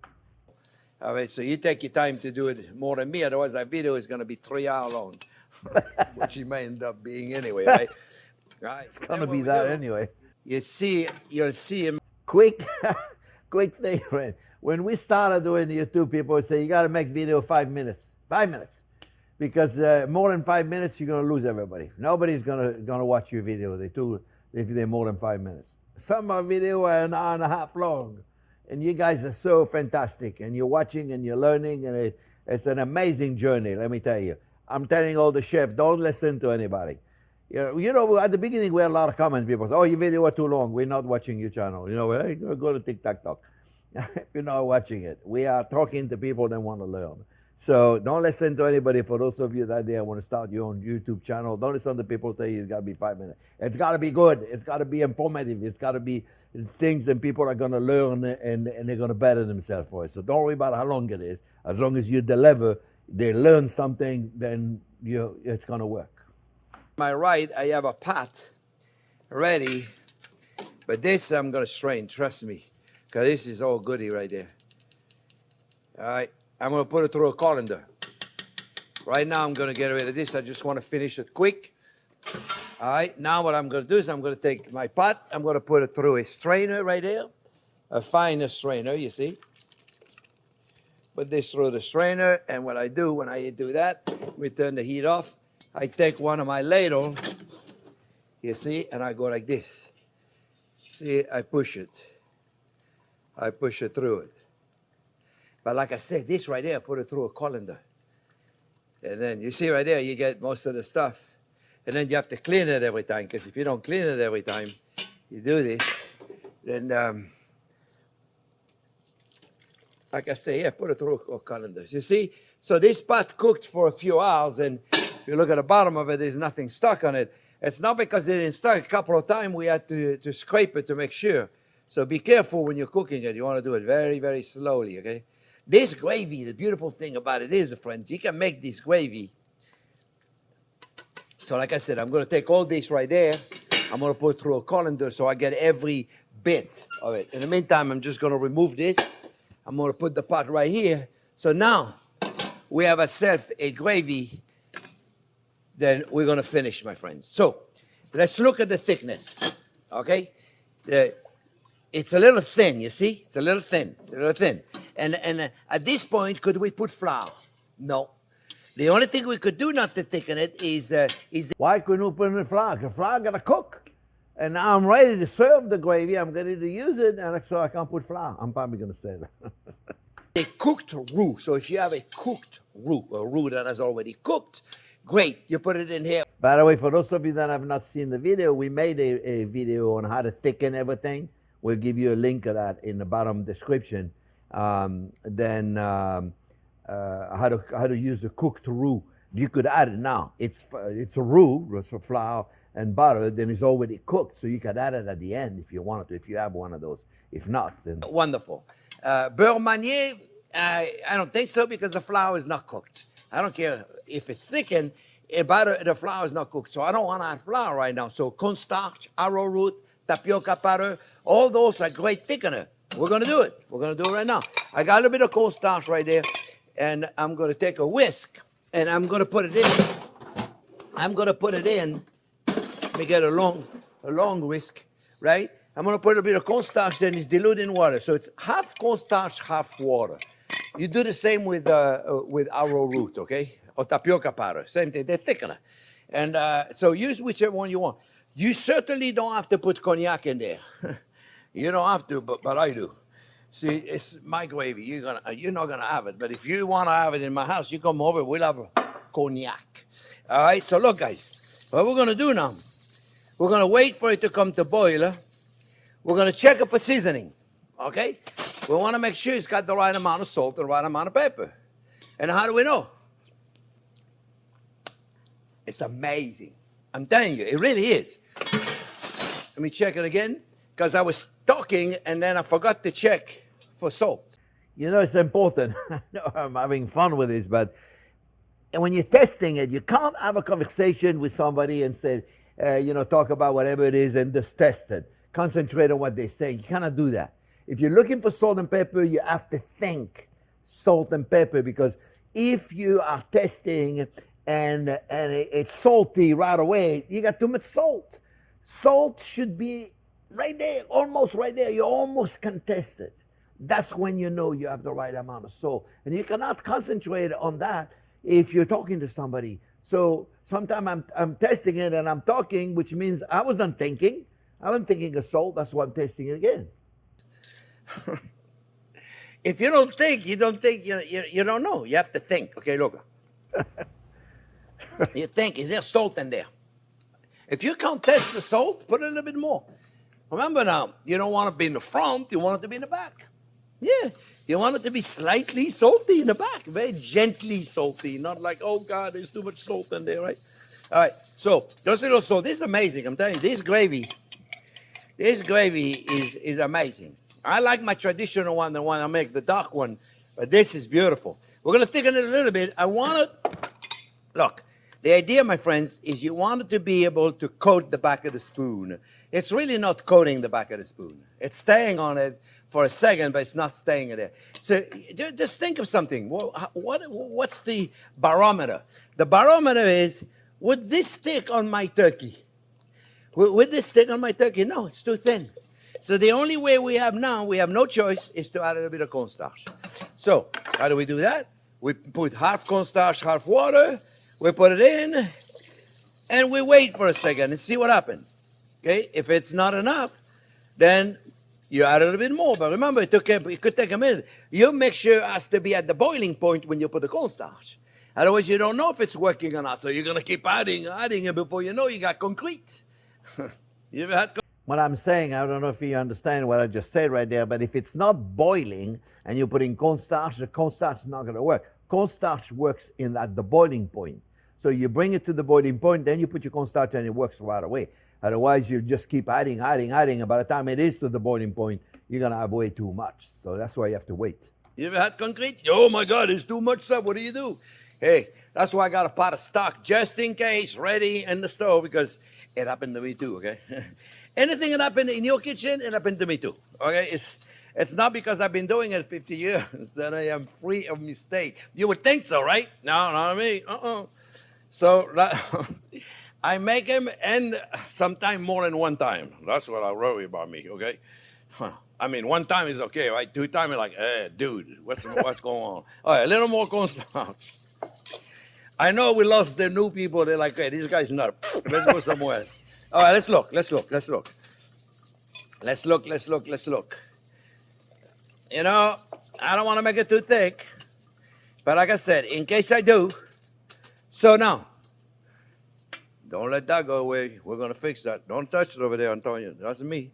All right, so you take your time to do it more than me. Otherwise, that video is going to be 3 hours long, which it may end up being anyway, right? Right. It's going to be that anyway. You'll see him. Quick thing, right? When we started doing YouTube, people would say, you got to make video 5 minutes. 5 minutes. Because more than 5 minutes, you're going to lose everybody. Nobody's going to watch your video if they're more than 5 minutes. Some of our video are an hour and a half long. And you guys are so fantastic. And you're watching and you're learning. And it's an amazing journey, let me tell you. I'm telling all the chefs, don't listen to anybody. You know, at the beginning, we had a lot of comments. People say, oh, your video was too long. We're not watching your channel. You know, hey, go to TikTok. If you're not watching it, we are talking to people that want to learn. So don't listen to anybody. For those of you that want to start your own YouTube channel, don't listen to people say it's got to be 5 minutes. It's got to be good. It's got to be informative. It's got to be things that people are going to learn and they're going to better themselves for it. So don't worry about how long it is. As long as you deliver, they learn something, then it's going to work. My right, I have a pot ready, but this I'm going to strain, trust me, because this is all goody right there. All right. I'm going to put it through a colander. Right now, I'm going to get rid of this. I just want to finish it quick. All right. Now, what I'm going to do is I'm going to take my pot. I'm going to put it through a strainer right there. A finer strainer, you see. Put this through the strainer. And what I do when I do that, we turn the heat off. I take one of my ladle, you see, and I go like this. See, I push it. I push it through it. But like I said, this right there, put it through a colander. And then you see right there, you get most of the stuff. And then you have to clean it every time, because if you don't clean it every time, you do this, then, like I say, yeah, put it through a colander. You see? So this pot cooked for a few hours, and you look at the bottom of it, there's nothing stuck on it. It's not because it didn't stuck. A couple of times we had to scrape it to make sure. So be careful when you're cooking it. You want to do it very, very slowly, okay? This gravy, the beautiful thing about it is, friends, you can make this gravy. So like I said, I'm going to take all this right there. I'm going to put it through a colander so I get every bit of it. In the meantime, I'm just going to remove this. I'm going to put the pot right here. So now we have ourselves a gravy. Then we're going to finish, my friends. So let's look at the thickness, okay? It's a little thin, you see? It's a little thin, And at this point, could we put flour? No. The only thing we could do not to thicken it is Why couldn't we put in the flour? The flour got to cook. And now I'm ready to serve the gravy. I'm ready to use it, and so I can't put flour. I'm probably going to say that. a cooked roux. So if you have a cooked roux, a roux that has already cooked, great. You put it in here. By the way, for those of you that have not seen the video, we made a video on how to thicken everything. We'll give you a link of that in the bottom description. How to use the cooked roux. You could add it now. It's a roux, so flour and butter, then it's already cooked. So you could add it at the end if you wanted to, if you have one of those. If not, then... Wonderful. Beurre manier, I don't think so because the flour is not cooked. I don't care if it's thickened, the flour is not cooked. So I don't want to add flour right now. So cornstarch, arrowroot, tapioca powder, all those are great thickener. We're going to do it. We're going to do it right now. I got a little bit of cornstarch right there, and I'm going to take a whisk, and I'm going to put it in. Let me get a long whisk, right? I'm going to put a bit of cornstarch, then it's diluted in water. So it's half cornstarch, half water. You do the same with arrowroot, okay? Or tapioca powder, same thing. They're thickener. And so use whichever one you want. You certainly don't have to put cognac in there. You don't have to, but I do. See, it's my gravy. You're not gonna have it. But if you want to have it in my house, you come over. We'll have cognac. All right. So look, guys, what we're gonna do now? We're gonna wait for it to come to boil. We're gonna check it for seasoning. Okay. We want to make sure it's got the right amount of salt, the right amount of pepper. And how do we know? It's amazing. I'm telling you, it really is. Let me check it again, because I was talking and then I forgot to check for salt. You know, it's important. I'm having fun with this, but when you're testing it, you can't have a conversation with somebody and say, talk about whatever it is and just test it. Concentrate on what they say. You cannot do that. If you're looking for salt and pepper, you have to think salt and pepper, because if you are testing and it's salty right away, you got too much salt. Salt should be right there, almost right there. You almost can test it. That's when you know you have the right amount of salt. And you cannot concentrate on that if you're talking to somebody. So sometimes I'm testing it and I'm talking, which means I wasn't thinking. I wasn't thinking of salt. That's why I'm testing it again. If you don't think, you don't know. You have to think. Okay, look. You think, is there salt in there? If you can't test the salt, put a little bit more. Remember now, you don't want to be in the front, you want it to be in the back. Yeah, you want it to be slightly salty in the back, very gently salty, not like, oh God, there's too much salt in there, right? All right, so just a little salt. This is amazing. I'm telling you, this gravy is amazing. I like my traditional one, the one I make, the dark one, but this is beautiful. We're going to thicken it a little bit. I want it, look, the idea, my friends, is you want it to be able to coat the back of the spoon. It's really not coating the back of the spoon. It's staying on it for a second, but it's not staying in there. So just think of something. What's the barometer? The barometer is, would this stick on my turkey? Would this stick on my turkey? No, it's too thin. So the only way we have now, we have no choice, is to add a little bit of cornstarch. So how do we do that? We put half cornstarch, half water. We put it in, and we wait for a second and see what happens. Okay, if it's not enough, then you add a little bit more. But remember, it could take a minute. You make sure it has to be at the boiling point when you put the cornstarch. Otherwise, you don't know if it's working or not. So you're going to keep adding it before you know you got concrete. You ever had what I'm saying, I don't know if you understand what I just said right there, but if it's not boiling and you put in cornstarch, the cornstarch is not going to work. Cornstarch works at the boiling point. So you bring it to the boiling point, then you put your cornstarch and it works right away. Otherwise, you'll just keep adding, and by the time it is to the boiling point, you're gonna have way too much. So that's why you have to wait. You ever had concrete? Oh my God, it's too much stuff. What do? Hey, that's why I got a pot of stock just in case ready in the stove, because it happened to me too, okay? Anything that happened in your kitchen, it happened to me too, okay? It's not because I've been doing it 50 years that I am free of mistake. You would think so, right? No, not me. So I make them, and sometimes more than one time. That's what I worry about me, okay? I mean, one time is okay, right? 2 times is like, hey, dude, what's going on? All right, a little more cornstarch. I know we lost the new people. They're like, hey, this guy's not. Let's go somewhere else. All right, let's look. You know, I don't want to make it too thick, but like I said, in case I do, so now, don't let that go away. We're going to fix that. Don't touch it over there, Antonio. That's me.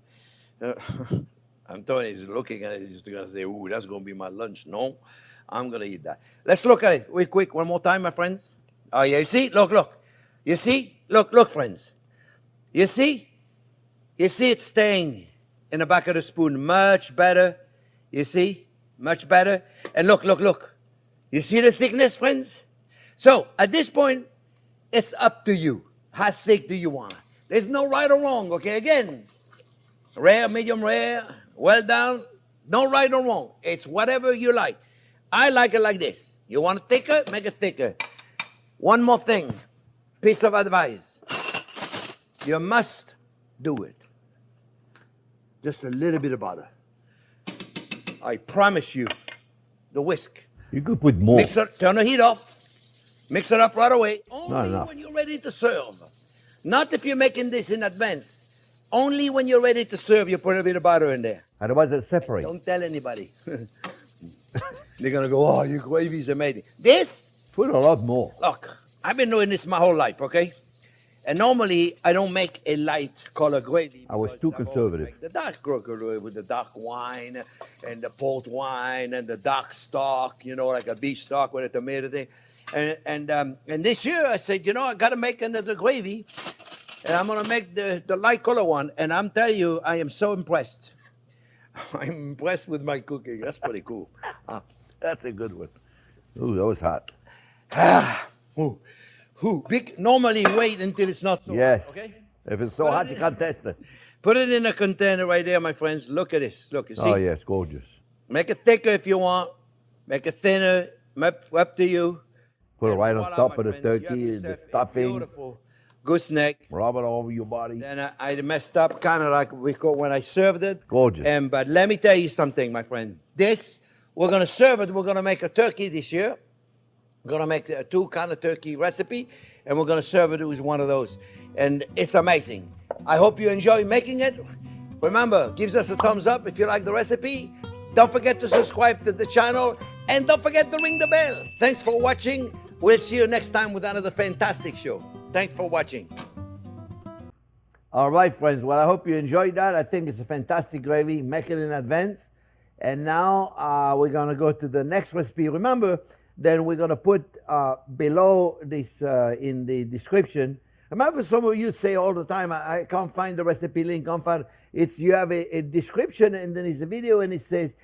Antonio is looking at it. He's going to say, ooh, that's going to be my lunch. No, I'm going to eat that. Let's look at it real quick one more time, my friends. Oh, yeah, you see? Look. You see? Look, friends. You see? You see it staying in the back of the spoon much better. You see? Much better. And look. You see the thickness, friends? So, at this point, it's up to you. How thick do you want? There's no right or wrong, okay? Again, rare, medium rare, well done. No right or wrong. It's whatever you like. I like it like this. You want it thicker? Make it thicker. One more thing. Piece of advice. You must do it. Just a little bit of butter. I promise you, the whisk. You could put more. Mix it, turn the heat off. Mix it up right away. Not Only enough. when you're ready to serve. Not if you're making this in advance. Only when you're ready to serve, you put a bit of butter in there. Otherwise, it'll separate. Don't tell anybody. They're going to go, oh, your gravy's amazing. This, Put a lot more. look, I've been doing this my whole life, okay? And normally, I don't make a light color gravy. I was because too I've always conservative. made the dark color with the dark wine and the port wine and the dark stock, you know, like a beef stock with a tomato thing. And this year, I said, you know, I got to make another gravy. And I'm going to make the light color one. And I'm telling you, I am so impressed. I'm impressed with my cooking. That's pretty cool. That's a good one. Ooh, that was hot. Normally wait until it's not so Yes. hot, okay? If it's so hot, you can't test it. Put it in a container right there, my friends. Look at this. Look, you see? Oh, yeah, it's gorgeous. Make it thicker if you want. Make it thinner. Up to you. Put it right on Voila, top my of the friends. You have turkey, the yourself a stuffing. Beautiful gooseneck. Rub it all over your body. Then I messed up kind of like when I served it. Gorgeous. But let me tell you something, my friend. This, we're going to serve it. We're going to make a turkey this year. We're going to make a 2 kind of turkey recipe, and we're going to serve it with one of those. And it's amazing. I hope you enjoy making it. Remember, give us a thumbs up if you like the recipe. Don't forget to subscribe to the channel, and don't forget to ring the bell. Thanks for watching. We'll see you next time with another fantastic show. Thanks for watching. All right, friends. Well, I hope you enjoyed that. I think it's a fantastic gravy. Make it in advance. And now we're going to go to the next recipe. Remember, then we're going to put below this in the description. Remember, some of you say all the time, I can't find the recipe link. Can't find it's you have a description, and then it's a video, and it says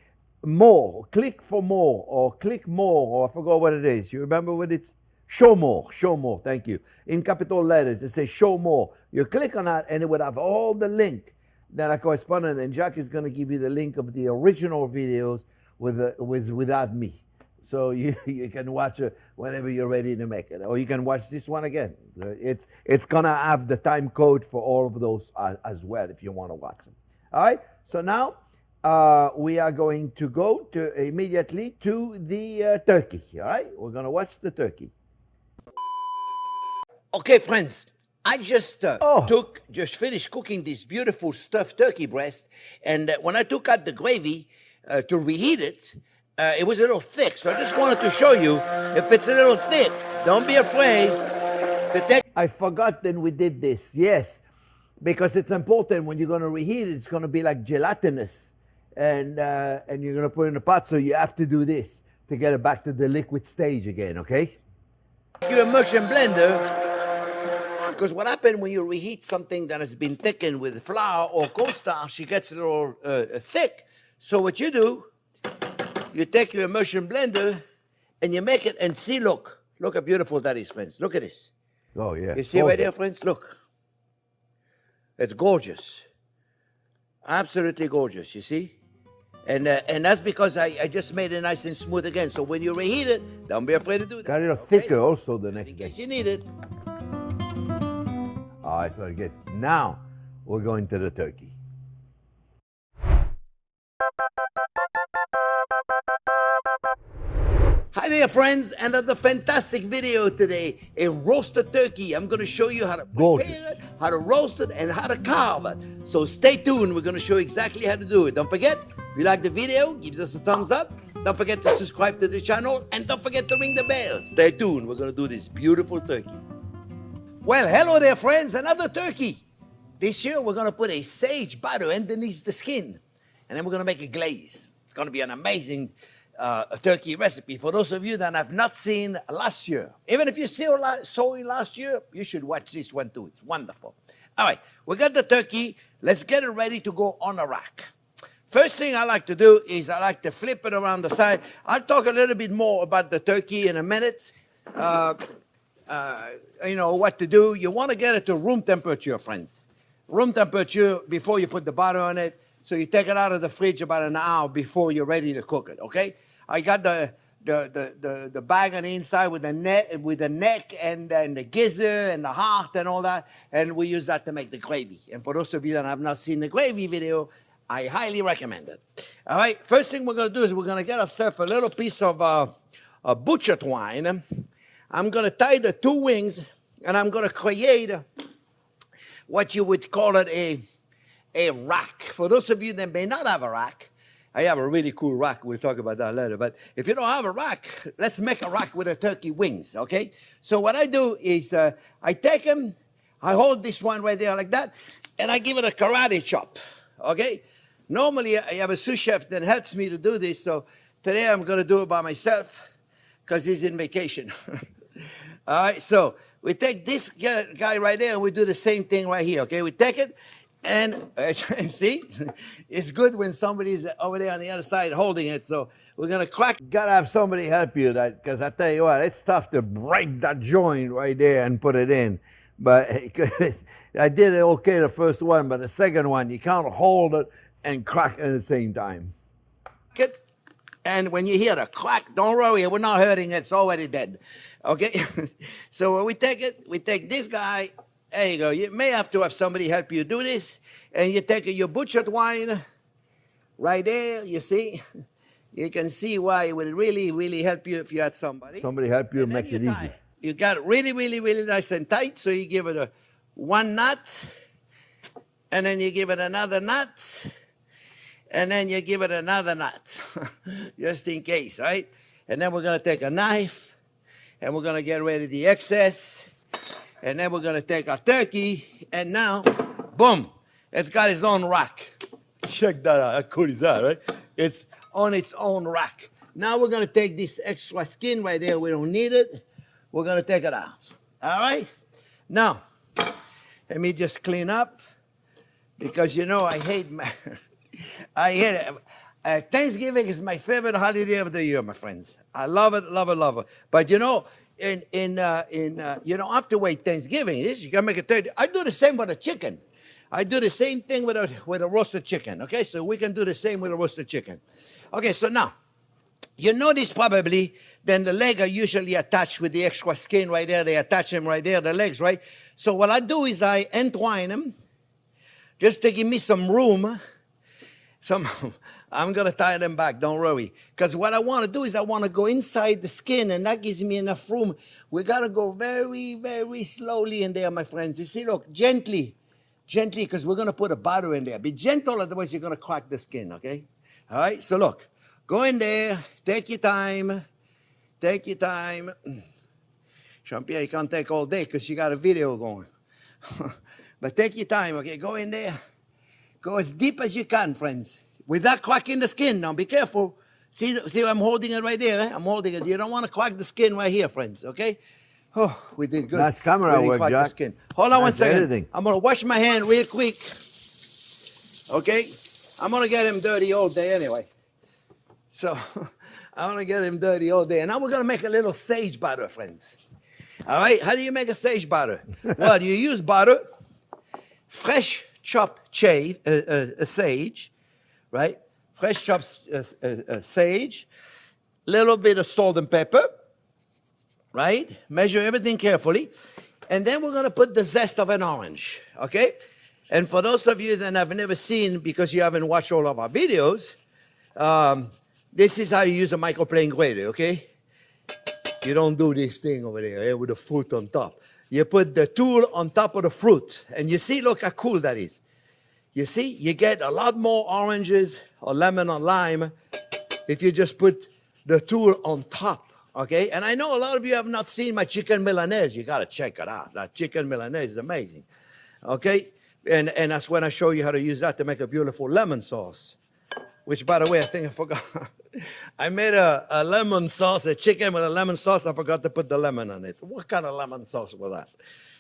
more. Click for more, or click more, or I forgot what it is. You remember what it's? Show more. Show more. Thank you. In capital letters, it says show more. You click on that, and it would have all the link that are correspondent. And Jack is going to give you the link of the original videos without me. So you can watch it whenever you're ready to make it, or you can watch this one again. It's gonna have the time code for all of those as well if you want to watch them. All right. So now we are going to go immediately to the turkey. All right. We're gonna watch the turkey. Okay, friends. I just finished cooking this beautiful stuffed turkey breast, and when I took out the gravy to reheat it. It was a little thick, so I just wanted to show you if it's a little thick. Don't be afraid to take. I forgot that we did this, yes, because it's important when you're going to reheat it. It's going to be like gelatinous, and you're going to put it in the pot. So you have to do this to get it back to the liquid stage again. Okay? Your immersion blender Because what happens when you reheat something that has been thickened with flour or cornstarch, it gets a little thick. So what you do, you take your immersion blender and you make it, and see, look how beautiful that is, friends. Look at this. Oh, yeah. You see right there, friends? Look. It's gorgeous. Absolutely gorgeous, you see? And that's because I just made it nice and smooth again. So when you reheat it, don't be afraid to do that. Got it thicker also the next In day. case you need it. All right, so good. Now we're going to the turkey. Hi there, friends. Another fantastic video today. A roasted turkey. I'm going to show you how to prepare it, how to roast it, and how to carve it. So stay tuned. We're going to show you exactly how to do it. Don't forget, if you like the video, give us a thumbs up. Don't forget to subscribe to the channel, and don't forget to ring the bell. Stay tuned. We're going to do this beautiful turkey. Well, hello there, friends. Another turkey. This year, we're going to put a sage butter underneath the skin, and then we're going to make a glaze. It's going to be an amazing a turkey recipe. For those of you that have not seen last year, even if you saw it last year, you should watch this one too. It's wonderful. All right, we got the turkey. Let's get it ready to go on a rack. First thing I like to do is I like to flip it around the side. I'll talk a little bit more about the turkey in a minute. You know what to do. You want to get it to room temperature, friends. Room temperature before you put the butter on it. So you take it out of the fridge about an hour before you're ready to cook it, okay? I got the bag on the inside with the neck and the gizzard and the heart and all that, and we use that to make the gravy. And for those of you that have not seen the gravy video, I highly recommend it. All right, first thing we're gonna do is we're gonna get ourselves a little piece of butcher twine. I'm gonna tie the two wings, and I'm gonna create what you would call it a rack. For those of you that may not have a rack, I have a really cool rack. We'll talk about that later. But if you don't have a rack, let's make a rack with the turkey wings, okay? So what I do is I take them, I hold this one right there like that, and I give it a karate chop, okay? Normally, I have a sous chef that helps me to do this, so today I'm going to do it by myself because he's in vacation. All right, so we take this guy right there, and we do the same thing right here, okay? We take it, and see, it's good when somebody's over there on the other side holding it. So we're gonna crack. Gotta have somebody help you, because I tell you what, it's tough to break that joint right there and put it in. But I did it okay the first one, but the second one, you can't hold it and crack at the same time. And when you hear the crack, don't worry, we're not hurting it, it's already dead. Okay? So when we take it, we take this guy. There you go. You may have to have somebody help you do this. And you take your butcher twine right there, you see. You can see why it would really, really help you if you had somebody. Somebody help you, makes it easy. You got it really, really, really nice and tight. So you give it one knot. And then you give it another knot. And then you give it another knot. Just in case, right? And then we're going to take a knife. And we're going to get rid of the excess. And then we're going to take our turkey, and now, boom, it's got its own rack. Check that out. How cool is that, right? It's on its own rack. Now we're going to take this extra skin right there. We don't need it. We're going to take it out. All right? Now, let me just clean up, because, you know, I hate it. Thanksgiving is my favorite holiday of the year, my friends. I love it, love it, love it. But, you know, you don't have to wait Thanksgiving. You can make a turkey. I do the same with a chicken. I do the same thing with a roasted chicken. Okay, so we can do the same with a roasted chicken. Okay, so now you notice probably then the legs are usually attached with the extra skin right there. They attach them right there, the legs, right? So what I do is I entwine them just to give me some room. I'm going to tie them back, don't worry. Because what I want to do is I want to go inside the skin, and that gives me enough room. We got to go very, very slowly in there, my friends. You see, look, gently, because we're going to put a butter in there. Be gentle, otherwise you're going to crack the skin, okay? All right, so look, go in there, take your time. Jean-Pierre, you can't take all day because you got a video going. But take your time, okay? Go in there. Go as deep as you can, friends. Without cracking the skin. Now, be careful. See, I'm holding it right there. Eh? I'm holding it. You don't want to crack the skin right here, friends, okay? Oh, we did good. Nice camera Really work, cracked the Jack. skin. Hold on one Nice second. editing. I'm gonna wash my hand real quick. Okay? I'm gonna get him dirty all day anyway. So I'm gonna get him dirty all day. And now we're gonna make a little sage butter, friends. All right? How do you make a sage butter? Well, you use butter, fresh chopped sage, right? Fresh chopped sage, little bit of salt and pepper, right? Measure everything carefully. And then we're going to put the zest of an orange, okay? And for those of you that have never seen, because you haven't watched all of our videos, this is how you use a microplane grater, okay? You don't do this thing over there with the fruit on top. You put the tool on top of the fruit. And you see, look how cool that is. You see, you get a lot more oranges or lemon or lime if you just put the tool on top, okay? And I know a lot of you have not seen my chicken Milanese. You got to check it out. That chicken Milanese is amazing, okay? And that's when I show you how to use that to make a beautiful lemon sauce, which, by the way, I think I forgot. I made a lemon sauce, a chicken with a lemon sauce. I forgot to put the lemon on it. What kind of lemon sauce was that?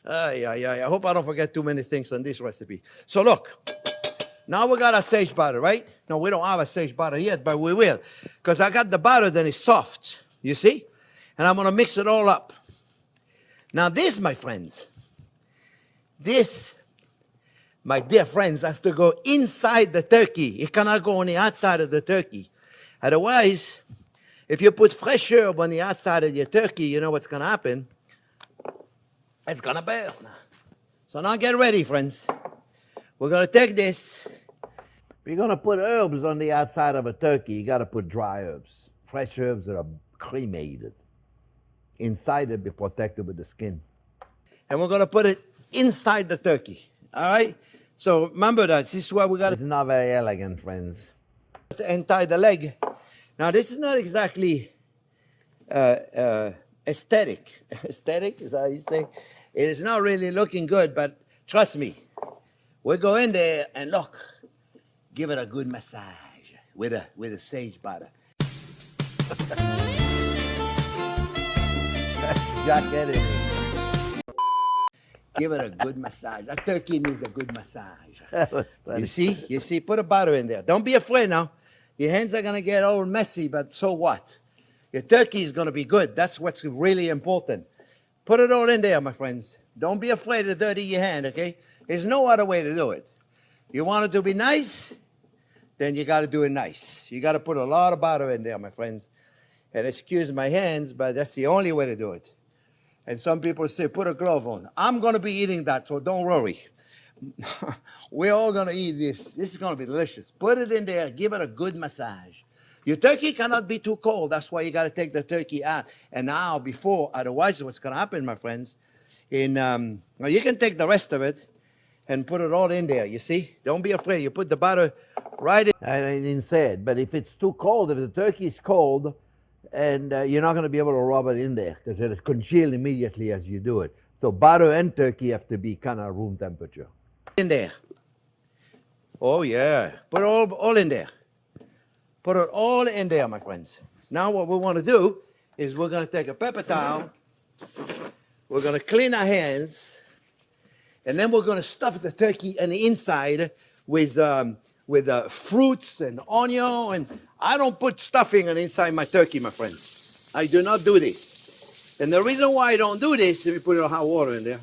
I hope I don't forget too many things on this recipe. So look, now we got our sage butter, right? No, we don't have a sage butter yet, but we will. Because I got the butter that is soft, you see? And I'm going to mix it all up. Now this, my friends, my dear friends, has to go inside the turkey. It cannot go on the outside of the turkey. Otherwise, if you put fresh herb on the outside of your turkey, you know what's going to happen? It's going to burn. So now get ready, friends. We're going to take this. If you're going to put herbs on the outside of a turkey, you got to put dry herbs. Fresh herbs that are cremated. Inside, they'll be protected with the skin. And we're going to put it inside the turkey. All right? So remember that. This is where we got It's not very elegant, friends. to tie the leg. Now, this is not exactly aesthetic. Aesthetic is how you say. It is not really looking good, but trust me, we'll go in there and look, give it a good massage with a sage butter. Jack editing. Give it a good massage. That turkey needs a good massage. That was funny. You see, put a butter in there. Don't be afraid now. Your hands are going to get all messy, but so what? Your turkey is going to be good. That's what's really important. Put it all in there, my friends. Don't be afraid to dirty your hand, okay? There's no other way to do it. You want it to be nice, then you got to do it nice. You got to put a lot of butter in there, my friends. And excuse my hands, but that's the only way to do it. And some people say, put a glove on. I'm going to be eating that, so don't worry. We're all going to eat this. This is going to be delicious. Put it in there. Give it a good massage. Your turkey cannot be too cold. That's why you got to take the turkey out. And now, otherwise what's going to happen, my friends, well, you can take the rest of it and put it all in there, you see? Don't be afraid. You put the butter right in. I didn't say it, but if it's too cold, if the turkey is cold, and you're not going to be able to rub it in there because it'll congeal immediately as you do it. So butter and turkey have to be kind of room temperature. In there. Oh, yeah. Put it all in there. Put it all in there, my friends. Now what we want to do is we're going to take a paper towel. We're going to clean our hands. And then we're going to stuff the turkey on the inside with fruits and onion. And I don't put stuffing on the inside my turkey, my friends. I do not do this. And the reason why I don't do this, let me put a little hot water in there,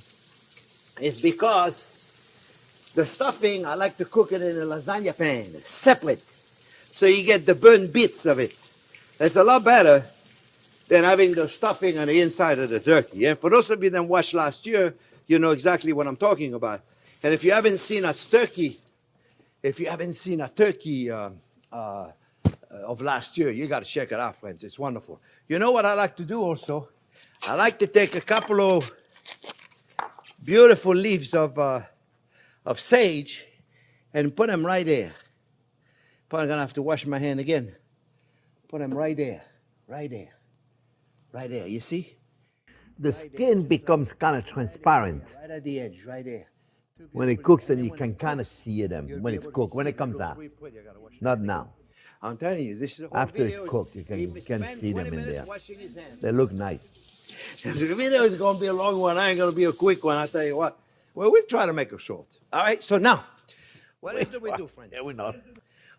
is because the stuffing, I like to cook it in a lasagna pan, separate. So you get the burnt bits of it. It's a lot better than having the stuffing on the inside of the turkey. Yeah? For those of you that watched last year, you know exactly what I'm talking about. And if you haven't seen a turkey, of last year, you got to check it out, friends. It's wonderful. You know what I like to do also? I like to take a couple of beautiful leaves of sage and put them right there. Probably going to have to wash my hand again. Put them right there, right there, right there. You see? The skin becomes kind of transparent Right at the edge, right there. when it cooks, and you can kind of see them when it's cooked, when it comes out. Not now. I'm telling you, this is a whole After video. it's cooked, you can He see spent them 20 in minutes there. washing his hands. They look nice. The video is going to be a long one. I ain't going to be a quick one, I'll tell you what. Well, we'll try to make it short. All right, so now, what else do we do, friends? Yeah, we know.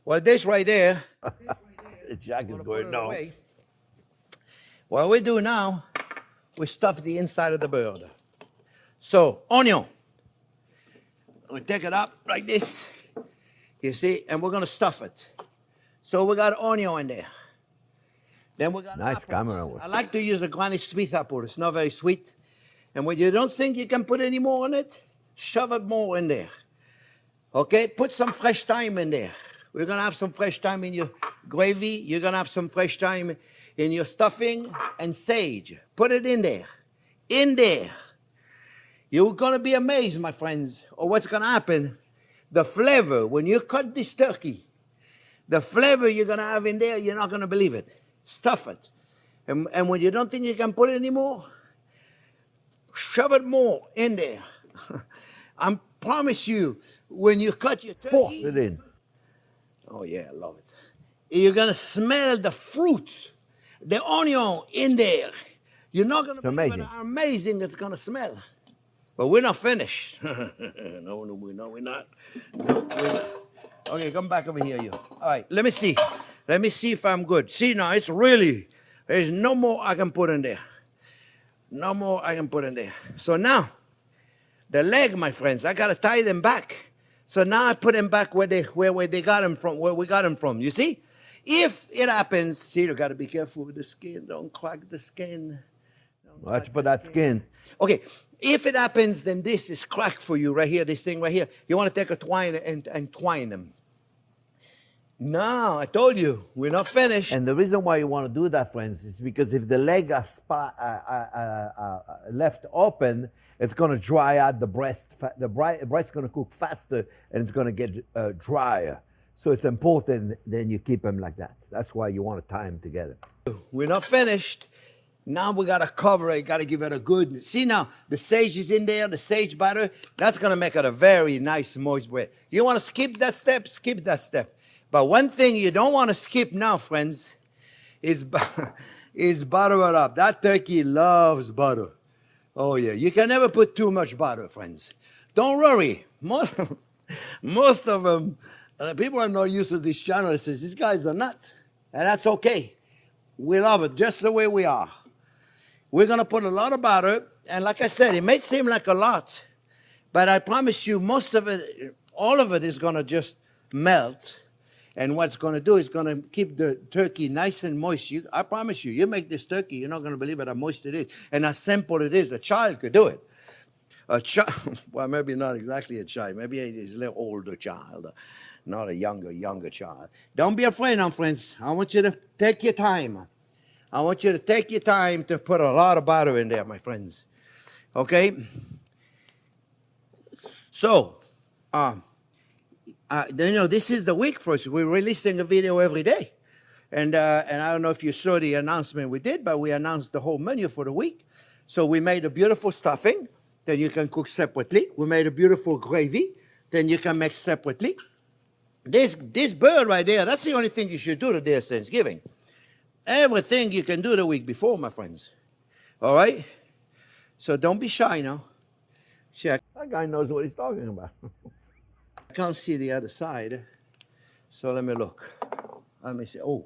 Well, this right there, Jack is put going, it no. away. What we do now, we stuff the inside of the bird. So, onion. We take it up like this, you see, and we're going to stuff it. So we got onion in there. Then we got Nice apples. camera work. I like to use a Granny Smith apple. It's not very sweet. And when you don't think you can put any more in it, shove it more in there. Okay? Put some fresh thyme in there. We're going to have some fresh thyme in your gravy. You're going to have some fresh thyme in your stuffing and sage. Put it in there. In there. You're going to be amazed, my friends, or what's going to happen. The flavor, when you cut this turkey, the flavor you're going to have in there, you're not going to believe it. Stuff it. And when you don't think you can put it anymore, shove it more in there. I promise you, when you cut your turkey... Force it in. Oh, yeah, I love it. You're going to smell the fruit, the onion in there. You're not going to believe how amazing it's going to smell. But we're not finished. No, we're not. No, we're not. Okay, come back over here, you. All right, let me see. Let me see if I'm good. See, now, it's really, there's no more I can put in there. No more I can put in there. So now, the leg, my friends, I got to tie them back. So now I put them back where they got them from, where we got them from. You see? If it happens, see, you got to be careful with the skin. Don't crack the skin. Watch for that skin. Okay, if it happens, then this is cracked for you right here, this thing right here. You want to take a twine and twine them. No, I told you, we're not finished. And the reason why you want to do that, friends, is because if the leg are left open, it's going to dry out the breast. The breast's going to cook faster, and it's going to get drier. So it's important then you keep them like that. That's why you want to tie them together. We're not finished. Now we got to cover it, got to give it a good... See now, the sage is in there, the sage butter. That's going to make it a very nice moist bread. You want to skip that step? Skip that step. But one thing you don't want to skip now, friends, is butter it up. That turkey loves butter. Oh, yeah. You can never put too much butter, friends. Don't worry. Most of them, people are not used to this channel. They say, these guys are nuts. And that's okay. We love it just the way we are. We're going to put a lot of butter. And like I said, it may seem like a lot. But I promise you, most of it, all of it is going to just melt. And what's going to do is going to keep the turkey nice and moist. I promise you, you make this turkey, you're not going to believe it how moist it is. And how simple it is. A child could do it. A child, well, maybe not exactly a child. Maybe he's a little older child, not a younger child. Don't be afraid now, friends. I want you to take your time. I want you to take your time to put a lot of butter in there, my friends. Okay? So, this is the week for us. We're releasing a video every day. And I don't know if you saw the announcement we did, but we announced the whole menu for the week. So we made a beautiful stuffing that you can cook separately. We made a beautiful gravy that you can make separately. This bird right there, that's the only thing you should do the day of Thanksgiving. Everything you can do the week before, my friends. All right? So don't be shy now. Check. That guy knows what he's talking about. I can't see the other side, so let me look. Let me see. Oh,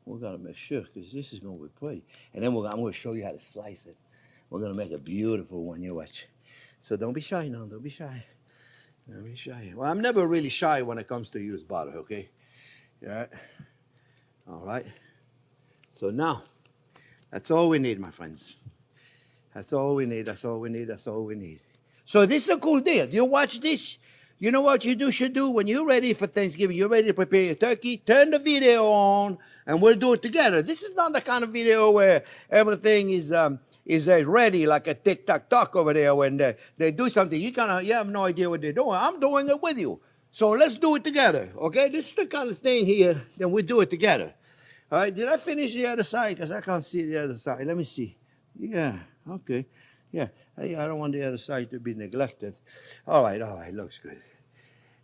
we got to make sure, because this is going to be pretty. And then I'm going to show you how to slice it. We're going to make a beautiful one, you watch. So don't be shy now, don't be shy. Don't be shy. Well, I'm never really shy when it comes to use butter, okay? Yeah. All right. So now, that's all we need, my friends. That's all we need, that's all we need, that's all we need. So this is a cool deal. You watch this. You know what you should do when you're ready for Thanksgiving, you're ready to prepare your turkey, turn the video on, and we'll do it together. This is not the kind of video where everything is ready like a tic-tac-toc over there when they do something. You have no idea what they're doing. I'm doing it with you. So let's do it together, okay? This is the kind of thing here, then we do it together. All right, did I finish the other side? Because I can't see the other side. Let me see. Yeah, okay. Yeah, I don't want the other side to be neglected. All right, looks good.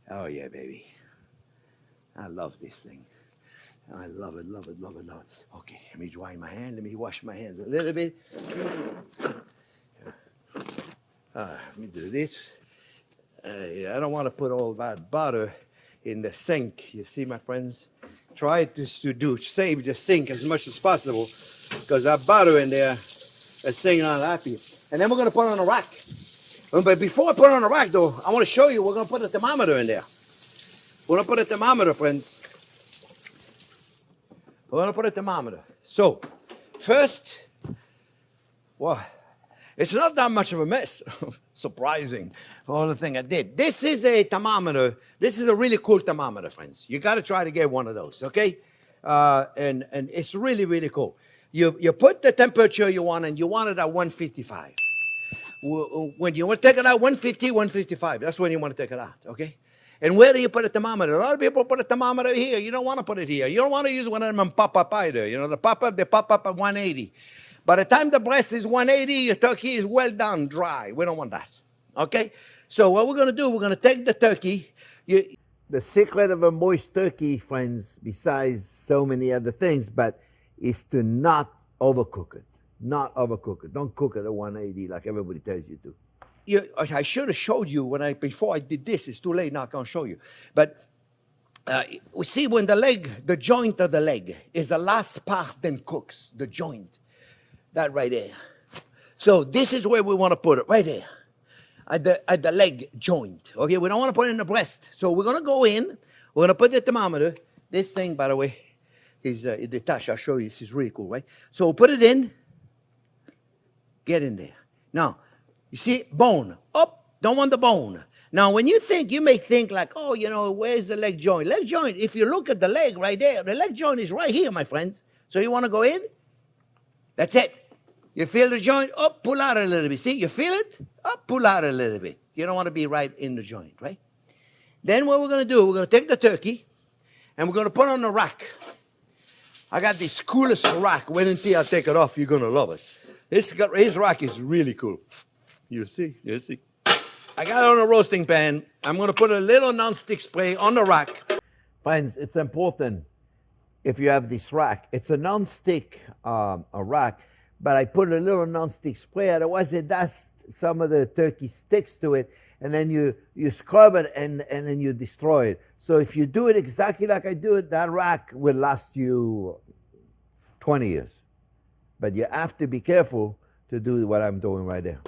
Oh, yeah, baby. I love this thing. I love it, love it, love it, love it. Okay, let me dry my hand. Let me wash my hands a little bit. Let me do this. I don't want to put all that butter in the sink. You see, my friends? Try to save the sink as much as possible because that butter in there is staying unhappy. And then we're going to put it on a rack. But before I put it on a rack, though, I want to show you we're going to put a thermometer in there. We're going to put a thermometer, friends. We're going to put a thermometer. So, first, well, it's not that much of a mess. Surprising, all the thing I did. This is a thermometer. This is a really cool thermometer, friends. You got to try to get one of those, okay? And it's really, really cool. You put the temperature you want, and you want it at 155. When you want to take it out, 150, 155. That's when you want to take it out, okay? And where do you put a thermometer? A lot of people put a thermometer here. You don't want to put it here. You don't want to use one of them pop-up either. You know, they pop up at 180. By the time the breast is 180, your turkey is well done, dry. We don't want that, okay? So what we're going to do, we're going to take the turkey. The secret of a moist turkey, friends, besides so many other things, but is to not overcook it. Not overcook it. Don't cook it at 180 like everybody tells you to. I should have showed you before I did this. It's too late now. I can't show you. But we see when the joint of the leg is the last part then cooks, the joint. That right there. So this is where we want to put it, right there. At the leg joint. Okay, we don't want to put it in the breast. So we're going to go in. We're going to put the thermometer. This thing, by the way, is detached. I'll show you. This is really cool, right? So we'll put it in. Get in there. Now, you see, bone. Up. Don't want the bone. Now, when you may think like, oh, you know, where's the leg joint? Leg joint, if you look at the leg right there, the leg joint is right here, my friends. So you want to go in. That's it. You feel the joint? Up, pull out a little bit. See, you feel it? Up, pull out a little bit. You don't want to be right in the joint, right? Then what we're going to do, we're going to take the turkey and we're going to put it on the rack. I got this coolest rack. Wait until I take it off. You're going to love it. His rack is really cool. You see. I got it on a roasting pan. I'm going to put a little non-stick spray on the rack. Friends, it's important if you have this rack. It's a non-stick rack, but I put a little non-stick spray. Otherwise, it does some of the turkey sticks to it, and then you scrub it and then you destroy it. So if you do it exactly like I do it, that rack will last you 20 years. But you have to be careful to do what I'm doing right there.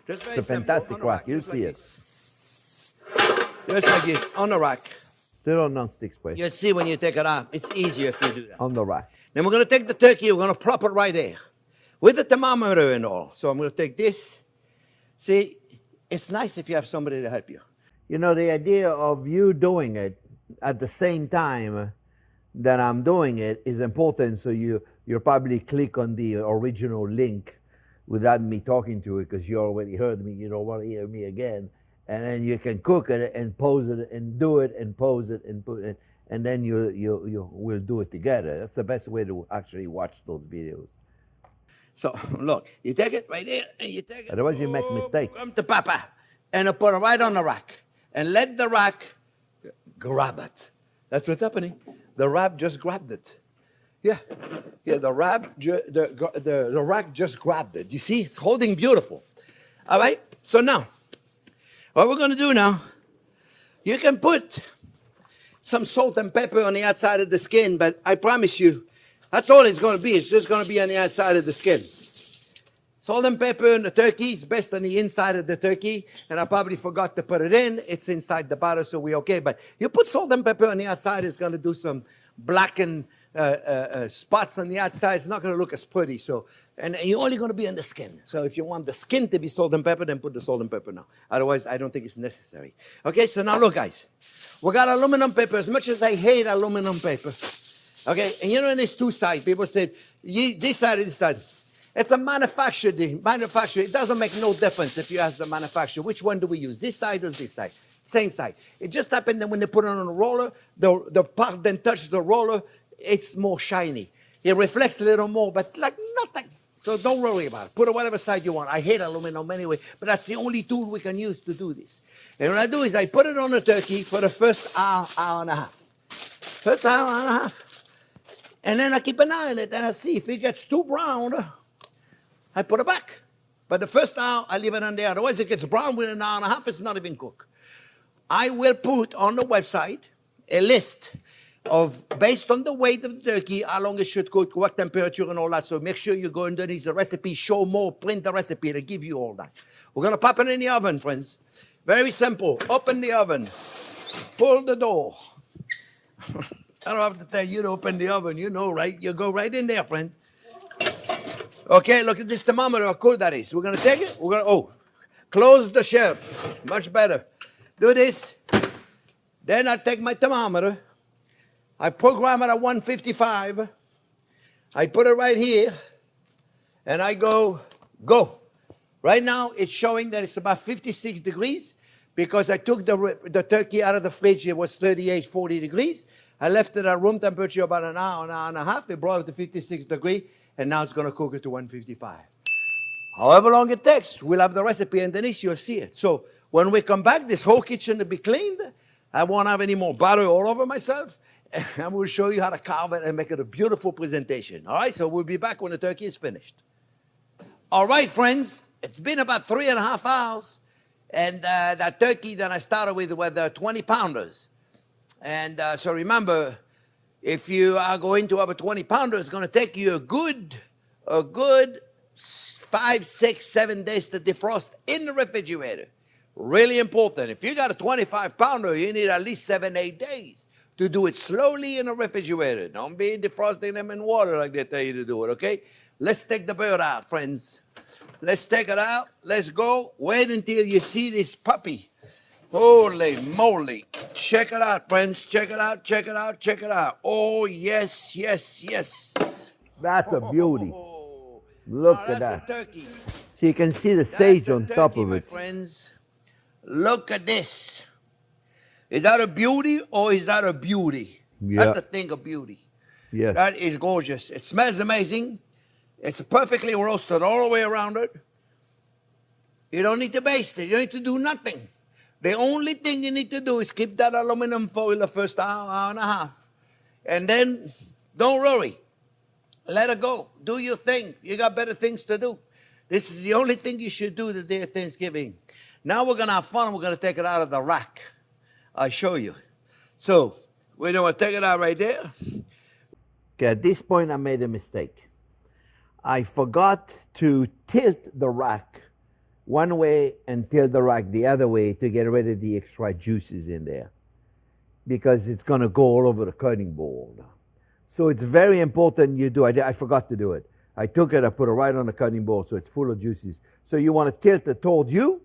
It's a fantastic rack. You'll see it. Just like this, on the rack. Little non-stick spray. You'll see when you take it out. It's easier if you do that. On the rack. Then we're going to take the turkey. We're going to prop it right there with the thermometer and all. So I'm going to take this. See, it's nice if you have somebody to help you. You know, the idea of you doing it at the same time that I'm doing it is important. So you'll probably click on the original link without me talking to it because you already heard me. You don't want to hear me again. And then you can cook it and pose it and do it and pose it and put it. And then we'll do it together. That's the best way to actually watch those videos. So, look, you take it right there, and you take it. Otherwise, you make mistakes. Come to Papa, and I put it right on the rack. And let the rack grab it. That's what's happening. The rack just grabbed it. Yeah, the rack just grabbed it. You see, it's holding beautiful. All right, so now, what we're going to do now, you can put some salt and pepper on the outside of the skin, but I promise you, that's all it's going to be. It's just going to be on the outside of the skin. Salt and pepper on the turkey is best on the inside of the turkey, and I probably forgot to put it in. It's inside the batter, so we're okay. But you put salt and pepper on the outside, it's going to do some blackened spots on the outside. It's not going to look as pretty. So, and you're only going to be on the skin. So if you want the skin to be salt and pepper, then put the salt and pepper now. Otherwise, I don't think it's necessary. Okay, so now look, guys. We got aluminum paper. As much as I hate aluminum paper, okay, and you know, there's two sides. People said, this side and this side. It's a manufacturer. It doesn't make no difference if you ask the manufacturer, which one do we use, this side or this side? Same side. It just happened that when they put it on a roller, the part then touches the roller, it's more shiny. It reflects a little more, but like nothing. So don't worry about it. Put it whatever side you want. I hate aluminum anyway, but that's the only tool we can use to do this. And what I do is I put it on the turkey for the first hour and a half. First hour and a half. And then I keep an eye on it, and I see if it gets too brown, I put it back. But the first hour, I leave it on there. Otherwise, it gets brown within an hour and a half, it's not even cooked. I will put on the website a list of, based on the weight of the turkey, how long it should cook, what temperature and all that. So make sure you go underneath the recipe, show more, print the recipe, to give you all that. We're gonna pop it in the oven, friends. Very simple. Open the oven, pull the door. I don't have to tell you to open the oven, you know, right? You go right in there, friends. Okay, look at this thermometer, how cool that is. We're gonna take it, close the shelf, much better. Do this, then I take my thermometer, I program it at 155, I put it right here, and I go. Right now, it's showing that it's about 56 degrees, because I took the turkey out of the fridge, it was 38, 40 degrees. I left it at room temperature about an hour and a half. It brought it to 56 degrees, and now it's going to cook it to 155. However long it takes, we'll have the recipe underneath, you'll see it. So when we come back, this whole kitchen will be cleaned. I won't have any more butter all over myself. And we'll show you how to carve it and make it a beautiful presentation. All right, so we'll be back when the turkey is finished. All right, friends, it's been about 3.5 hours. And that turkey that I started with were the 20 pounders. And so remember, if you are going to have a 20 pounder, it's going to take you a good 5, 6, 7 days to defrost in the refrigerator. Really important. If you got a 25 pounder, you need at least 7, 8 days to do it slowly in the refrigerator. Don't be defrosting them in water like they tell you to do it, okay? Let's take the bird out, friends. Let's take it out. Let's go. Wait until you see this puppy. Holy moly. Check it out, friends. Check it out, check it out, check it out. Oh, yes, yes, yes. That's a beauty. Look at that. That's a turkey. So you can see the sage on top of my it. friends. Look at this. Is that a beauty or is that a beauty? Yeah. That's a thing of beauty. Yes. That is gorgeous. It smells amazing. It's perfectly roasted all the way around it. You don't need to baste it. You don't need to do nothing. The only thing you need to do is keep that aluminum foil the first hour, hour and a half. And then don't worry. Let it go. Do your thing. You got better things to do. This is the only thing you should do the day of Thanksgiving. Now we're going to have fun. We're going to take it out of the rack. I'll show you. So we're going to take it out right there. Okay, at this point, I made a mistake. I forgot to tilt the rack one way and tilt the rack the other way to get rid of the extra juices in there, because it's going to go all over the cutting board. So it's very important you do. I forgot to do it. I took it, I put it right on the cutting board, so it's full of juices. So you want to tilt it towards you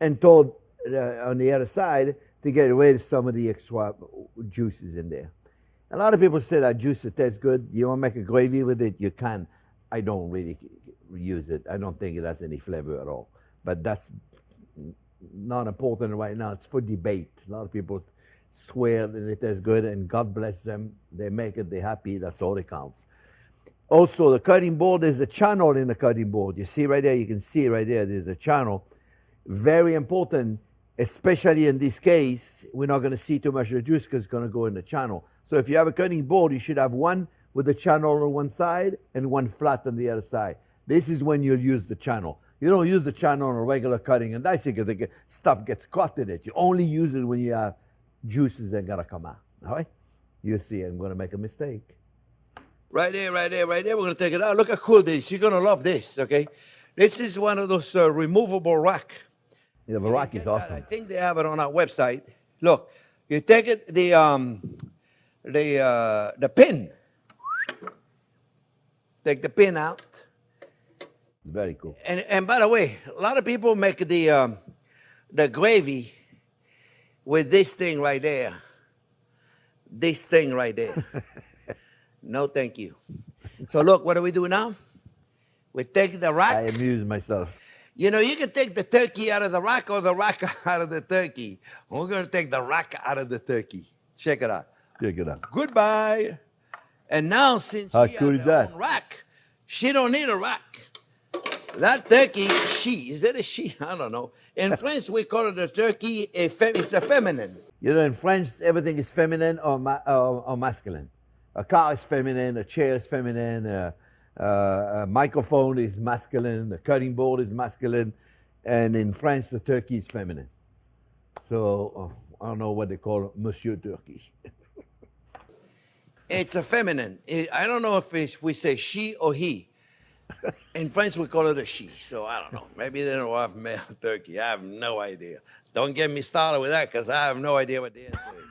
and toward on the other side to get rid of some of the extra juices in there. A lot of people say that juice tastes good. You want to make a gravy with it, you can. I don't really use it. I don't think it has any flavor at all. But that's not important right now. It's for debate. A lot of people swear that it tastes good, and God bless them. They make it, they're happy. That's all that counts. Also, the cutting board, there's a channel in the cutting board. You see right there, you can see right there, there's a channel. Very important, especially in this case. We're not going to see too much of the juice because it's going to go in the channel. So if you have a cutting board, you should have one with a channel on one side and one flat on the other side. This is when you'll use the channel. You don't use the channel on a regular cutting and dicing because the stuff gets caught in it. You only use it when you have juices that gotta come out. All right? You see, I'm gonna make a mistake. Right there, right there, right there. We're gonna take it out. Look how cool this. You're gonna love this, okay? This is one of those removable rack. Yeah, the rack is awesome. I think they have it on our website. Look, you take it, the pin. Take the pin out. Very cool. And by the way, a lot of people make the gravy with this thing right there. This thing right there. No, thank you. So look, what do we do now? We take the rack. I amuse myself. You know, you can take the turkey out of the rack or the rack out of the turkey. We're going to take the rack out of the turkey. Check it out. Check it out. Goodbye. And now, since How she cool has is her that? own rack, she don't need a rack. That turkey, is it a she? I don't know. In French, we call it a turkey, it's a feminine. You know, in French, everything is feminine or masculine. A car is feminine, a chair is feminine, a microphone is masculine, the cutting board is masculine, and in France, the turkey is feminine. So I don't know what they call Monsieur Turkey. It's a feminine. I don't know if we say she or he. In French, we call it a she. So I don't know. Maybe they don't have male turkey. I have no idea. Don't get me started with that because I have no idea what the answer is.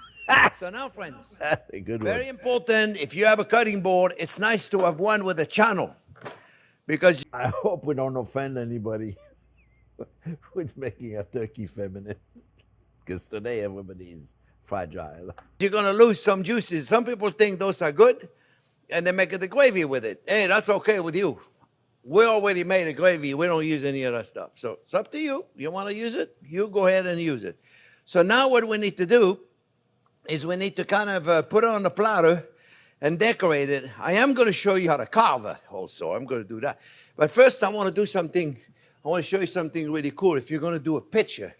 So now, friends, That's a good one. very important. If you have a cutting board, it's nice to have one with a channel because I hope we don't offend anybody with making a turkey feminine, because today everybody is fragile. you're going to lose some juices. Some people think those are good and they make it the gravy with it. Hey, that's okay with you. We already made a gravy. We don't use any of that stuff. So it's up to you. You want to use it? You go ahead and use it. So now what we need to do is we need to kind of put it on the platter and decorate it. I am going to show you how to carve it also. I'm going to do that. But first I want to do something. I want to show you something really cool. If you're going to do a picture,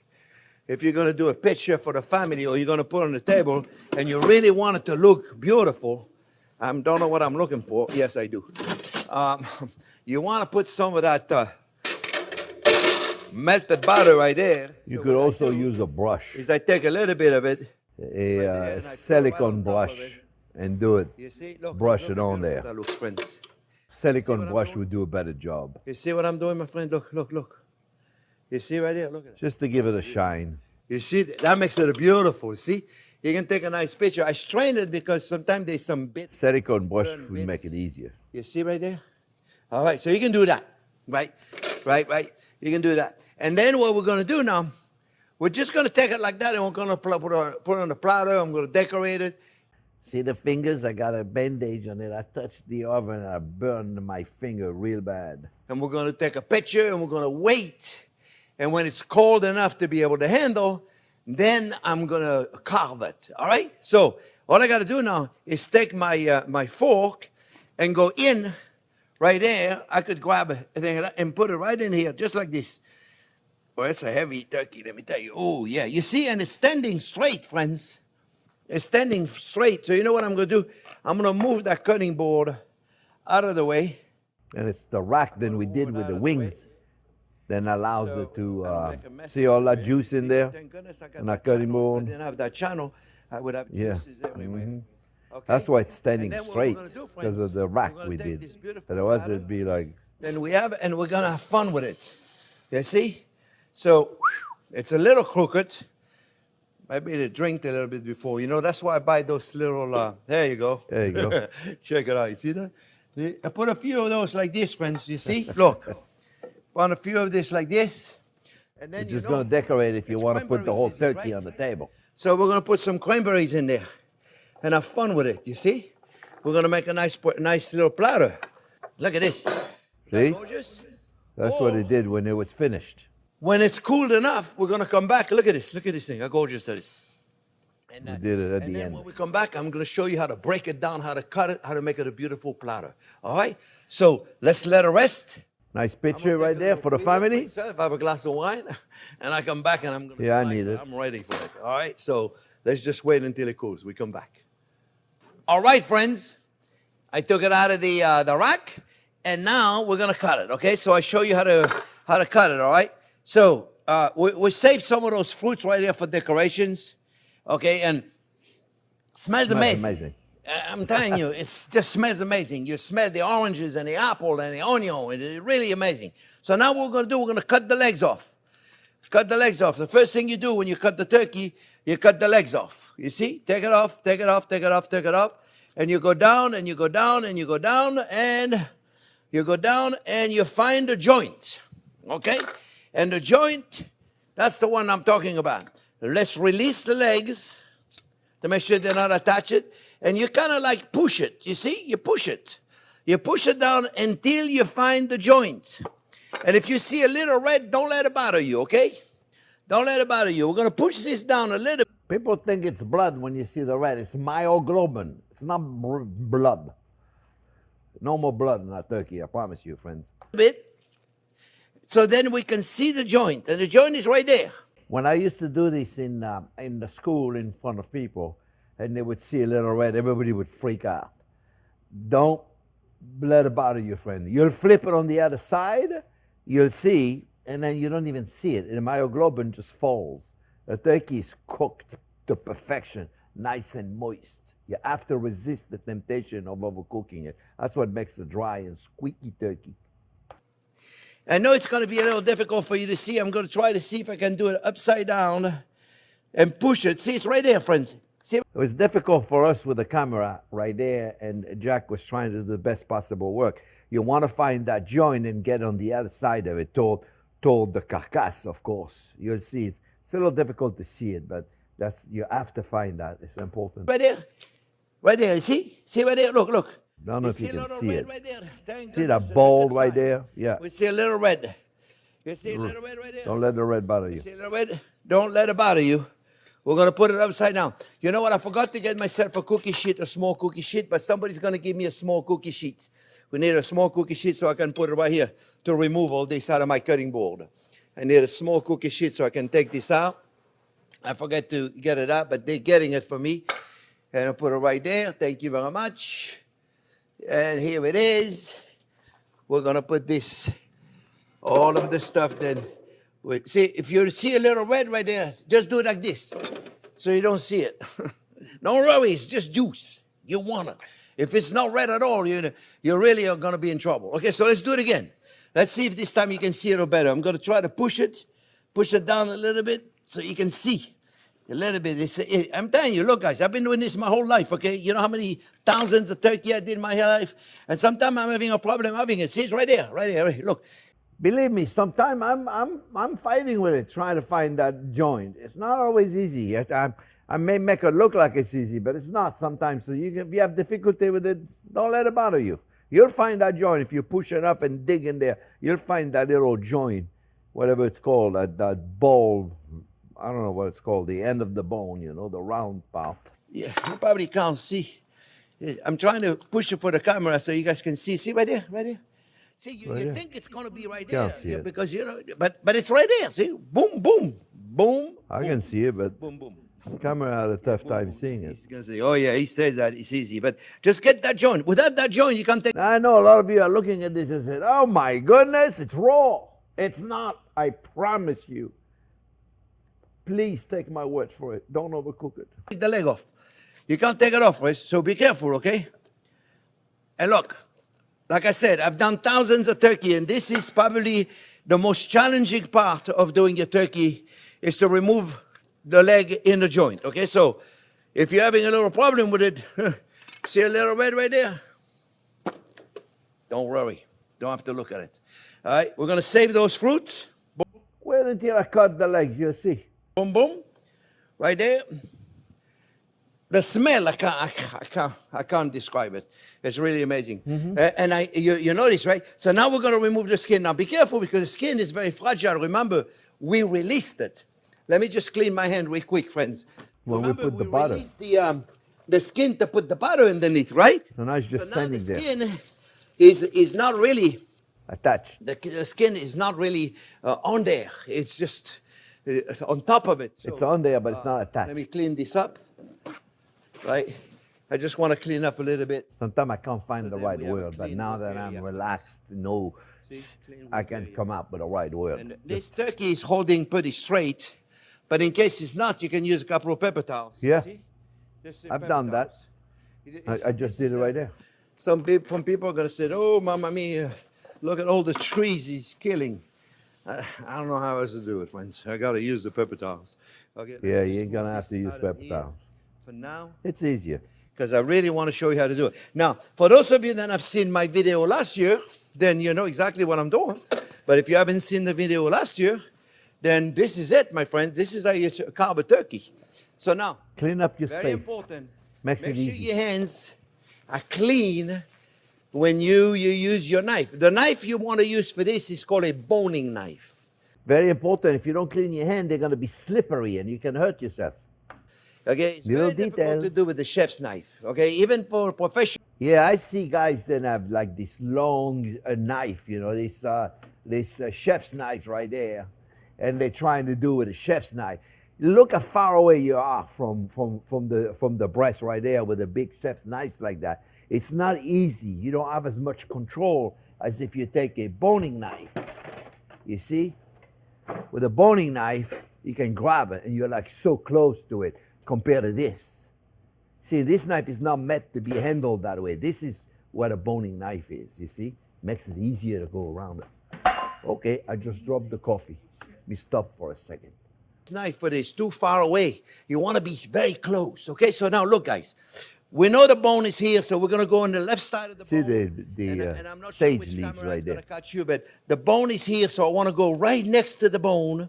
for the family or you're going to put on the table and you really want it to look beautiful, I don't know what I'm looking for. Yes, I do. You want to put some of that melted butter right there. You could also use a brush, Is I take a little bit of it. a silicone brush, and do it. You see? Look, Brush look it how on beautiful there. That looks, friends. Silicone brush would do a better job, You see what I'm doing, my friend? Look. You see right there? Look at it. just to give it a shine. You see? That makes it beautiful. See? You can take a nice picture. I strained it because sometimes there's some bits. Silicone brush Burn would bits. make it easier. You see right there? All right, so you can do that, right? You can do that. And then what we're going to do now, we're just going to take it like that and we're going to put it on the platter. I'm going to decorate it. See the fingers? I got a bandage on it. I touched the oven and I burned my finger real bad. And we're going to take a picture and we're going to wait. And when it's cold enough to be able to handle, then I'm going to carve it, all right? So all I got to do now is take my my fork and go in right there. I could grab a thing and put it right in here, just like this. Well, it's a heavy turkey, let me tell you. Oh, yeah. You see, and it's standing straight, friends. It's standing straight. So you know what I'm going to do? I'm going to move that cutting board out of the way. And it's the rack then we did with the wings then allows So it to, I don't make a mess see all that everywhere. juice in there? Thank goodness I got And that that cutting channel. If board? I didn't have that channel, I would have Yeah. juices everywhere. Okay? That's why it's standing And then what we're straight, gonna do, because friends, of the we're rack gonna we take did. this beautiful Otherwise batter. it'd be like, Then we have, and we're gonna have fun with it. You see? So it's a little crooked. Maybe it drinked a little bit before. You know, that's why I buy those little, there you go. There you go. Check it out. You see that? I put a few of those like this, friends. You see? Look. Put a few of this like this. And then you're just going to decorate if you it's want to put the cranberry whole seasons, turkey right? on the table. So we're going to put some cranberries in there and have fun with it. You see? We're going to make a nice little platter. Look at this. Isn't that See? gorgeous? That's what it did when it was finished. When it's cooled enough, we're going to come back. Look at this. Look at this thing. How gorgeous that is. And We did it at and the then end. when we come back, I'm going to show you how to break it down, how to cut it, how to make it a beautiful platter. All right? So let's let it rest. Nice I'm picture gonna right take a there little for the breather family. myself, have a glass of wine, and I come back and I'm going to Yeah, I slice need it. I'm ready for it. All right? So let's just wait until it cools. We come back. All right, friends. I took it out of the rack, and now we're going to cut it, okay? So I show you how to cut it, all right? So we saved some of those fruits right here for decorations, okay? And smells amazing. I'm telling you, it just smells amazing. You smell the oranges and the apple and the onion. It's really amazing. So now what we're going to do, we're going to cut the legs off. Cut the legs off. The first thing you do when you cut the turkey, you cut the legs off. You see? Take it off, take it off, take it off, take it off. And you go down and you go down and you go down and you go down and you find the joint. Okay? And the joint, that's the one I'm talking about. Let's release the legs to make sure they're not attached. And you kind of like push it. You see? You push it. You push it down until you find the joint. And if you see a little red, don't let it bother you, okay? Don't let it bother you. We're going to push this down a little People think it's blood when you see the red. It's myoglobin. It's not blood. No more blood in our turkey, I promise you, friends. bit. So then we can see the joint. And the joint is right there. When I used to do this in the school in front of people, and they would see a little red, everybody would freak out. Don't let it bother you, friend. You'll flip it on the other side, you'll see, and then you don't even see it. The myoglobin just falls. The turkey is cooked to perfection, nice and moist. You have to resist the temptation of overcooking it. That's what makes a dry and squeaky turkey. I know it's going to be a little difficult for you to see. I'm going to try to see if I can do it upside down and push it. See, it's right there, friends. See? It was difficult for us with the camera right there, and Jack was trying to do the best possible work. You want to find that joint and get on the other side of it toward the carcass, of course. You'll see it's a little difficult to see it, but you have to find that. It's important. Right there, see right there, look. I don't know if you can see it. Right there. See that ball right there? Yeah. We see a little red. You see a little red right there? Don't let the red bother you. See a little red? Don't let it bother you. We're going to put it upside down. You know what? I forgot to get myself a cookie sheet, a small cookie sheet, but somebody's going to give me a small cookie sheet. We need a small cookie sheet so I can put it right here to remove all this out of my cutting board. I need a small cookie sheet so I can take this out. I forget to get it out, but they're getting it for me. And I'll put it right there. Thank you very much. And here it is. We're going to put this, all of the stuff then. See, if you see a little red right there, just do it like this so you don't see it. Don't worry, it's just juice. You want it. If it's not red at all, you really are going to be in trouble. Okay, so let's do it again. Let's see if this time you can see it a little better. I'm going to try to push it down a little bit so you can see a little bit. I'm telling you, look, guys, I've been doing this my whole life, okay? You know how many thousands of turkey I did in my life? And sometimes I'm having a problem having it. See, it's right there, right here. Look. Believe me, sometimes I'm fighting with it, trying to find that joint. It's not always easy. I may make it look like it's easy, but it's not sometimes. So if you have difficulty with it, don't let it bother you. You'll find that joint. If you push enough and dig in there, you'll find that little joint, whatever it's called, that ball. I don't know what it's called, the end of the bone, the round part. Yeah, you probably can't see. I'm trying to push it for the camera so you guys can see. See right there? See, you think it's going to be right there. Can't see it. Because, but it's right there. See? Boom, boom, boom. I can see it, but boom, boom. The camera had a tough time seeing it. He's going to say, oh, yeah, he says that it's easy. But just get that joint. Without that joint, you can't take... I know a lot of you are looking at this and saying, oh, my goodness, it's raw. It's not. I promise you. Please take my word for it. Don't overcook it. Take the leg off. You can't take it off, right? So be careful, okay? And look. Like I said, I've done thousands of turkey, and this is probably the most challenging part of doing your turkey is to remove the leg in the joint, okay? So if you're having a little problem with it, see a little red right there? Don't worry. Don't have to look at it. All right, we're going to save those fruits. Boom. Wait until I cut the legs, you'll see. Boom, boom. Right there. The smell, I can't describe it. It's really amazing. Mm-hmm. And you notice, right? So now we're going to remove the skin. Now be careful because the skin is very fragile. Remember, we released it. Let me just clean my hand real quick, friends. When Remember, we put the butter. Released the skin to put the butter underneath, right? So now it's just standing there. The skin is not really attached. The skin is not really on there. It's just on top of it. So, it's on there, but it's not attached. Let me clean this up. Right? I just want to clean up a little bit. Sometimes I can't find the right word, but now that I'm relaxed, I can come up with the right word. And this turkey is holding pretty straight, but in case it's not, you can use a couple of pepper towels. Yeah, I've done that. I just did it right there. Some people are going to say, oh, mamma mia, look at all the trees he's killing. I don't know how else to do it, friends. I got to use the pepper towels. Okay, yeah, you're going to have to use pepper towels. For now, it's easier. Because I really want to show you how to do it. Now, for those of you that have seen my video last year, then you know exactly what I'm doing. But if you haven't seen the video last year, then this is it, my friends. This is how you carve a turkey. So now, clean up your space. Very important. Make sure easy. your hands are clean when you use your knife. The knife you want to use for this is called a boning knife. Very important. If you don't clean your hand, they're going to be slippery and you can hurt yourself. Okay, it's very difficult to do with the chef's knife. Okay, even for professional. Yeah, I see guys that have like this long knife, this chef's knife right there, and they're trying to do with a chef's knife. Look how far away you are from the breast right there with a big chef's knife like that. It's not easy. You don't have as much control as if you take a boning knife. You see? With a boning knife, you can grab it and you're like so close to it compared to this. See, this knife is not meant to be handled that way. This is what a boning knife is, you see? Makes it easier to go around it. Okay, I just dropped the coffee. Let me stop for a second. This knife is too far away. You want to be very close, okay? So now look, guys. We know the bone is here, so we're going to go on the left side of the bone. See and I'm not sage sure which leaves camera right is there. going to catch you, but the bone is here, so I want to go right next to the bone,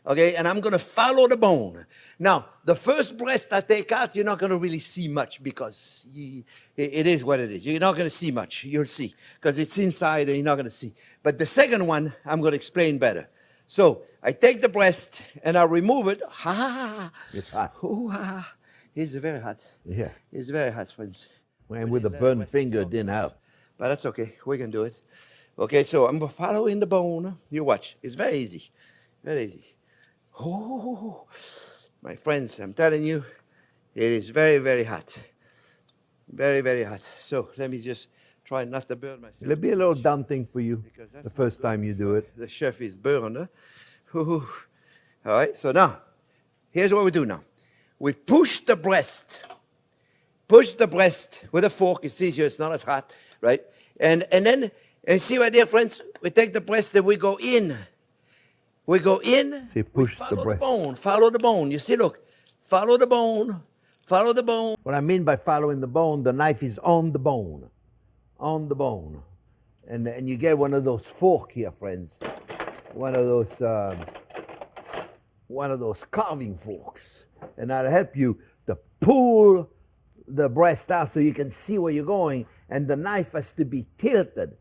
okay? And I'm going to follow the bone. Now, the first breast I take out, you're not going to really see much because it is what it is. You're not going to see much. You'll see because it's inside and you're not going to see. But the second one, I'm going to explain better. So I take the breast and I remove it. It's hot. Ooh, it's very hot. Yeah. It's very hot, friends. And with a burned finger, it didn't help. But that's okay. We can do it. Okay, so I'm following the bone. You watch. It's very easy. Very easy. Oh, my friends, I'm telling you, it is very, very hot. Very, very hot. So let me just try not to burn myself. It'll be a little daunting for you the first time you do it. The chef is burned. Huh? All right, so now, here's what we do now. We push the breast. Push the breast with a fork. It's easier. It's not as hot, right? And then, and see right there, friends, we take the breast and we go in. We go in. See, push the follow breast. the bone. Follow the bone. You see, look. Follow the bone. Follow the bone. What I mean by following the bone, the knife is on the bone. On the bone. And you get one of those fork here, friends. One of those carving forks. And that'll help you to pull the breast out so you can see where you're going. And the knife has to be tilted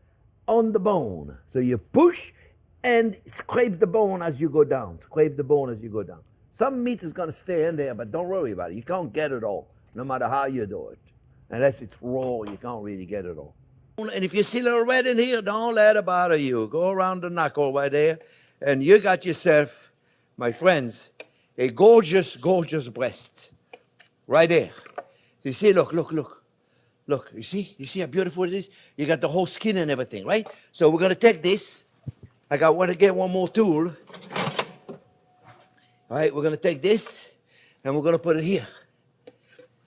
on the bone. So you push and scrape the bone as you go down. Scrape the bone as you go down. Some meat is going to stay in there, but don't worry about it. You can't get it all, no matter how you do it. Unless it's raw, you can't really get it all. And if you see a little red in here, don't let it bother you. Go around the knuckle right there, and you got yourself, my friends, a gorgeous, gorgeous breast. Right there. You see, look. Look, you see how beautiful it is? You got the whole skin and everything, right? So we're going to take this. I want to get one more tool. All right, we're going to take this, and we're going to put it here.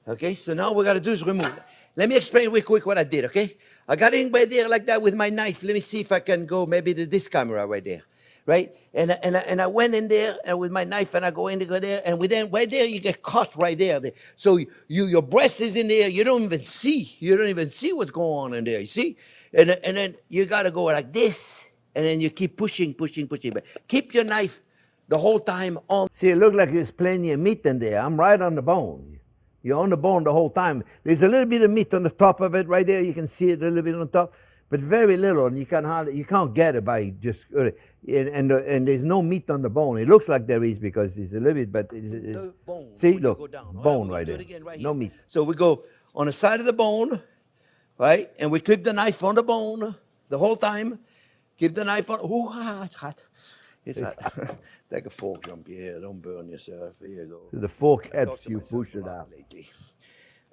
Okay, so now what we got to do is remove it. Let me explain real quick what I did, okay? I got in right there like that with my knife. Let me see if I can go maybe to this camera right there, right? And I went in there with my knife, and I go there, and then right there you get caught right there. So your breast is in there. You don't even see. You don't even see what's going on in there. You see? And then you got to go like this, and then you keep pushing. But keep your knife the whole time on. See, it looks like there's plenty of meat in there. I'm right on the bone. You're on the bone the whole time. There's a little bit of meat on the top of it right there. You can see it a little bit on top, but very little, and you can't get it by just. And there's no meat on the bone. It looks like there is because it's a little bit, but it's Bone, see, when you look, go down. bone All right we'll there. do it again right No here. meat. So we go on the side of the bone, right? And we keep the knife on the bone the whole time. Keep the knife on. Oh, it's hot. It's hot. Take a fork, Jean-Pierre. Don't burn yourself. Here you go. The fork I talk helps to you myself push it a lot out. lately.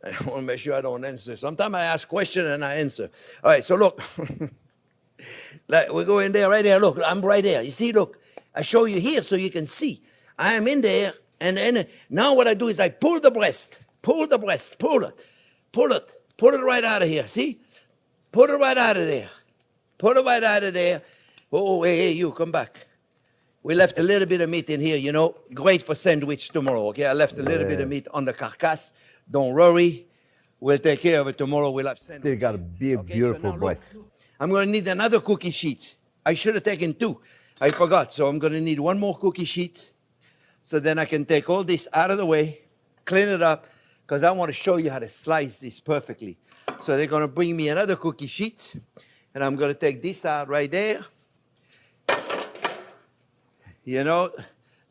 I want to make sure I don't answer. Sometimes I ask questions and I answer. All right, so look. Like we go in there, right there. Look, I'm right there. You see, look. I show you here so you can see. I am in there, and then now what I do is I pull the breast. Pull the breast. Pull it. Pull it. Pull it right out of here. See? Pull it right out of there. Pull it right out of there. Oh, hey, you, come back. We left a little bit of meat in here, you know. Great for sandwich tomorrow, okay? I left a little bit of meat on the carcass. Don't worry. We'll take care of it tomorrow. We'll have sandwich. Still got a big, Okay, beautiful so now look, breast. I'm going to need another cookie sheet. I should have taken 2. I forgot. So I'm going to need one more cookie sheet. So then I can take all this out of the way, clean it up, because I want to show you how to slice this perfectly. So they're going to bring me another cookie sheet. And I'm going to take this out right there. You know,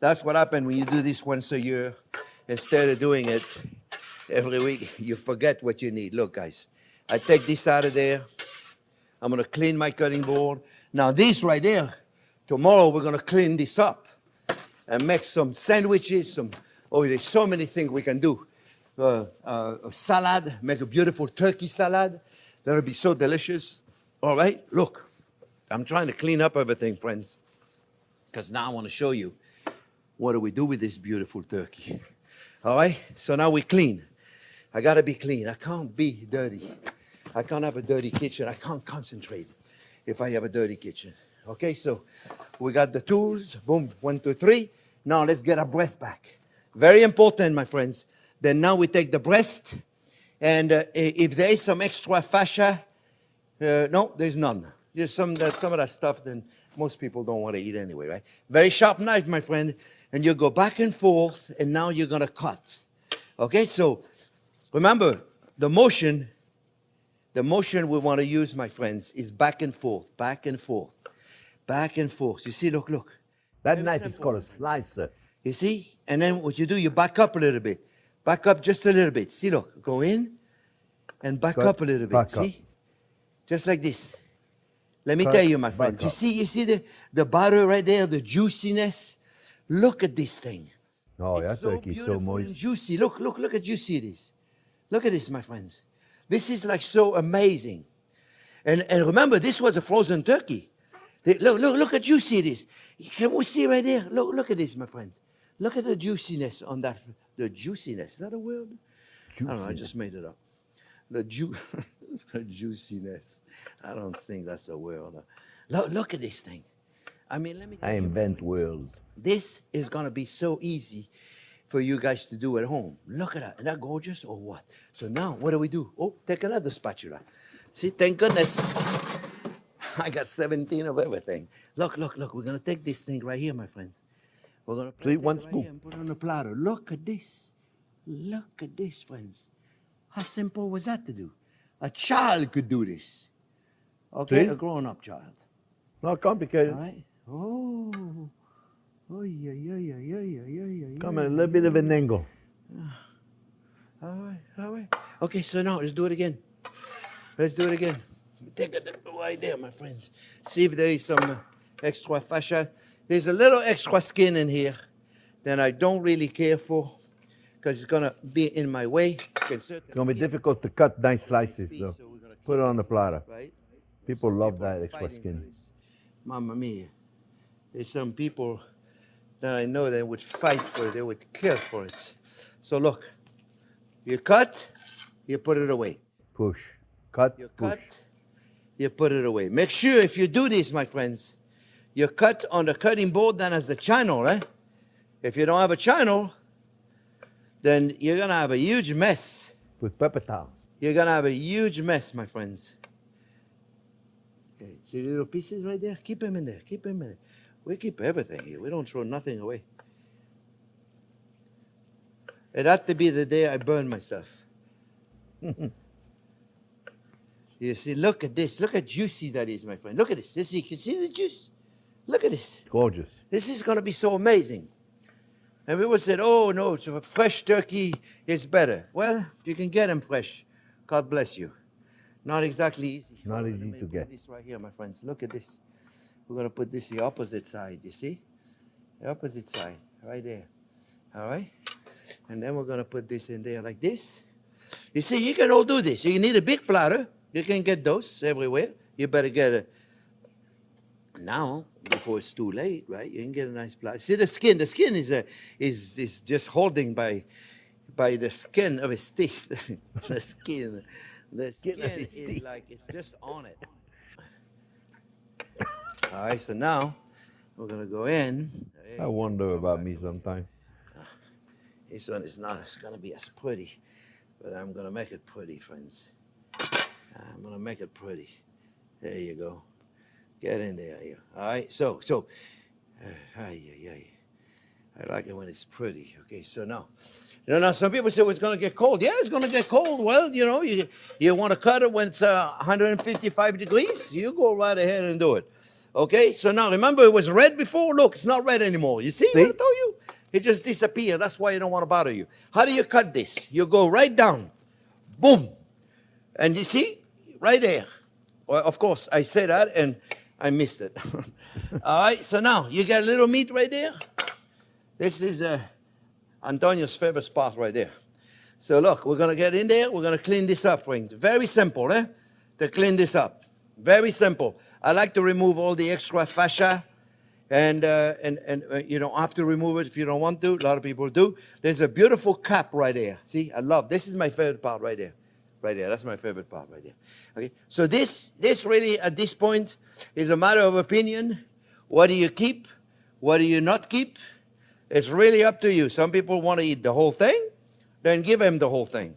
that's what happens when you do this once a year. Instead of doing it every week, you forget what you need. Look, guys, I take this out of there. I'm going to clean my cutting board. Now, this right there, tomorrow we're going to clean this up and make some sandwiches. There's so many things we can do a salad, make a beautiful turkey salad. That'll be so delicious. All right, look, I'm trying to clean up everything, friends, because now I want to show you what do we do with this beautiful turkey. All right, so now we clean. I gotta be clean. I can't be dirty. I can't have a dirty kitchen. I can't concentrate if I have a dirty kitchen. Okay, so we got the tools. Boom, 1, 2, 3. Now let's get our breast back. Very important, my friends. Then now we take the breast, and if there is some extra fascia, no, there's none. There's some of that stuff then most people don't want to eat anyway, right? Very sharp knife, my friend, and you go back and forth, and now you're gonna cut. Okay, so remember the motion we want to use, my friends, is back and forth, back and forth, back and forth. You see, look. That knife is called a slicer. You see? And then what you do, you back up a little bit. Back up just a little bit. See, look, go in and back up a little bit. Back See? up. Just like this. Let me tell you, my friends. You see the butter right there, the juiciness? Look at this thing. Oh, that It's so turkey is so beautiful and moist. juicy. Look at juicy it is. Look at this, my friends. This is like so amazing. And remember, this was a frozen turkey. Look at juicy it is. Can we see right there? Look at this, my friends. Look at the juiciness on that. The juiciness. Is that a word? I don't know. I just made it up. The juiciness. I don't think that's a word. Look at this thing. I mean, let me tell I you, invent words. this is going to be so easy for you guys to do at home. Look at that. Isn't that gorgeous or what? So now, what do? Oh, take another spatula. See, thank goodness. I got 17 of everything. Look. We're going to take this thing right here, my friends. We're going to See, take one it right scoop. here and put it on the platter. Look at this. Look at this, friends. How simple was that to do? A child could do this. Okay, See? a grown-up child. Not complicated. All right? Oh. Oh, yeah. Come in a little bit of an angle. All right. Okay, so now let's do it again. Take it right there, my friends. See if there is some extra fascia. There's a little extra skin in here that I don't really care for because it's going to be in my way. It's going to be difficult to cut nice slices, so put it on the platter. Right? People Some love people that are extra fighting skin. for this. Mamma mia. There's some people that I know that would fight for it. They would kill for it. So look, you cut, you put it away. Push. Cut, You push. cut, you put it away. Make sure if you do this, my friends, you cut on the cutting board that has the channel, right? If you don't have a channel, then you're going to have a huge mess. With pepper towels. You're going to have a huge mess, my friends. Okay, see the little pieces right there? Keep them in there. We keep everything here. We don't throw nothing away. It had to be the day I burned myself. You see, look at this. Look how juicy that is, my friend. Look at this. You can see the juice? Look at this. Gorgeous. This is going to be so amazing. And people said, oh, no, fresh turkey is better. Well, if you can get them fresh, God bless you. Not exactly easy. Not easy Let me to put get. this right here, my friends. Look at this. We're going to put this the opposite side, you see? The opposite side, right there. All right? And then we're going to put this in there like this. You see, you can all do this. You need a big platter. You can get those everywhere. You better get a... Now, before it's too late, right? You can get a nice platter. See the skin? The skin is just holding by the skin of his teeth. The skin. The skin of his is teeth. like, it's just on it. All right, so now we're going to go in. I wonder about me sometimes. This one is not, it's going to be as pretty, but I'm going to make it pretty, friends. I'm going to make it pretty. There you go. Get in there. Yeah. All right, so, I like it when it's pretty. Okay, so now, some people say, well, it's going to get cold. Yeah, it's going to get cold. Well, you want to cut it when it's 155 degrees? You go right ahead and do it. Okay, so now remember it was red before? Look, it's not red anymore. You see what I told you? It just disappeared. That's why you don't want to bother you. How do you cut this? You go right down. Boom. And you see? Right there. Well, of course, I said that and I missed it. All right, so now you got a little meat right there. This is Antonio's favorite spot right there. So look, we're going to get in there. We're going to clean this up, friends. Very simple, to clean this up. Very simple. I like to remove all the extra fascia. And you don't have to remove it if you don't want to. A lot of people do. There's a beautiful cap right there. See, I love, this is my favorite part right there. Right there, that's my favorite part right there. Okay, so this really at this point is a matter of opinion. What do you keep? What do you not keep? It's really up to you. Some people want to eat the whole thing, then give them the whole thing.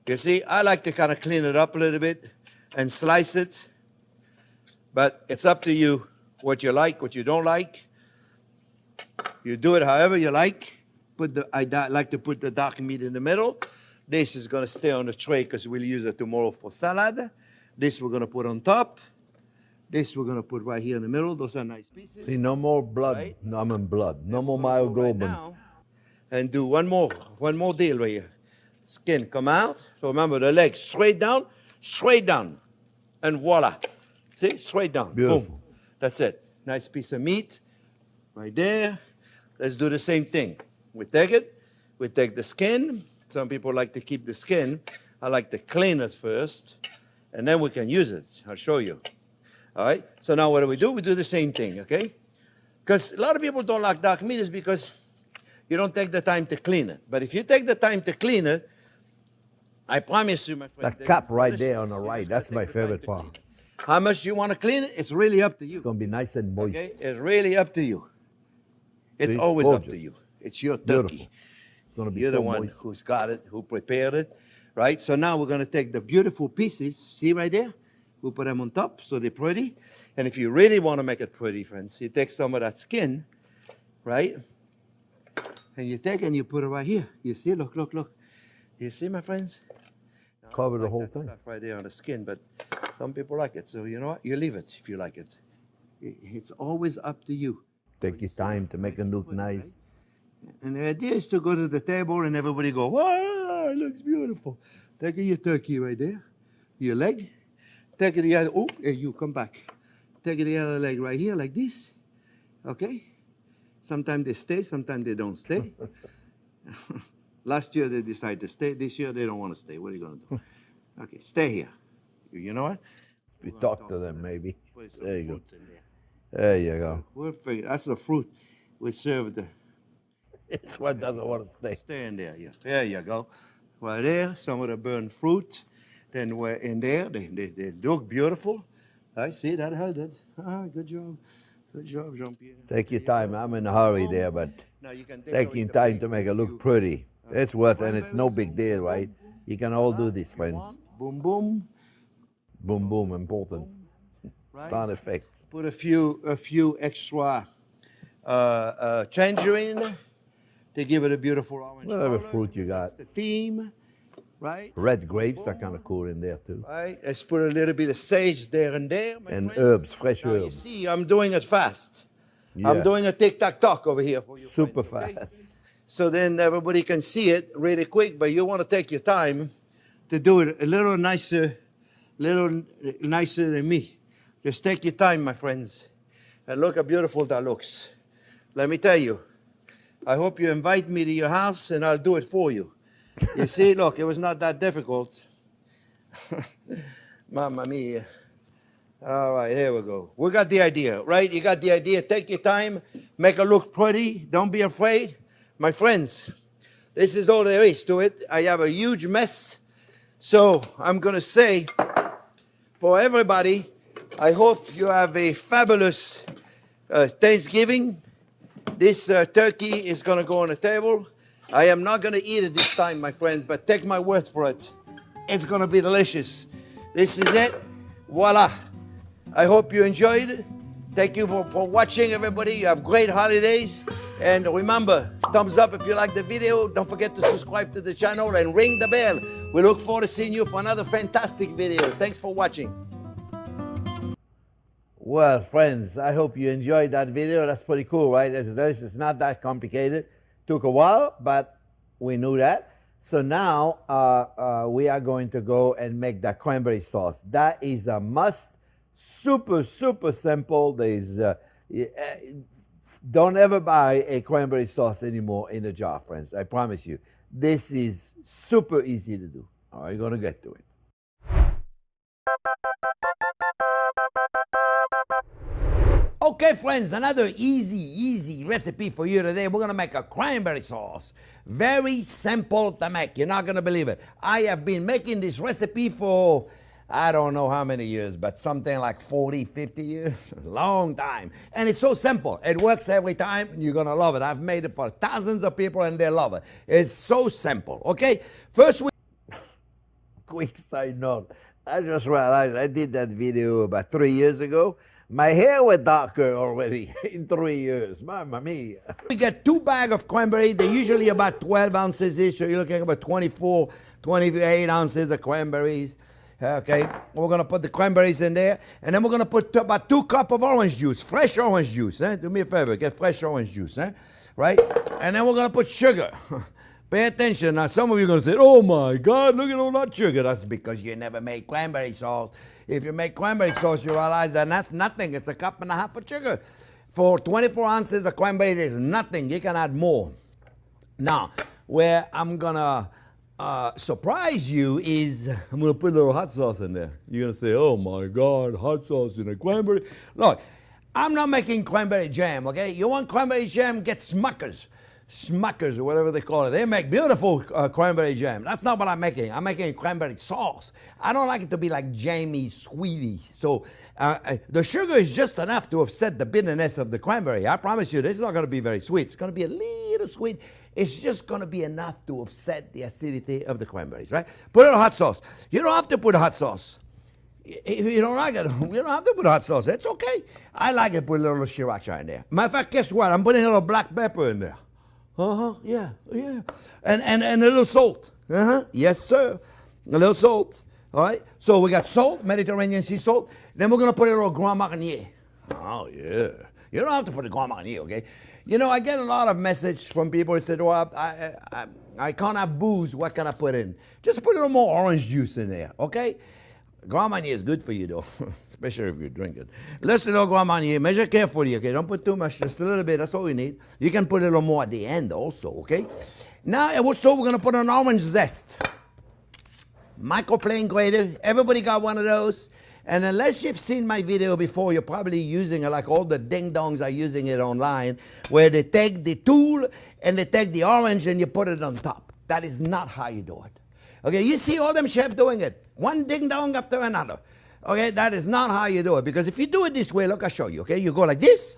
You see, I like to kind of clean it up a little bit and slice it, but it's up to you what you like, what you don't like. You do it however you like. I like to put the dark meat in the middle. This is going to stay on the tray because we'll use it tomorrow for salad. This we're going to put on top. This we're going to put right here in the middle. Those are nice pieces. See, no more blood. Right? No, I'm in blood. No more myoglobin. Right, and do one more deal right here. Skin come out. So remember the legs straight down, and voila. See, straight down. Beautiful. Boom. That's it. Nice piece of meat right there. Let's do the same thing. We take it. We take the skin. Some people like to keep the skin. I like to clean it first, and then we can use it. I'll show you. All right? So now what do? We do the same thing, okay? Because a lot of people don't like dark meat is because you don't take the time to clean it. But if you take the time to clean it, I promise you, my friend. The cap right there on the right, that's my favorite part. How much you want to clean it, it's really up to you. It's going to be nice and moist. Okay? It's really up to you. It's always gorgeous. Up to you. It's your turkey. Beautiful. It's going to be You're so the one moist. who's got it, who prepared it, right? So now we're going to take the beautiful pieces, see right there? We'll put them on top so they're pretty. And if you really want to make it pretty, friends, you take some of that skin, right? And you take and you put it right here. You see? Look. You see, my friends? Now, Cover the like whole that thing. stuff right there on the skin, but some people like it. So you know what? You leave it if you like it. It's always up to you. Take your time to make it look nice. And the idea is to go to the table and everybody go, wow, it looks beautiful. Take your turkey right there, your leg. Take the other, oh, hey, you come back. Take the other leg right here like this, okay? Sometimes they stay, sometimes they don't stay. Last year they decided to stay. This year they don't want to stay. What are you going to do? Okay, stay here. You know what? If you talk to them, maybe. There you go. There. There you go. We're figuring, that's the fruit we served. It's what doesn't want to stay. Stay in there, yeah. There you go. Right there, some of the burnt fruit. Then we're in there. They look beautiful. I see that held it. Good job. Good job, Jean-Pierre. Take your time. I'm in a hurry there, but now you can take your time to make it look pretty. It's worth it, and it's no big deal, right? You can all do this, friends. Boom, boom. Boom, boom, important. Sound effects. Put a few extra tangerine to give it a beautiful orange Whatever color. fruit you got. That's the theme, right? Red grapes are kind of cool in there, too. Right. Let's put a little bit of sage there and there, my And friends. herbs, fresh Now, you herbs. see, I'm doing it fast. Yeah. I'm doing a tic-tac-toc over here for you. Super friends, okay? fast. So then everybody can see it really quick, but you want to take your time to do it a little nicer than me. Just take your time, my friends, and look how beautiful that looks. Let me tell you, I hope you invite me to your house and I'll do it for you. You see, look, it was not that difficult. Mamma mia. All right, here we go. We got the idea, right? You got the idea. Take your time, make it look pretty. Don't be afraid. My friends, this is all there is to it. I have a huge mess. So I'm going to say, for everybody, I hope you have a fabulous Thanksgiving. This turkey is going to go on the table. I am not going to eat it this time, my friends, but take my word for it. It's going to be delicious. This is it. Voila. I hope you enjoyed it. Thank you for watching, everybody. You have great holidays. And remember, thumbs up if you like the video. Don't forget to subscribe to the channel and ring the bell. We look forward to seeing you for another fantastic video. Thanks for watching. Well, friends, I hope you enjoyed that video. That's pretty cool, right? It's not that complicated. Took a while, but we knew that. So now we are going to go and make the cranberry sauce. That is a must. Super, super simple. There's Don't ever buy a cranberry sauce anymore in a jar, friends. I promise you. This is super easy to do. All right, you're going to get to it. Okay, friends, another easy recipe for you today. We're going to make a cranberry sauce. Very simple to make. You're not going to believe it. I have been making this recipe for, I don't know how many years, but something like 40, 50 years. Long time. And it's so simple. It works every time. You're going to love it. I've made it for thousands of people, and they love it. It's so simple, okay? First, quick side note. I just realized I did that video about 3 years ago. My hair went darker already in 3 years. Mamma mia. We get 2 bags of cranberry. They're usually about 12 ounces each. So you're looking at about 24, 28 ounces of cranberries. Okay, we're going to put the cranberries in there. And then we're going to put about 2 cups of orange juice, fresh orange juice. Do me a favor, get fresh orange juice. Right? And then we're going to put sugar. Pay attention. Now, some of you are going to say, oh my God, look at all that sugar. That's because you never made cranberry sauce. If you make cranberry sauce, you realize that that's nothing. It's a cup and a half of sugar. For 24 ounces of cranberry, there's nothing. You can add more. Now, where I'm going to surprise you is I'm going to put a little hot sauce in there. You're going to say, oh my God, hot sauce in a cranberry. Look, I'm not making cranberry jam, okay? You want cranberry jam, get Smuckers or whatever they call it. They make beautiful cranberry jam. That's not what I'm making. I'm making cranberry sauce. I don't like it to be like jammy, sweetie. So the sugar is just enough to offset the bitterness of the cranberry. I promise you, this is not going to be very sweet. It's going to be a little sweet. It's just going to be enough to offset the acidity of the cranberries, right? Put in a hot sauce. You don't have to put hot sauce. If you don't like it, you don't have to put hot sauce. It's okay. I like it, put a little sriracha in there. Matter of fact, guess what? I'm putting a little black pepper in there. Yeah. And a little salt. Yes, sir. A little salt. All right. So we got salt, Mediterranean sea salt. Then we're going to put a little Grand Marnier. Oh, yeah. You don't have to put a Grand Marnier, okay? You know, I get a lot of messages from people who said, well, I can't have booze. What can I put in? Just put a little more orange juice in there, okay? Grand Marnier is good for you, though, especially if you drink it. Let's do a little Grand Marnier. Measure carefully, okay? Don't put too much, just a little bit. That's all you need. You can put a little more at the end also, okay? Now, so we're going to put an orange zest. Microplane grater. Everybody got one of those. And unless you've seen my video before, you're probably using it like all the ding-dongs are using it online, where they take the tool and they take the orange and you put it on top. That is not how you do it. Okay, you see all them chefs doing it. One ding-dong after another. Okay, that is not how you do it. Because if you do it this way, look, I'll show you. Okay, you go like this.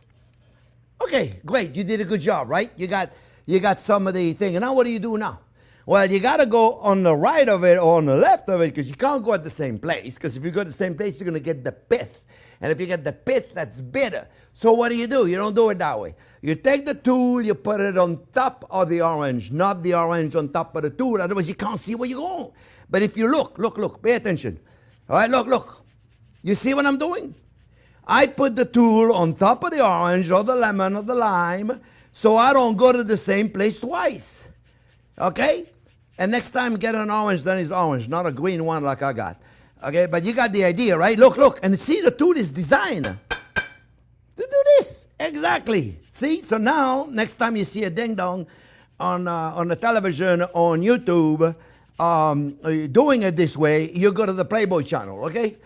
Okay, great. You did a good job, right? You got some of the thing. And now what do you do now? Well, you got to go on the right of it or on the left of it because you can't go at the same place. Because if you go at the same place, you're going to get the pith. And if you get the pith, that's bitter. So what do? You don't do it that way. You take the tool, you put it on top of the orange, not the orange on top of the tool. Otherwise, you can't see where you're going. But if you look, pay attention. All right, look. You see what I'm doing? I put the tool on top of the orange or the lemon or the lime so I don't go to the same place twice. Okay? And next time, get an orange, then it's orange, not a green one like I got. Okay, but you got the idea, right? Look. And see, the tool is designed to do this. Exactly. See? So now, next time you see a ding-dong on the television, on YouTube, doing it this way, you go to the Playboy channel, okay?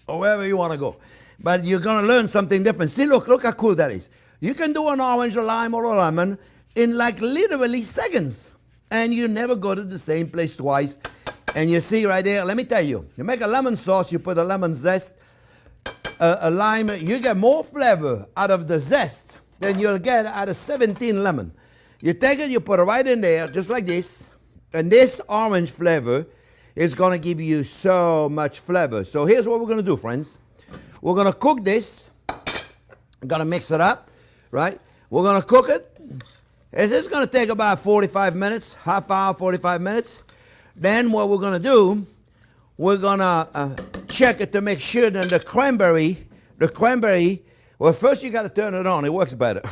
Or wherever you want to go. But you're going to learn something different. See, look how cool that is. You can do an orange, a lime, or a lemon in like literally seconds. And you never go to the same place twice. And you see right there, let me tell you, you make a lemon sauce, you put a lemon zest, a lime, you get more flavor out of the zest than you'll get out of 17 lemon. You take it, you put it right in there, just like this. And this orange flavor is going to give you so much flavor. So here's what we're going to do, friends. We're going to cook this. I'm going to mix it up, right? We're going to cook it. This is going to take about 45 minutes, half hour, 45 minutes. Then what we're going to do, we're going to check it to make sure that the cranberry, well, first you got to turn it on. It works better.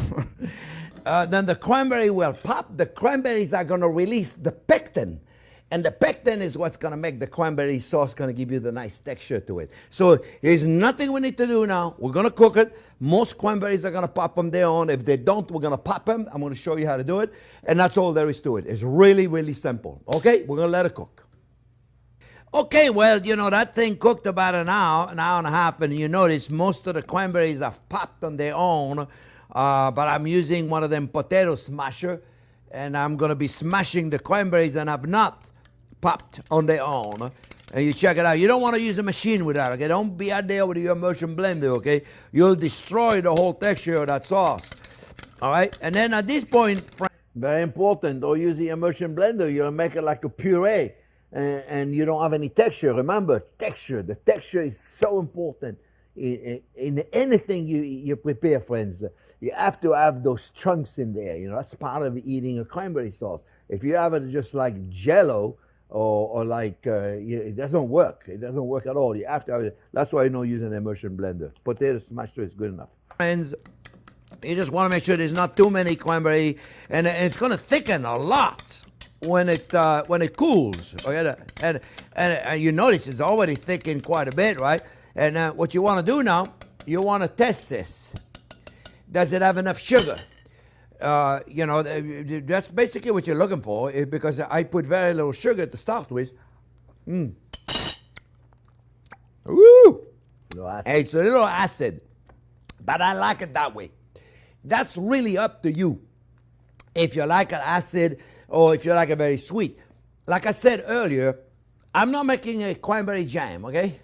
Then the cranberry will pop. The cranberries are going to release the pectin. And the pectin is what's going to make the cranberry sauce, going to give you the nice texture to it. So there's nothing we need to do now. We're going to cook it. Most cranberries are going to pop on their own. If they don't, we're going to pop them. I'm going to show you how to do it. And that's all there is to it. It's really, really simple. Okay, we're going to let it cook. Okay, well, you know, that thing cooked about an hour and a half, and you notice most of the cranberries have popped on their own, but I'm using one of them potato smasher, and I'm going to be smashing the cranberries, and I've not popped on their own. And you check it out. You don't want to use a machine with that, okay? Don't be out there with your immersion blender, okay? You'll destroy the whole texture of that sauce, all right? And then at this point, Very important, don't use the immersion blender. You'll make it like a puree. And you don't have any texture. Remember, texture. The texture is so important in anything you prepare, friends. You have to have those chunks in there. You know, that's part of eating a cranberry sauce. If you have it just like Jello or like, it doesn't work. It doesn't work at all. You have to have it. That's why you don't use an immersion blender. Potato smasher is good enough. Friends, you just want to make sure there's not too many cranberry, and it's going to thicken a lot when it cools. Okay? And you notice it's already thickened quite a bit, right? And what you want to do now, you want to test this. Does it have enough sugar? You know, that's basically what you're looking for, because I put very little sugar to start with. Woo! It's a little acid, but I like it that way. That's really up to you. If you like it acid, or if you like it very sweet. Like I said earlier, I'm not making a cranberry jam, okay?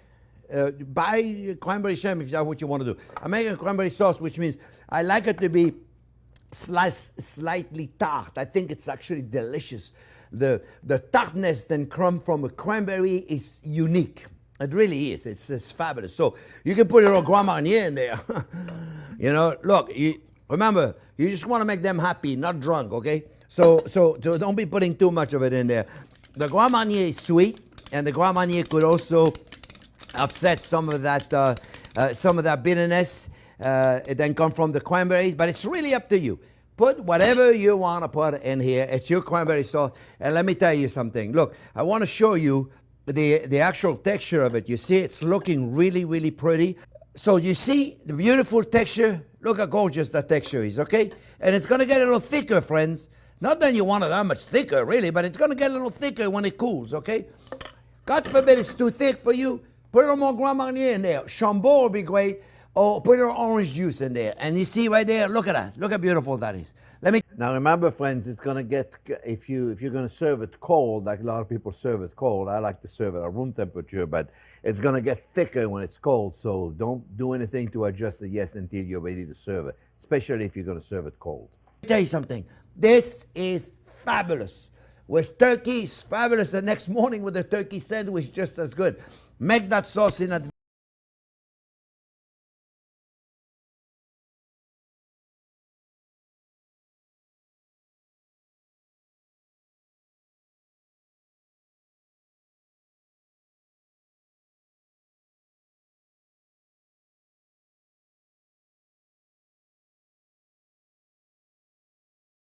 Buy cranberry jam if that's what you want to do. I'm making a cranberry sauce, which means I like it to be slightly tart. I think it's actually delicious. The tartness that comes from a cranberry is unique. It really is. It's fabulous. So you can put a little Grand Marnier in there. You know, look, remember, you just want to make them happy, not drunk, okay? So don't be putting too much of it in there. The Grand Marnier is sweet, and the Grand Marnier could also offset some of that bitterness it then come from the cranberries, but it's really up to you. Put whatever you want to put in here. It's your cranberry sauce. And let me tell you something. Look, I want to show you the actual texture of it. You see, it's looking really, really pretty. So you see the beautiful texture? Look how gorgeous that texture is, okay? And it's going to get a little thicker, friends. Not that you want it that much thicker, really, but it's going to get a little thicker when it cools, okay? God forbid it's too thick for you. Put a little more Grand Marnier in there. Chambord would be great. Or put a little orange juice in there. And you see right there, look at that. Look how beautiful that is. Now remember, friends, it's going to get, if you're going to serve it cold, like a lot of people serve it cold, I like to serve it at room temperature, but it's going to get thicker when it's cold, so don't do anything to adjust it yet until you're ready to serve it, especially if you're going to serve it cold. Let me tell you something. This is fabulous. With turkey, it's fabulous. The next morning with a turkey sandwich, just as good. Make that sauce in advance.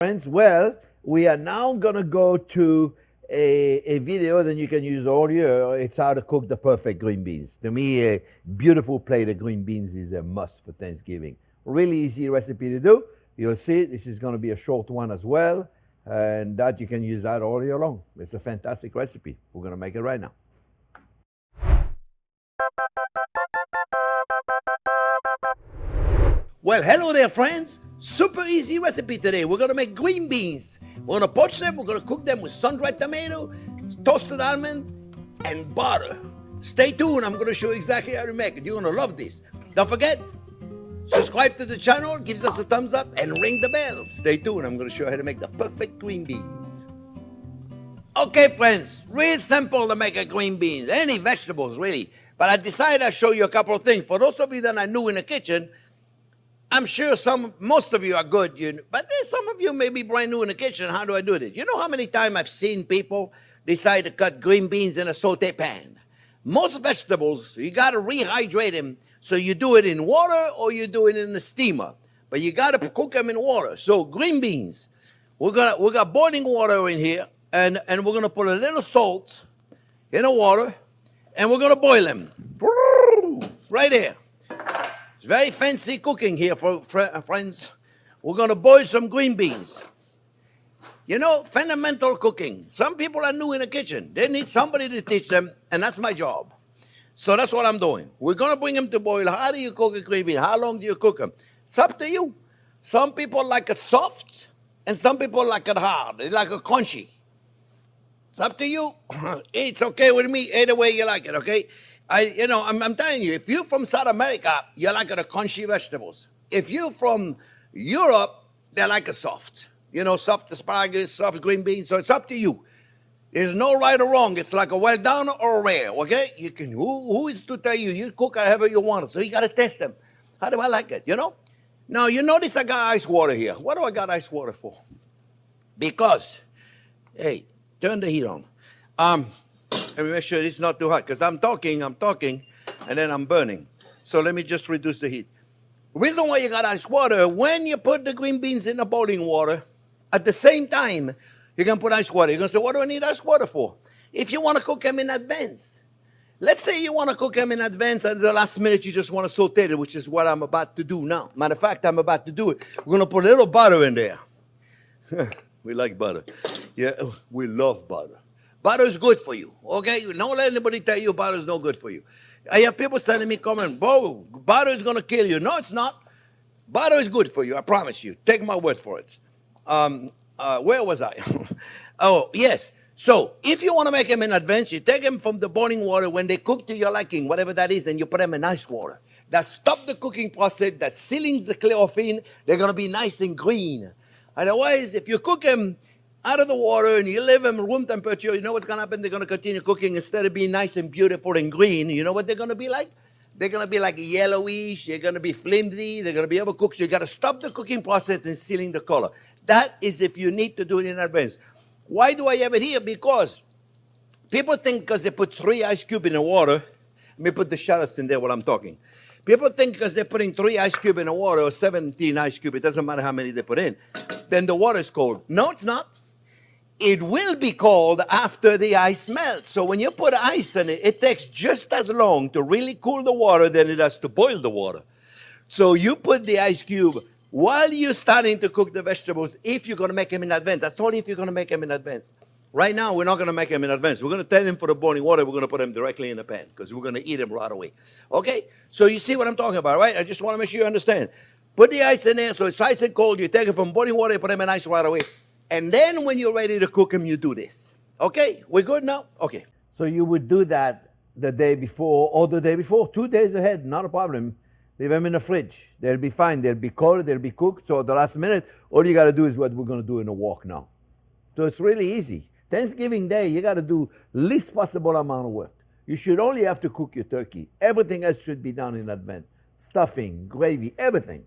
Friends, well, we are now going to go to a video that you can use all year. It's how to cook the perfect green beans. To me, a beautiful plate of green beans is a must for Thanksgiving. Really easy recipe to do. You'll see this is going to be a short one as well, and that you can use that all year long. It's a fantastic recipe. We're going to make it right now. Well, hello there, friends. Super easy recipe today. We're going to make green beans. We're going to poach them. We're going to cook them with sun-dried tomato, toasted almonds, and butter. Stay tuned. I'm going to show you exactly how to make it. You're going to love this. Don't forget, subscribe to the channel, give us a thumbs up, and ring the bell. Stay tuned. I'm going to show you how to make the perfect green beans. Okay, friends. Real simple to make a green beans. Any vegetables, really. But I decided I'd show you a couple of things. For those of you that are new in the kitchen, I'm sure most of you are good, but there's some of you may be brand new in the kitchen. How do I do this? You know how many times I've seen people decide to cut green beans in a saute pan? Most vegetables, you got to rehydrate them. So you do it in water or you do it in a steamer. But you got to cook them in water. So green beans, we got boiling water in here. and we're going to put a little salt in the water, and we're going to boil them. Right here. It's very fancy cooking here, for friends. We're going to boil some green beans. You know, fundamental cooking. Some people are new in the kitchen. They need somebody to teach them, and that's my job. So that's what I'm doing. We're going to bring them to boil. How do you cook a green bean? How long do you cook them? It's up to you. Some people like it soft, and some people like it hard. They like it crunchy. It's up to you. It's okay with me either way you like it, okay? I'm telling you, if you're from South America, you like it crunchy vegetables. If you're from Europe, they like it soft. You know, soft asparagus, soft green beans. So it's up to you. There's no right or wrong. It's like a well done or rare, okay? You can. Who is to tell you? You cook however you want it. So you got to test them. How do I like it, you know? Now, you notice I got ice water here. What do I got ice water for? Because, hey, turn the heat on. Let me make sure it's not too hot, because I'm talking, and then I'm burning. So let me just reduce the heat. The reason why you got ice water, when you put the green beans in the boiling water, at the same time, you're going to put ice water. You're going to say, what do I need ice water for? If you want to cook them in advance. Let's say you want to cook them in advance, and at the last minute you just want to saute it, which is what I'm about to do now. Matter of fact, I'm about to do it. We're going to put a little butter in there. We like butter. Yeah, we love butter. Butter is good for you, okay? Don't let anybody tell you butter is no good for you. I have people sending me comments, bro, butter is going to kill you. No, it's not. Butter is good for you, I promise you. Take my word for it. Where was I? Oh, yes. So if you want to make them in advance, you take them from the boiling water. When they cook to your liking, whatever that is, then you put them in ice water. That stops the cooking process. That seals the chlorophyll. They're going to be nice and green. Otherwise, if you cook them out of the water and you leave them room temperature, you know what's going to happen? They're going to continue cooking. Instead of being nice and beautiful and green, you know what they're going to be like? They're going to be like yellowish. They're going to be flimsy. They're going to be overcooked. So you got to stop the cooking process and sealing the color. That is if you need to do it in advance. Why do I have it here? Because people think because they put 3 ice cubes in the water, let me put the shallots in there while I'm talking. People think because they're putting 3 ice cubes in the water or 17 ice cubes, it doesn't matter how many they put in, then the water is cold. No, it's not. It will be cold after the ice melts. So when you put ice in it, it takes just as long to really cool the water than it does to boil the water. So you put the ice cube while you're starting to cook the vegetables, if you're going to make them in advance. That's only if you're going to make them in advance. Right now, we're not going to make them in advance. We're going to tell them for the boiling water, we're going to put them directly in the pan because we're going to eat them right away. Okay? So you see what I'm talking about, right? I just want to make sure you understand. Put the ice in there so it's ice and cold. You take it from boiling water, you put them in ice right away. And then when you're ready to cook them, you do this. Okay? We're good now? Okay. So you would do that the day before or the day before, 2 days ahead, not a problem. Leave them in the fridge. They'll be fine. They'll be cold. They'll be cooked. So at the last minute, all you got to do is what we're going to do in a wok now. So it's really easy. Thanksgiving Day, you got to do least possible amount of work. You should only have to cook your turkey. Everything else should be done in advance. Stuffing, gravy, everything.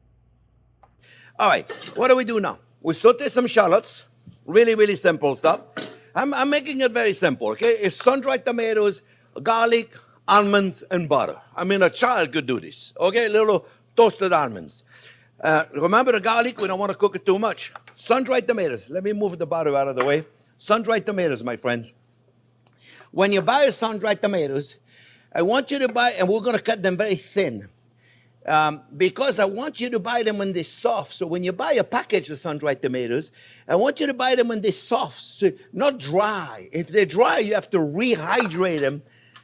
All right. What do we do now? We saute some shallots. Really, really simple stuff. I'm making it very simple, okay? It's sun-dried tomatoes, garlic, almonds, and butter. I mean, a child could do this, okay? Little toasted almonds. Remember the garlic? We don't want to cook it too much. Sun-dried tomatoes. Let me move the butter out of the way. Sun-dried tomatoes, my friends. When you buy sun-dried tomatoes, I want you to buy, and we're going to cut them very thin, because I want you to buy them when they're soft. So when you buy a package of sun-dried tomatoes, I want you to buy them when they're soft, so not dry. If they're dry, you have to rehydrate them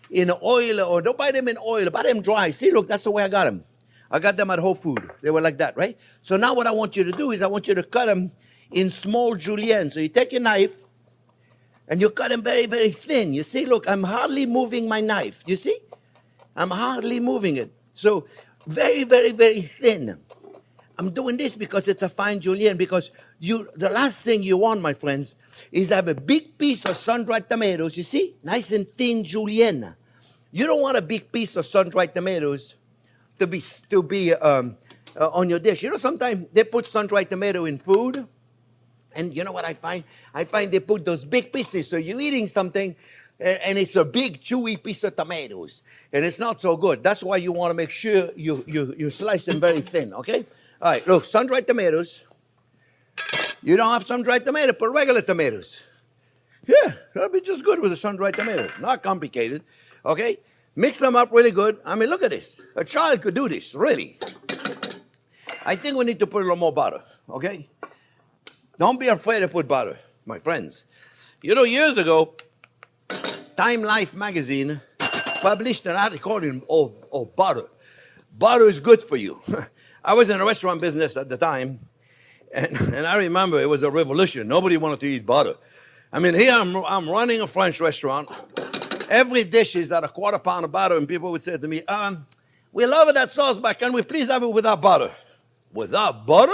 in oil, or don't buy them in oil, buy them dry. See, look, that's the way I got them. I got them at Whole Foods. They were like that, right? So now what I want you to do is I want you to cut them in small julienne. So you take your knife and you cut them very, very thin. You see, look, I'm hardly moving my knife. You see? I'm hardly moving it. So very, very, very thin. I'm doing this because it's a fine julienne, because the last thing you want, my friends, is to have a big piece of sun-dried tomatoes, you see? Nice and thin julienne. You don't want a big piece of sun-dried tomatoes to be on your dish. You know, sometimes they put sun-dried tomato in food, and you know what I find? I find they put those big pieces, so you're eating something, and it's a big, chewy piece of tomatoes, and it's not so good. That's why you want to make sure you slice them very thin, okay? All right, look, sun-dried tomatoes. You don't have sun-dried tomato, put regular tomatoes. Yeah, that'll be just good with a sun-dried tomato. Not complicated, okay? Mix them up really good. I mean, look at this. A child could do this, really. I think we need to put a little more butter, okay? Don't be afraid to put butter, my friends. You know, years ago, Time Life magazine published an article of butter. Butter is good for you. I was in the restaurant business at the time, and I remember it was a revolution. Nobody wanted to eat butter. I mean, here I'm running a French restaurant. Every dish is at a quarter pound of butter, and people would say to me, we love that sauce, but can we please have it without butter? Without butter?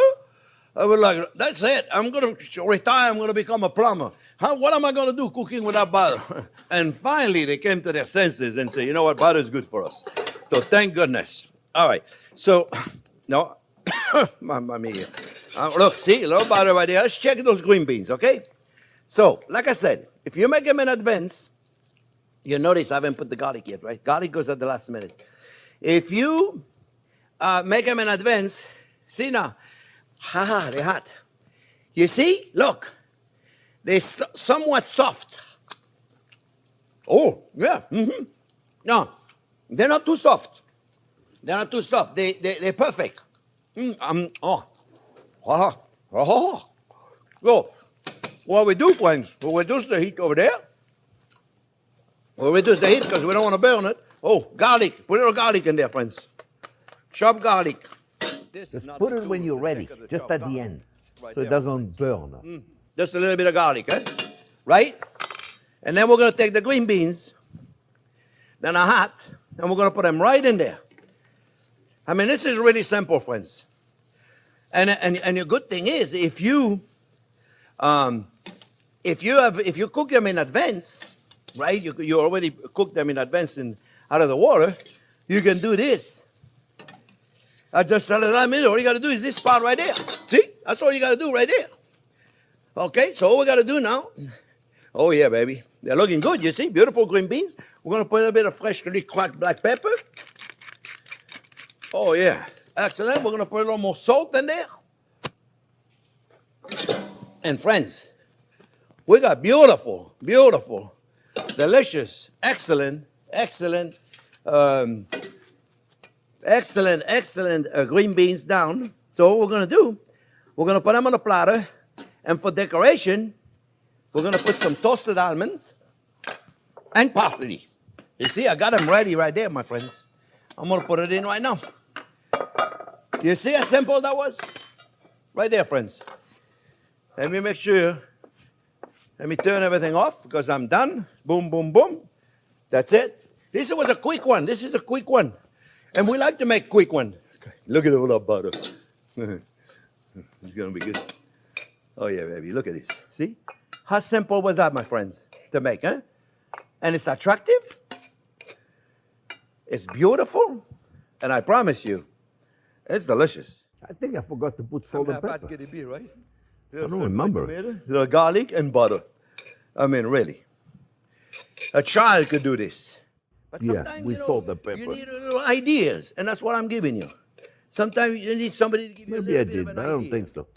I was like, that's it. I'm going to retire. I'm going to become a plumber. What am I going to do cooking without butter? And finally, they came to their senses and said, you know what? Butter is good for us. So thank goodness. All right. So, no. Mamma mia. Look, see, a little butter right there. Let's check those green beans, okay? So, like I said, if you make them in advance, you notice I haven't put the garlic yet, right? Garlic goes at the last minute. If you make them in advance, see now, they're hot. You see? Look, they're somewhat soft. Oh, yeah. Mm-hmm. No, they're not too soft. They're not too soft. They're perfect. So, what we do, friends, we'll reduce the heat over there. We'll reduce the heat because we don't want to burn it. Oh, garlic. Put a little garlic in there, friends. Chopped garlic. Just put it when you're ready, just at the end, so it doesn't burn. Just a little bit of garlic, right? And then we're going to take the green beans, then are hot, and we're going to put them right in there. I mean, this is really simple, friends. And the good thing is, if you cook them in advance, right? You already cook them in advance out of the water. You can do this. I just tell it, all you got to do is this part right there. See? That's all you got to do right there. Okay, so all we got to do now, oh yeah, baby. They're looking good, you see? Beautiful green beans. We're going to put a bit of freshly cracked black pepper. Oh yeah, excellent. We're going to put a little more salt in there. And friends, we got beautiful, beautiful, delicious, excellent green beans down. So what we're going to do, we're going to put them on a platter. And for decoration, we're going to put some toasted almonds and parsley. You see, I got them ready right there, my friends. I'm going to put it in right now. You see how simple that was? Right there, friends. Let me make sure. Let me turn everything off because I'm done. Boom, boom, boom. That's it. This was a quick one. This is a quick one. And we like to make quick one. Look at all that butter. It's going to be good. Oh, yeah, baby. Look at this. See? How simple was that, my friends, to make, huh? And it's attractive. It's beautiful. And I promise you, it's delicious. I think I forgot to put salt and pepper. Could it be, right? I don't remember. The garlic and butter. I mean, really. A child could do this. But Yeah, we salt and pepper. You need little ideas, and that's what I'm giving you. Sometimes you need somebody to give you Maybe a I little bit did, of an but I don't idea. think so.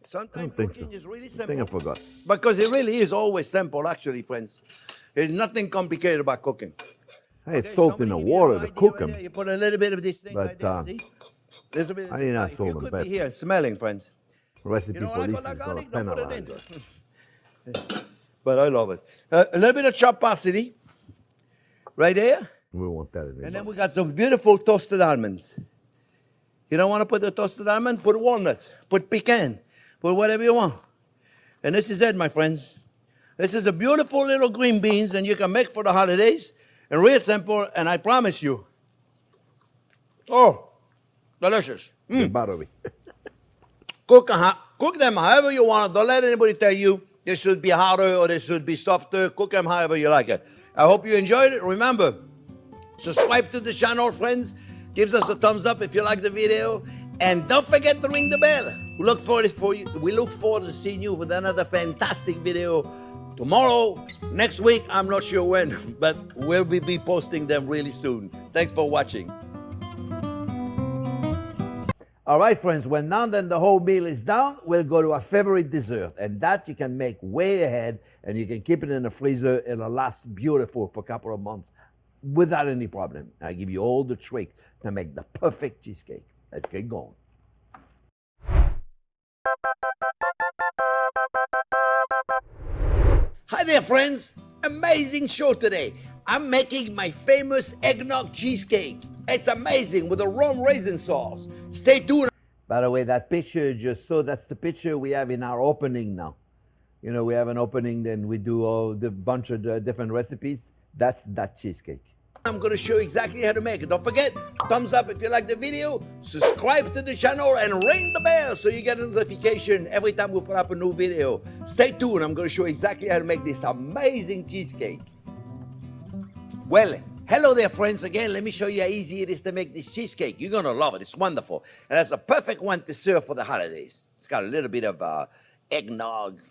Sometimes think cooking so. is really I simple. think I forgot. Because it really is always simple, actually, friends. There's nothing complicated about cooking. I had Okay, salt in somebody the give you water an to idea cook right them. there. You put a little bit of this thing But, right there, see? There's a bit I didn't have if salt you and could pepper. be here smelling, friends. Recipe You know for what I this call is that going to garlic? Don't put it penalize in. us. But I love it. A little bit of chopped parsley right there. We want that in And then there. we got some beautiful toasted almonds. You don't want to put the toasted almond? Put walnut. Put pecan. Put whatever you want. And this is it, my friends. This is a beautiful little green beans, and you can make for the holidays. And real simple, and I promise you. Oh, delicious. The buttery. Cook them however you want. Don't let anybody tell you this should be harder or this should be softer. Cook them however you like it. I hope you enjoyed it. Remember, subscribe to the channel, friends. Give us a thumbs up if you like the video. And don't forget to ring the bell. We look forward to seeing you with another fantastic video tomorrow, next week. I'm not sure when, but we'll be posting them really soon. Thanks for watching. All right, friends, when now then the whole meal is done, we'll go to our favorite dessert. And that you can make way ahead, and you can keep it in the freezer. It'll last beautiful for a couple of months without any problem. I give you all the tricks to make the perfect cheesecake. Let's get going. Hi there, friends. Amazing show today. I'm making my famous eggnog cheesecake. It's amazing with a rum raisin sauce. Stay tuned. By the way, that picture you just saw, that's the picture we have in our opening now. You know, we have an opening, then we do all the bunch of different recipes. That's that cheesecake. I'm going to show you exactly how to make it. Don't forget, thumbs up if you like the video, subscribe to the channel, and ring the bell so you get a notification every time we put up a new video. Stay tuned. I'm going to show you exactly how to make this amazing cheesecake. Well, hello there, friends. Again, let me show you how easy it is to make this cheesecake. You're going to love it. It's wonderful. And it's a perfect one to serve for the holidays. It's got a little bit of eggnog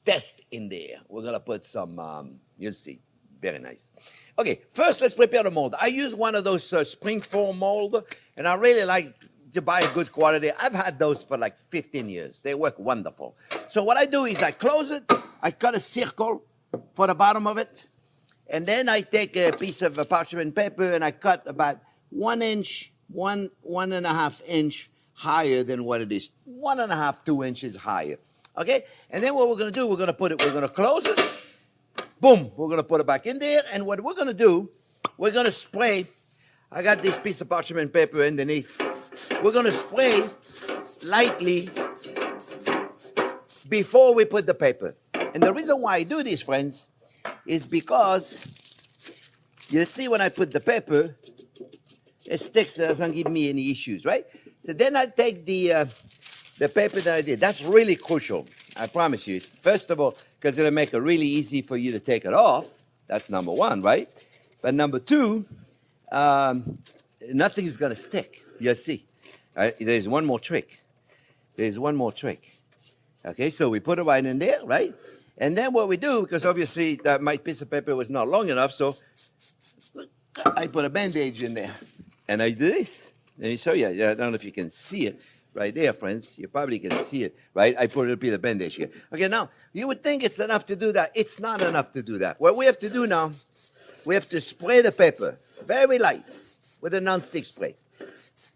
zest in there. We're going to put some, you'll see. Very nice. Okay, first let's prepare the mold. I use one of those springform mold, and I really like to buy a good quality. I've had those for like 15 years. They work wonderful. So what I do is I close it, I cut a circle for the bottom of it, and then I take a piece of parchment paper and I cut about 1 inch, 1.5 inch higher than what it is. 1.5, 2 inches higher. Okay? And then what we're gonna do, we're gonna close it. Boom, we're gonna put it back in there, and what we're gonna do, we're gonna spray. I got this piece of parchment paper underneath. We're gonna spray lightly before we put the paper. And the reason why I do this, friends, is because you see when I put the paper, it sticks, it doesn't give me any issues, right? So then I take the paper that I did. That's really crucial, I promise you. First of all, because it'll make it really easy for you to take it off. That's number one, right? But number two, nothing is going to stick. You'll see. There's one more trick. There's one more trick. Okay, so we put it right in there, right? And then what we do, because obviously my piece of paper was not long enough, so I put a bandage in there. And I do this. Let me show you. I don't know if you can see it. Right there, friends. You probably can see it, right? I put a bit of bandage here. Okay, now, you would think it's enough to do that. It's not enough to do that. What we have to do now, we have to spray the paper very light with a non-stick spray.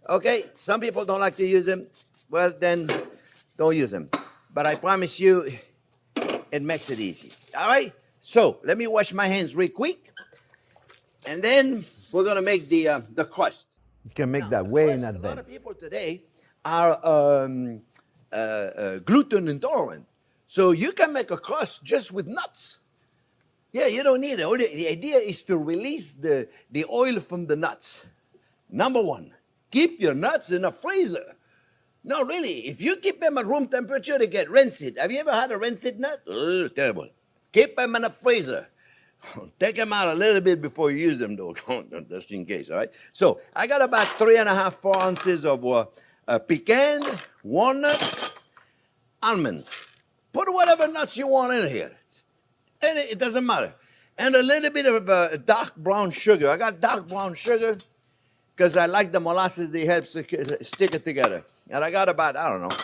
Okay? Some people don't like to use them. Well, then, don't use them. But I promise you, it makes it easy. All right? So, let me wash my hands real quick. And then, we're going to make the crust. You can make that way in advance. A lot of people today are gluten intolerant. So you can make a crust just with nuts. Yeah, you don't need it. The idea is to release the oil from the nuts. Number one, keep your nuts in a freezer. No, really, if you keep them at room temperature, they get rancid. Have you ever had a rancid nut? Oh, terrible. Keep them in a freezer. Take them out a little bit before you use them, though, just in case, all right? So I got about 3.5, 4 ounces of pecan, walnuts, almonds. Put whatever nuts you want in here. And it doesn't matter. And a little bit of dark brown sugar. I got dark brown sugar because I like the molasses. They help stick it together. And I got about, I don't know.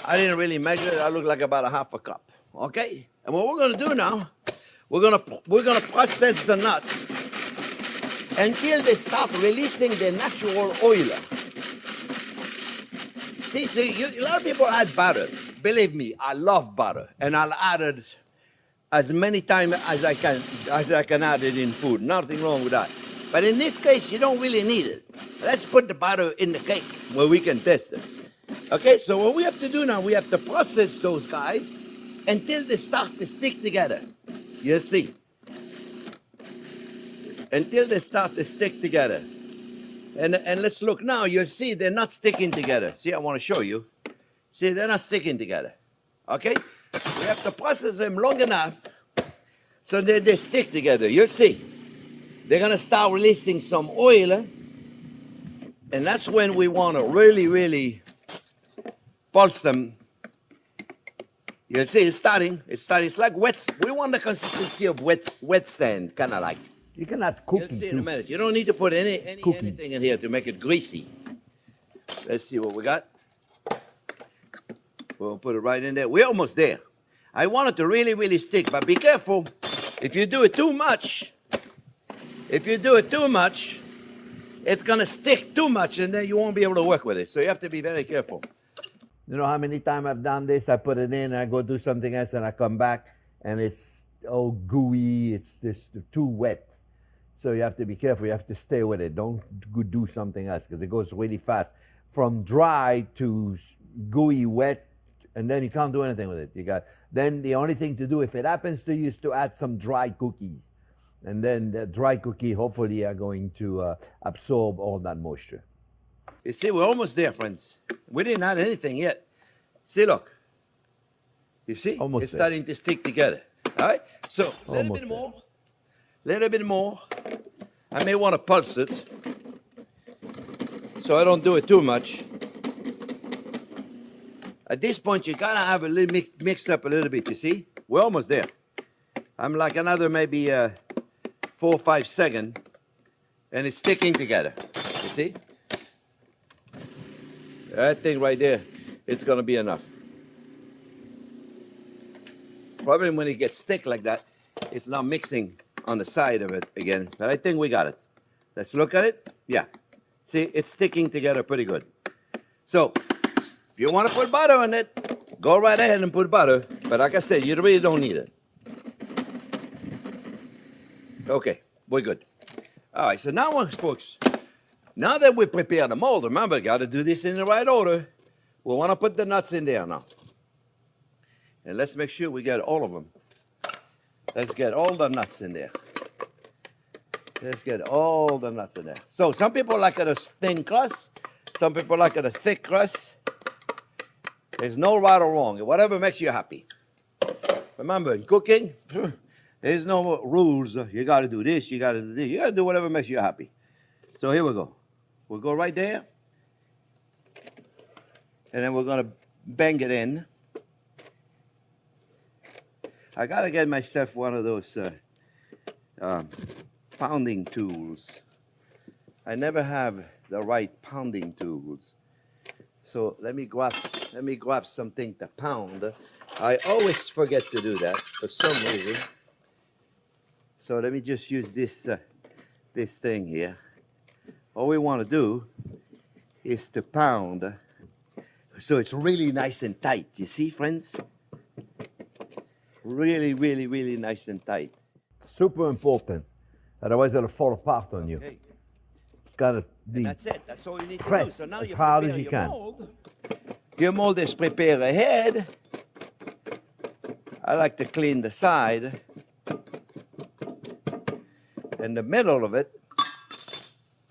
I didn't really measure it. I look like about 1/2 cup. Okay? And what we're going to do now, we're gonna process the nuts until they start releasing their natural oil. See, a lot of people add butter. Believe me, I love butter, and I'll add it as many times as I can add it in food. Nothing wrong with that. But in this case, you don't really need it. Let's put the butter in the cake where we can test it. Okay, so what we have to do now, we have to process those guys until they start to stick together. You see. Until they start to stick together. And let's look now. You'll see they're not sticking together. See, I want to show you. See, they're not sticking together. Okay? We have to process them long enough so that they stick together. You'll see. They're going to start releasing some oil. And that's when we want to really, really pulse them. You'll see it's starting. It's like wet. We want the consistency of wet sand, kind of like. You cannot cook it. You'll see in a minute. You don't need to put anything in here to make it greasy. Let's see what we got. We'll put it right in there. We're almost there. I want it to really, really stick, but be careful. If you do it too much, it's gonna stick too much and then you won't be able to work with it. So you have to be very careful. You know how many times I've done this? I put it in, I go do something else, and I come back, and it's all gooey. It's just too wet. So you have to be careful. You have to stay with it. Don't go do something else because it goes really fast. From dry to gooey, wet, and then you can't do anything with it. Then the only thing to do, if it happens to you, is to add some dry cookies. And then the dry cookie, hopefully, are going to absorb all that moisture. You see, we're almost there, friends. We didn't add anything yet. See, look. You see? Almost it's there. starting to stick together. All right? So, a little Almost bit there. more. Little bit more. I may want to pulse it so I don't do it too much. At this point, you gotta have a little mixed up a little bit, you see? We're almost there. I'm like another maybe 4 or 5 seconds, and it's sticking together. You see? That thing right there, it's gonna be enough. Probably when it gets thick like that, it's now mixing on the side of it again. But I think we got it. Let's look at it. Yeah. See, it's sticking together pretty good. So, if you want to put butter on it, go right ahead and put butter. But like I said, you really don't need it. Okay, we're good. All right, so now, folks, now that we prepare the mold, remember, got to do this in the right order. We want to put the nuts in there now. And let's make sure we get all of them. Let's get all the nuts in there. Let's get all the nuts in there. So some people like it a thin crust. Some people like it a thick crust. There's no right or wrong. Whatever makes you happy. Remember, in cooking, there's no rules. You got to do this. You got to do this. You got to do whatever makes you happy. So here we go. We'll go right there. And then we're going to bang it in. I got to get myself one of those pounding tools. I never have the right pounding tools. So let me grab something to pound. I always forget to do that for some reason. So let me just use this thing here. All we want to do is to pound so it's really nice and tight. You see, friends? Really, really, really nice and tight. Super important. Otherwise, it'll fall apart on you. Okay. It's got to be And that's it. That's all you need to do. pressed So now as you hard prepare as you your can. mold. Your mold is prepared ahead. I like to clean the side and the middle of it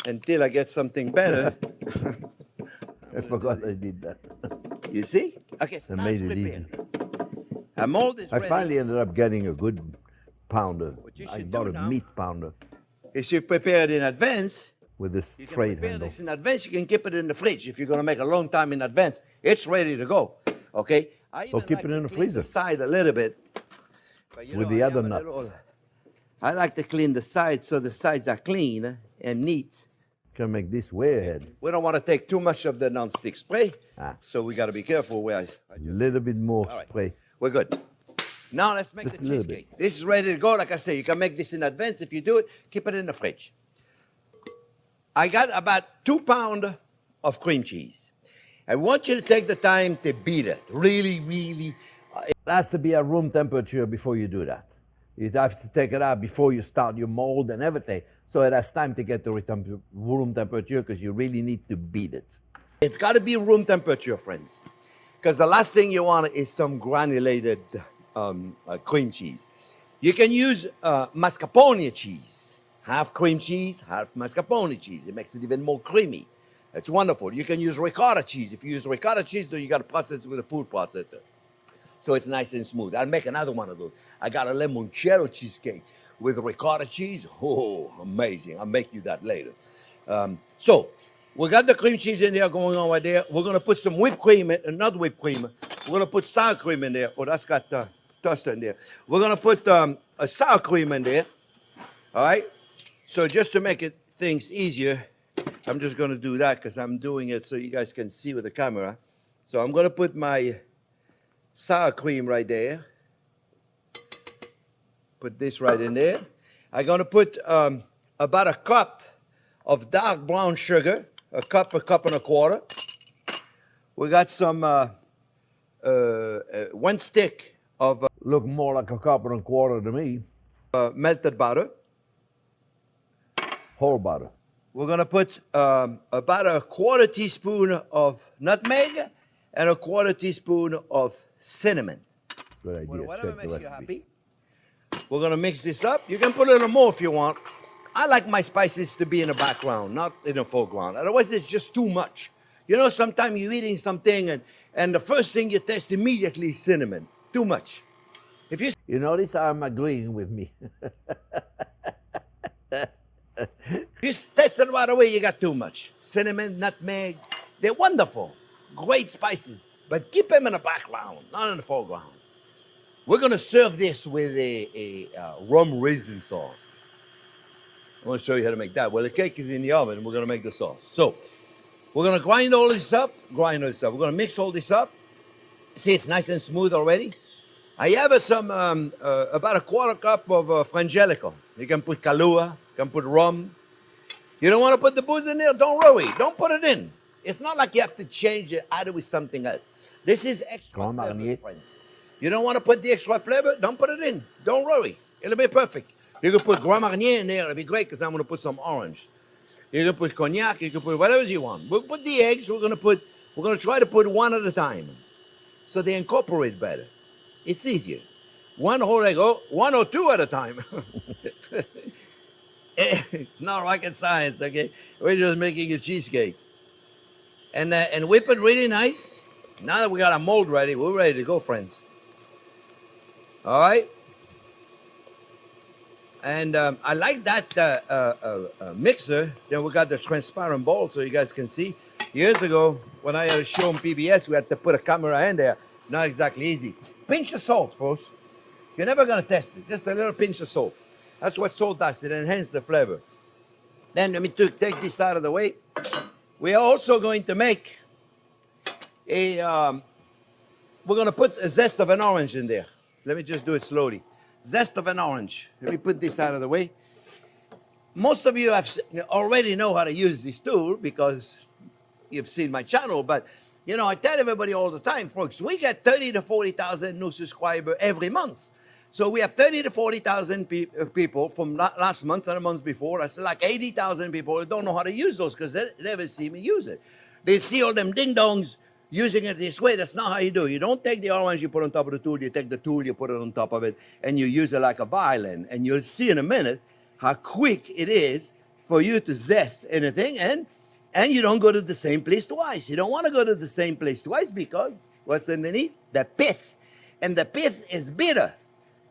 until I get something better. I forgot I did that. You see? Okay, so I now made it's it prepared. easy. Our mold is I ready. finally ended up getting a good pounder. you I should bought do a now- meat pounder If you prepare it in advance, with this you can straight prepare handle. this in advance. You can keep it in the fridge if you're going to make a long time in advance. It's ready to go. Okay? I even keep it in to the clean freezer. side a little bit. But With the I other am a nuts. little- I like to clean the sides so the sides are clean and neat. Can make this way ahead. We don't want to take too much of the non-stick spray, Ah. so we got to be careful where A little bit more All right. spray. We're good. Now let's make Just the a little cheesecake. This is ready to go. Like I say, you can make this in advance. If you do it, keep it in the fridge. I got about 2 pounds of cream cheese. I want you to take the time to beat it. Really, really. It has to be at room temperature before you do that. You have to take it out before you start your mold and everything. So it has time to get to room temperature because you really need to beat it. It's got to be room temperature, friends. Because the last thing you want is some granulated cream cheese. You can use mascarpone cheese. Half cream cheese, half mascarpone cheese. It makes it even more creamy. It's wonderful. You can use ricotta cheese. If you use ricotta cheese, then you got to process it with a food processor. So it's nice and smooth. I'll make another one of those. I got a limoncello cheesecake with ricotta cheese. Oh, amazing. I'll make you that later. So we got the cream cheese in there going on right there. We're going to put some whipped cream in, another whipped cream. We're going to put sour cream in there. Oh, that's got toast in there. We're going to put a sour cream in there. All right? So just to make things easier, I'm just going to do that because I'm doing it so you guys can see with the camera. So I'm going to put my sour cream right there. Put this right in there. I'm going to put about a cup of dark brown sugar, a cup and a quarter. We got some 1 stick of Look more like a cup and a quarter to me. melted butter. Whole butter. We're going to put about a quarter teaspoon of nutmeg and a quarter teaspoon of cinnamon. Good idea. Whatever Check the makes you recipe. happy. We're going to mix this up. You can put a little more if you want. I like my spices to be in the background, not in the foreground. Otherwise, it's just too much. You know, sometimes you're eating something and the first thing you taste immediately is cinnamon. Too much. If you You notice I'm agreeing with me. taste it right away, you got too much. Cinnamon, nutmeg, they're wonderful. Great spices. But keep them in the background, not in the foreground. We're going to serve this with a rum raisin sauce. I want to show you how to make that. Well, the cake is in the oven, and we're going to make the sauce. So, we're going to grind all this up. We're going to mix all this up. See, it's nice and smooth already. I have some, about a quarter cup of Frangelico. You can put Kahlua, you can put rum. You don't want to put the booze in there? Don't worry. Don't put it in. It's not like you have to change it either with something else. This is extra Grand flavor, Marnier. friends. You don't want to put the extra flavor? Don't put it in. Don't worry. It'll be perfect. You can put Grand Marnier in there. It'll be great because I'm going to put some orange. You can put cognac. You can put whatever you want. We'll put the eggs. We're going to try to put one at a time so they incorporate better. It's easier. One whole egg, one or two at a time. It's not rocket science, okay? We're just making a cheesecake. And whip it really nice. Now that we got our mold ready, we're ready to go, friends. All right? And I like that mixer. Then we got the transparent bowl so you guys can see. Years ago, when I had a show on PBS, we had to put a camera in there. Not exactly easy. Pinch of salt, folks. You're never going to test it. Just a little pinch of salt. That's what salt does. It enhances the flavor. Then let me take this out of the way. We are also going to make we're going to put a zest of an orange in there. Let me just do it slowly. Zest of an orange. Let me put this out of the way. Most of you already know how to use this tool because you've seen my channel, but you know, I tell everybody all the time, folks, we get 30 to 40,000 new subscribers every month. So we have 30 to 40,000 people from last month and the months before. That's like 80,000 people who don't know how to use those because they never see me use it. They see all them ding-dongs using it this way. That's not how you do it. You don't take the orange, you put it on top of the tool. You take the tool, you put it on top of it, and you use it like a violin. And you'll see in a minute how quick it is for you to zest anything. And you don't go to the same place twice. You don't want to go to the same place twice because what's underneath? The pith. And the pith is bitter.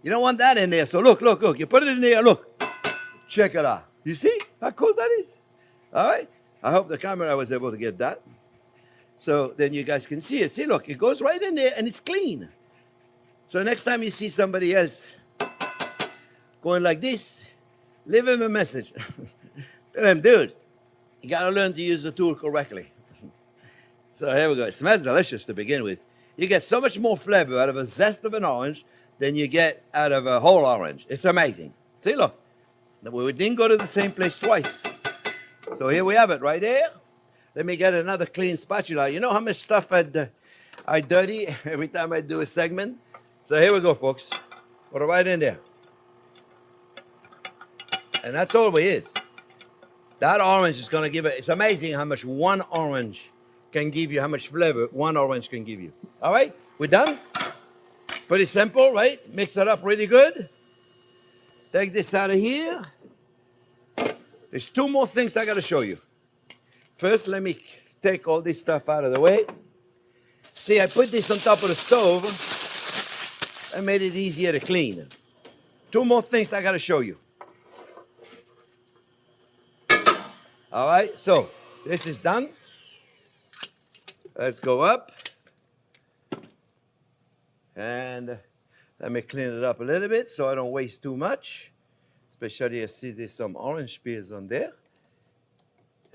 You don't want that in there. So look. You put it in there, look. Check it out. You see how cool that is? All right? I hope the camera was able to get that. So then you guys can see it. See, look, it goes right in there and it's clean. So next time you see somebody else going like this, leave him a message. Tell them, dude, you got to learn to use the tool correctly. So here we go. It smells delicious to begin with. You get so much more flavor out of a zest of an orange than you get out of a whole orange. It's amazing. See, look. We didn't go to the same place twice. So here we have it right there. Let me get another clean spatula. You know how much stuff I dirty every time I do a segment? So here we go, folks. Put it right in there. And that's all it is. That orange is going to give it, it's amazing how much one orange can give you, how much flavor one orange can give you. All right, we're done. Pretty simple, right? Mix it up really good. Take this out of here. There's two more things I got to show you. First, let me take all this stuff out of the way. See, I put this on top of the stove. I made it easier to clean. Two more things I got to show you. All right, so this is done. Let's go up. And let me clean it up a little bit so I don't waste too much. Especially I see there's some orange peels on there.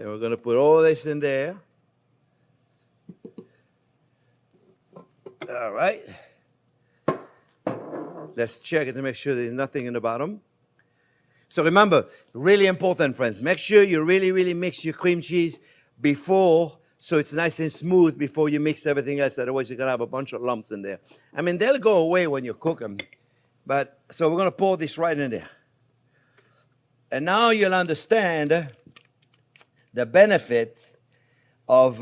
And we're going to put all this in there. All right. Let's check it to make sure there's nothing in the bottom. So remember, really important, friends, make sure you really, really mix your cream cheese before, so it's nice and smooth before you mix everything else. Otherwise, you're going to have a bunch of lumps in there. I mean, they'll go away when you cook them. But, so we're going to pour this right in there. And now you'll understand the benefit of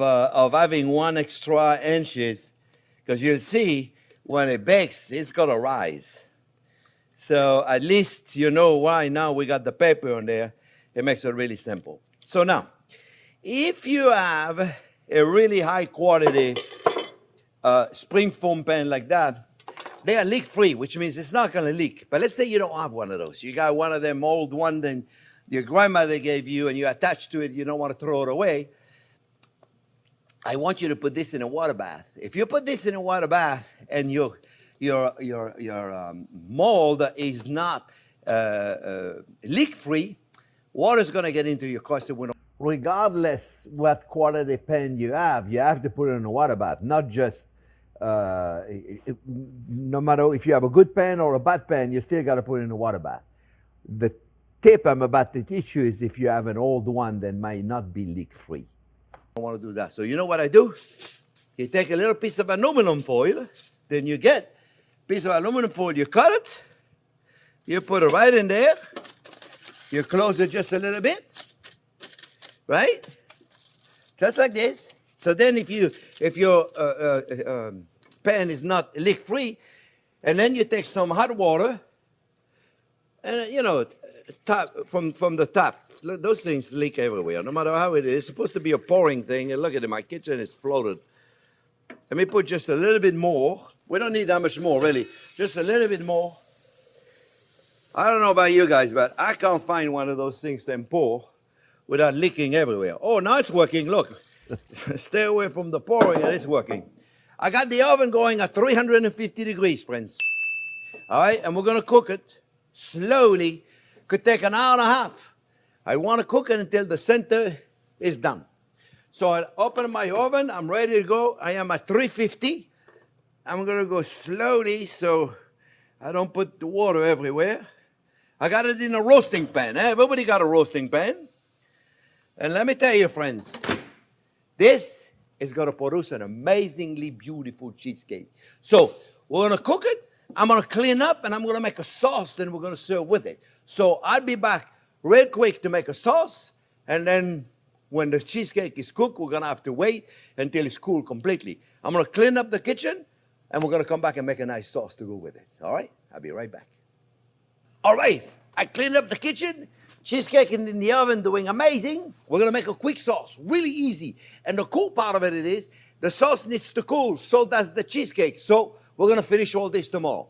having 1 extra inches, because you'll see when it bakes, it's going to rise. So at least you know why now we got the paper on there. It makes it really simple. So now, if you have a really high quality spring foam pan like that, they are leak-free, which means it's not going to leak. But let's say you don't have one of those. You got one of them old one that your grandmother gave you and you're attached to it, you don't want to throw it away. I want you to put this in a water bath. If you put this in a water bath and your mold is not leak-free, water is going to get into your crusted window. Regardless what quality pan you have to put it in a water bath, not just, no matter if you have a good pan or a bad pan, you still got to put it in a water bath. The tip I'm about to teach you is if you have an old one that might not be leak-free. I want to do that. So you know what I do? You take a little piece of aluminum foil, then you get piece of aluminum foil, you cut it, you put it right in there, you close it just a little bit, right? Just like this. So then if your pan is not leak-free, and then you take some hot water, and from the top, those things leak everywhere, no matter how it is. It's supposed to be a pouring thing, and look at it, my kitchen is floated. Let me put just a little bit more. We don't need that much more, really. Just a little bit more. I don't know about you guys, but I can't find one of those things that pour without leaking everywhere. Oh, now it's working. Look. Stay away from the pouring, and it's working. I got the oven going at 350 degrees, friends. All right, and we're going to cook it slowly. Could take an hour and a half. I want to cook it until the center is done. So I open my oven. I'm ready to go. I am at 350. I'm going to go slowly so I don't put the water everywhere. I got it in a roasting pan. Everybody got a roasting pan. And let me tell you, friends, this is going to produce an amazingly beautiful cheesecake. So we're going to cook it. I'm going to clean up, and I'm going to make a sauce, and we're going to serve with it. So I'll be back real quick to make a sauce, and then when the cheesecake is cooked, we're going to have to wait until it's cooled completely. I'm going to clean up the kitchen, and we're going to come back and make a nice sauce to go with it. All right? I'll be right back. All right. I cleaned up the kitchen. Cheesecake in the oven doing amazing. We're going to make a quick sauce. Really easy. And the cool part of it is the sauce needs to cool. So does the cheesecake. So we're going to finish all this tomorrow.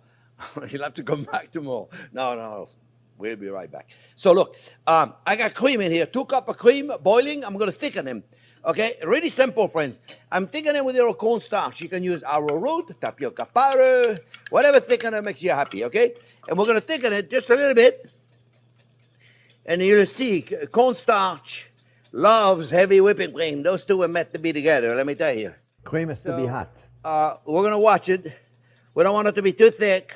You'll have to come back tomorrow. No. We'll be right back. So look, I got cream in here. 2 cups of cream boiling. I'm going to thicken them. Okay? Really simple, friends. I'm thickening with your cornstarch. You can use arrowroot, tapioca powder, whatever thickener makes you happy. Okay? And we're going to thicken it just a little bit. And you'll see, cornstarch loves heavy whipping cream. Those two are meant to be together, let me tell you. Cream is to be hot. We're going to watch it. We don't want it to be too thick,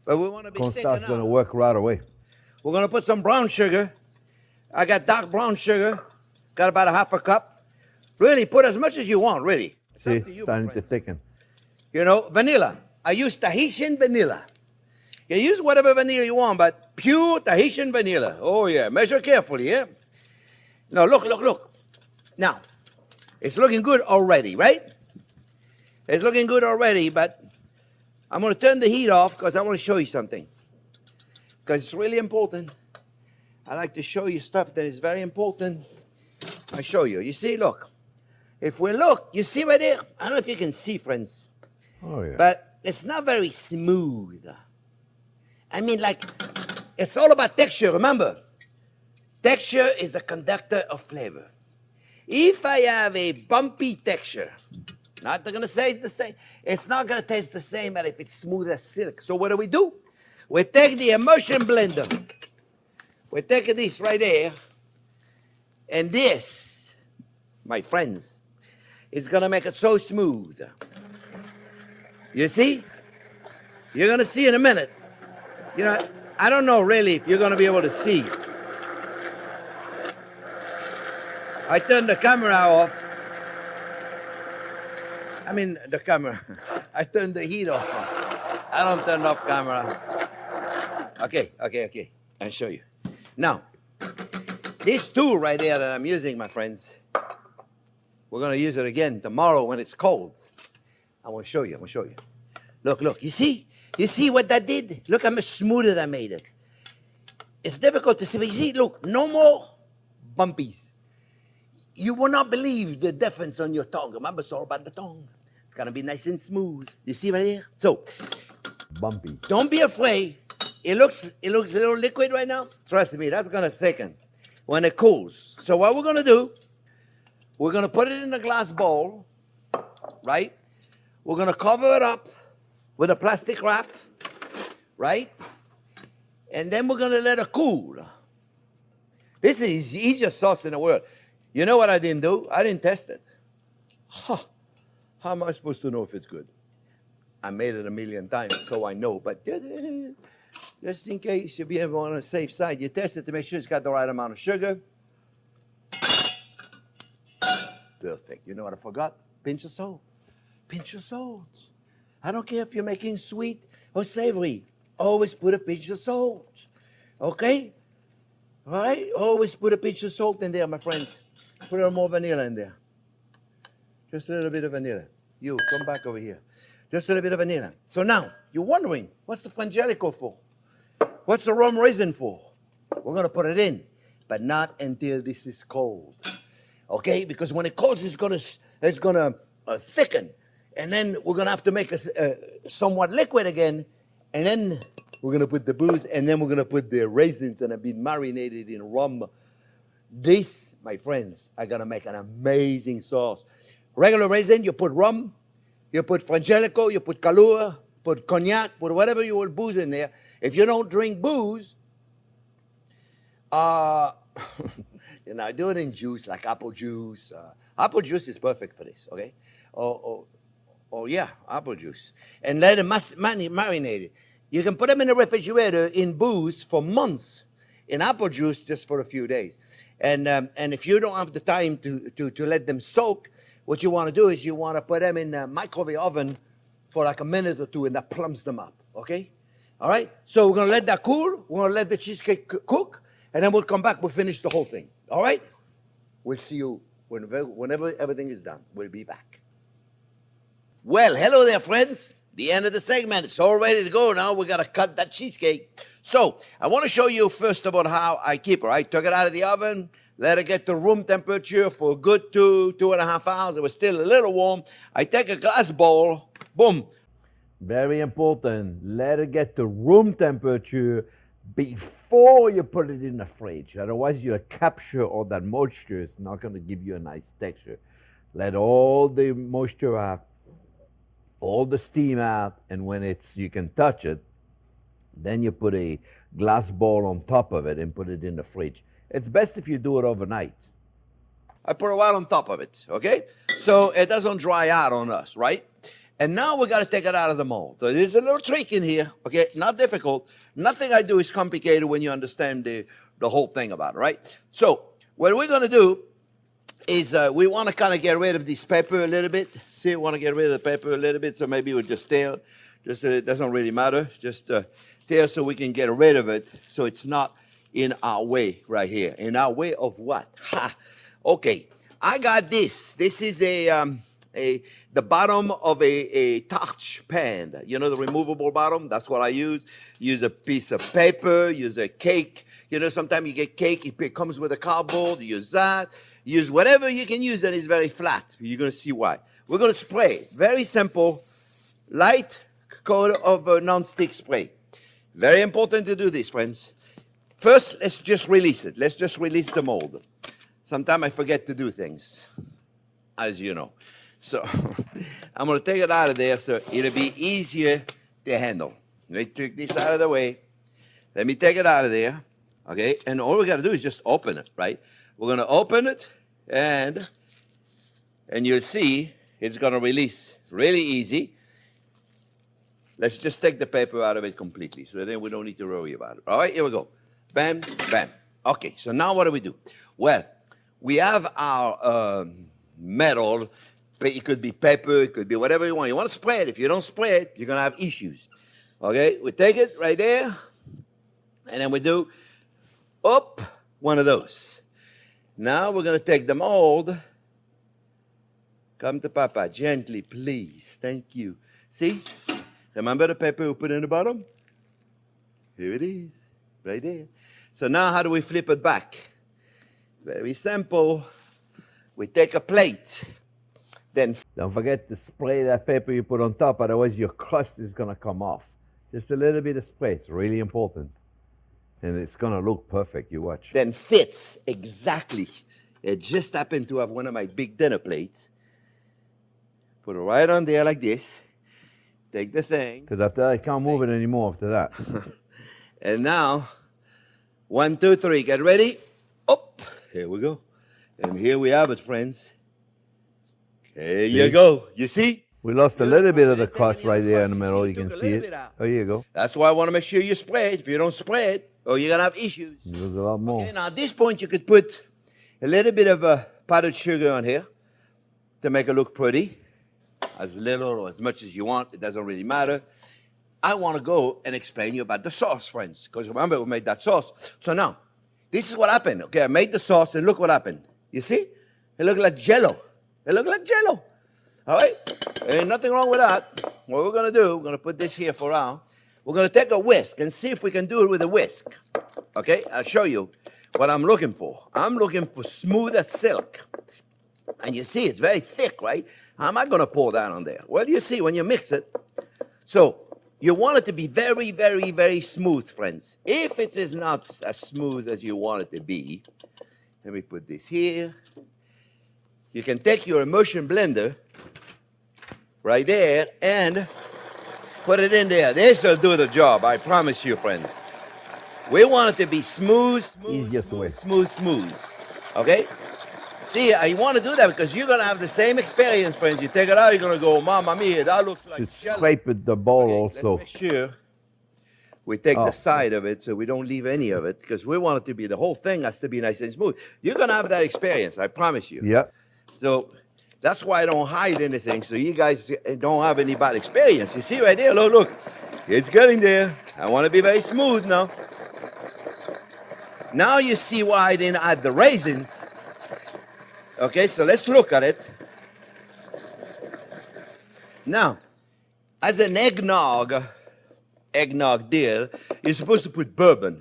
but we want to be thick enough. Cornstarch is going to work right away. We're going to put some brown sugar. I got dark brown sugar. Got about a half a cup. Really, put as much as you want, really. See, it's starting to thicken. You know, vanilla. I use Tahitian vanilla. You use whatever vanilla you want, but pure Tahitian vanilla. Oh, yeah. Measure carefully, yeah? Now, look. Now, it's looking good already, right? It's looking good already, but I'm going to turn the heat off because I want to show you something. Because it's really important. I like to show you stuff that is very important. I'll show you. You see, look. If we look, you see right there? I don't know if you can see, friends. Oh, yeah. But it's not very smooth. I mean, like, it's all about texture, remember? Texture is a conductor of flavor. If I have a bumpy texture, not going to say the same. It's not going to taste the same as if it's smooth as silk. So what do? We take the emulsion blender. We take this right there, And this, my friends, is gonna make it so smooth. You see? You're gonna see in a minute. You know, I don't know really if you're gonna be able to see. I turned the camera off. I mean, the camera. I turned the heat off. I don't turn off camera. Okay. I'll show you. Now, this tool right there that I'm using, my friends, we're gonna use it again tomorrow when it's cold. I want to show you. Look. You see? You see what that did? Look how much smoother that made it. It's difficult to see, but you see, look, no more bumpies. You will not believe the difference on your tongue. Remember, it's all about the tongue. It's gonna be nice and smooth. You see right here? So, Bumpy. don't be afraid. It looks a little liquid right now. Trust me, that's gonna thicken when it cools. So what we're gonna do, we're gonna put it in a glass bowl, right? We're gonna cover it up with a plastic wrap, right? And then we're gonna let it cool. This is the easiest sauce in the world. You know what I didn't do? I didn't test it. How am I supposed to know if it's good? I made it 1,000,000 times, so I know. But just in case you be on the safe side, you test it to make sure it's got the right amount of sugar. Perfect. You know what I forgot? Pinch of salt. Pinch of salt. I don't care if you're making sweet or savory. Always put a pinch of salt. Okay? All right? Always put a pinch of salt in there, my friends. Put a little more vanilla in there. Just a little bit of vanilla. You, come back over here. Just a little bit of vanilla. So now, you're wondering, what's the frangelico for? What's the rum raisin for? We're going to put it in, but not until this is cold. Okay? Because when it cools, it's gonna thicken. And then we're going to have to make it somewhat liquid again. And then we're going to put the booze, and then we're going to put the raisins that have been marinated in rum. This, my friends, are going to make an amazing sauce. Regular raisin, you put rum, you put frangelico, you put Kahlua, put cognac, put whatever you will booze in there. If you don't drink booze, you know, do it in juice, like apple juice. Apple juice is perfect for this, okay? Yeah, apple juice. And let it marinate it. You can put them in the refrigerator in booze for months. In apple juice, just for a few days. And if you don't have the time to let them soak, what you want to do is you want to put them in the microwave oven for like a minute or two, and that plumps them up, okay? All right? So we're going to let that cool. We're going to let the cheesecake cook, and then we'll come back. We'll finish the whole thing, all right? We'll see you whenever everything is done. We'll be back. Well, hello there, friends. The end of the segment. It's all ready to go now. We got to cut that cheesecake. So I want to show you first of all how I keep her. I took it out of the oven, let it get to room temperature for a good 2.5 hours. It was still a little warm. I take a glass bowl, boom. Very important. Let it get to room temperature before you put it in the fridge. Otherwise, your capture all that moisture is not going to give you a nice texture. Let all the moisture out, all the steam out, and when you can touch it, then you put a glass bowl on top of it and put it in the fridge. It's best if you do it overnight. I put it right on top of it, okay? So it doesn't dry out on us, right? And now we got to take it out of the mold. So there's a little trick in here, okay? Not difficult. Nothing I do is complicated when you understand the whole thing about it, right? So what we're going to do is we want to kind of get rid of this pepper a little bit. See, we want to get rid of the pepper a little bit, so maybe we'll just tear it. Just it doesn't really matter. Just tear so we can get rid of it, so it's not in our way right here. In our way of what? Ha! Okay, I got this. This is the bottom of a torch pan. You know, the removable bottom? That's what I use. Use a piece of paper, use a cake. You know, sometimes you get cake, it comes with a cardboard, use that. Use whatever you can use that is very flat. You're going to see why. We're going to spray. Very simple, light coat of non-stick spray. Very important to do this, friends. First, let's just release it. Let's just release the mold. Sometimes I forget to do things, as you know. So I'm going to take it out of there so it'll be easier to handle. Let me take this out of the way. Let me take it out of there, okay? And all we got to do is just open it, right? we're gonna open it, and you'll see it's gonna release really easy. Let's just take the paper out of it completely, so then we don't need to worry about it. All right, here we go. Bam, bam. Okay, so now what do we do? Well, we have our metal. It could be paper, it could be whatever you want. You want to spray it. If you don't spray it, you're going to have issues. Okay, we take it right there, and then we do, up, one of those. Now we're going to take the mold. Come to Papa, gently, please. Thank you. See? Remember the paper we put in the bottom? Here it is, right there. So now how do we flip it back? Very simple. We take a plate. Then don't forget to spray that paper you put on top, otherwise your crust is going to come off. Just a little bit of spray. It's really important. And it's going to look perfect. You watch. Then fits exactly. It just happened to have one of my big dinner plates. Put it right on there like this. Take the thing. Because after that, I can't move it anymore after that. And now, 1, 2, 3. Get ready. Up. Here we go. And here we have it, friends. There you go. You see? We lost a little bit of the crust right there in the middle. You can see it. Oh, here you go. That's why I want to make sure you spray it. If you don't spray it, you're going to have issues. There's a lot more. Okay, now at this point, you could put a little bit of powdered sugar on here to make it look pretty. As little or as much as you want. It doesn't really matter. I want to go and explain you about the sauce, friends. Because remember, we made that sauce. So now, this is what happened. Okay, I made the sauce, and look what happened. You see? It looked like Jell-O. It looked like Jell-O. All right? Ain't nothing wrong with that. What we're going to do, we're going to put this here for now. We're going to take a whisk and see if we can do it with a whisk. Okay? I'll show you what I'm looking for. I'm looking for smooth as silk. And you see, it's very thick, right? How am I going to pour that on there? Well, you see, when you mix it, so you want it to be very, very, very smooth, friends. If it is not as smooth as you want it to be, let me put this here. You can take your immersion blender right there and put it in there. This will do the job, I promise you, friends. We want it to be smooth, smooth. Okay? See, I want to do that because you're going to have the same experience, friends. You take it out, you're going to go, Mamma mia, that looks like Jell-O. Scrape with the bowl also. Let's make sure we take the side of it so we don't leave any of it because we want it to be, the whole thing has to be nice and smooth. You're going to have that experience, I promise you. Yep. So that's why I don't hide anything so you guys don't have any bad experience. You see right there, look. It's getting there. I want to be very smooth now. Now you see why I didn't add the raisins. Okay, so let's look at it. Now, as an eggnog deal, you're supposed to put bourbon.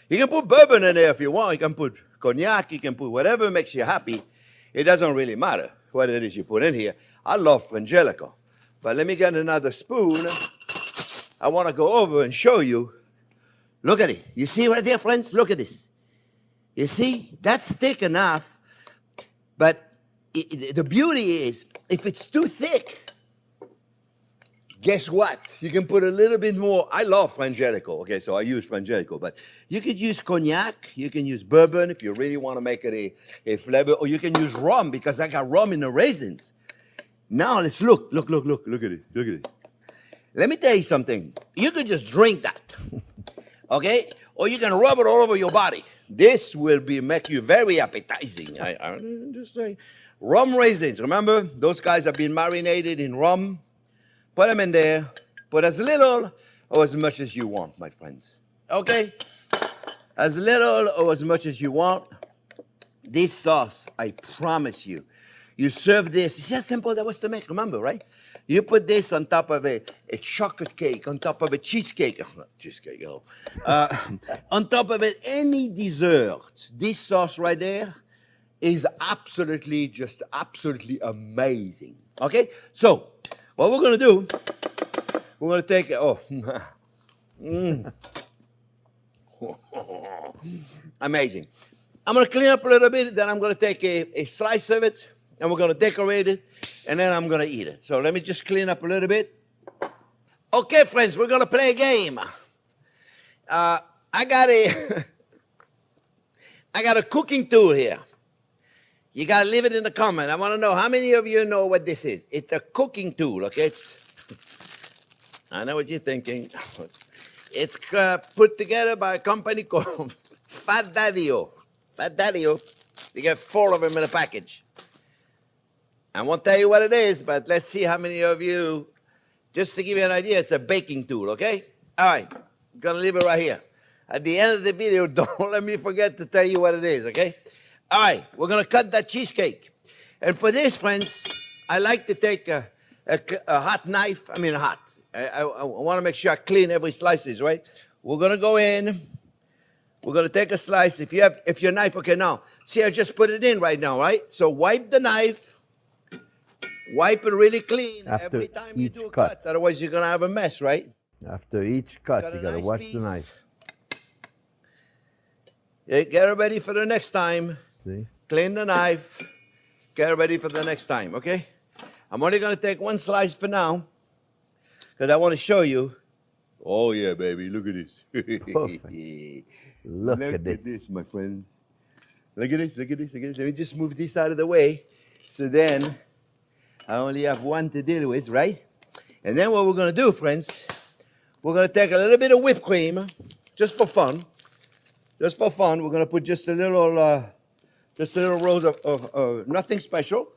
You can put bourbon in there if you want. You can put cognac. You can put whatever makes you happy. It doesn't really matter what it is you put in here. I love Frangelico. But let me get another spoon. I want to go over and show you. Look at it. You see right there, friends? Look at this. You see? That's thick enough. But the beauty is, if it's too thick, guess what? You can put a little bit more. I love Frangelico. Okay, so I use Frangelico. But you could use cognac. You can use bourbon if you really want to make it a flavor. Or you can use rum because I got rum in the raisins. Now let's look. Look at it. Look at it. Let me tell you something. You could just drink that. Okay? Or you can rub it all over your body. This will make you very appetizing. I'm just saying. Rum raisins. Remember, those guys have been marinated in rum. Put them in there. Put as little or as much as you want, my friends. Okay? As little or as much as you want. This sauce, I promise you. You serve this. You see how simple that was to make? Remember, right? You put this on top of a chocolate cake, on top of a cheesecake. On top of it, any dessert. This sauce right there is absolutely amazing. Okay? So, what we're going to do, we're going to take, amazing. I'm going to clean up a little bit, then I'm going to take a slice of it, and we're going to decorate it, and then I'm going to eat it. So let me just clean up a little bit. Okay, friends, we're going to play a game. I got I got a cooking tool here. You got to leave it in the comment. I want to know how many of you know what this is. It's a cooking tool, okay? I know what you're thinking. It's put together by a company called Fat Daddy-O. Fat Daddy-O. You get 4 of them in a package. I won't tell you what it is, but let's see how many of you, just to give you an idea, it's a baking tool, okay? All right, I'm gonna leave it right here. At the end of the video, don't let me forget to tell you what it is, okay? All right, we're gonna cut that cheesecake. And for this, friends, I like to take a hot knife, I wanna make sure I clean every slices, right? We're gonna go in, we're gonna take a slice. If your knife, okay, now, see, I just put it in right now, right? So wipe the knife, wipe it really clean every time you do a cut. Otherwise, you're gonna have a mess, right? After each cut, you gotta watch the knife. Yeah, get it ready for the next time. See? Clean the knife. Get it ready for the next time, okay? I'm only gonna take 1 slice for now, because I want to show you. Oh yeah, baby, look at this. Perfect. Look at this, my friends. Look at this, look at this, look at this. Let me just move this out of the way. So then, I only have 1 to deal with, right? And then what we're gonna do, friends, we're gonna take a little bit of whipped cream, just for fun. Just for fun, we're gonna put just a little rose of nothing special.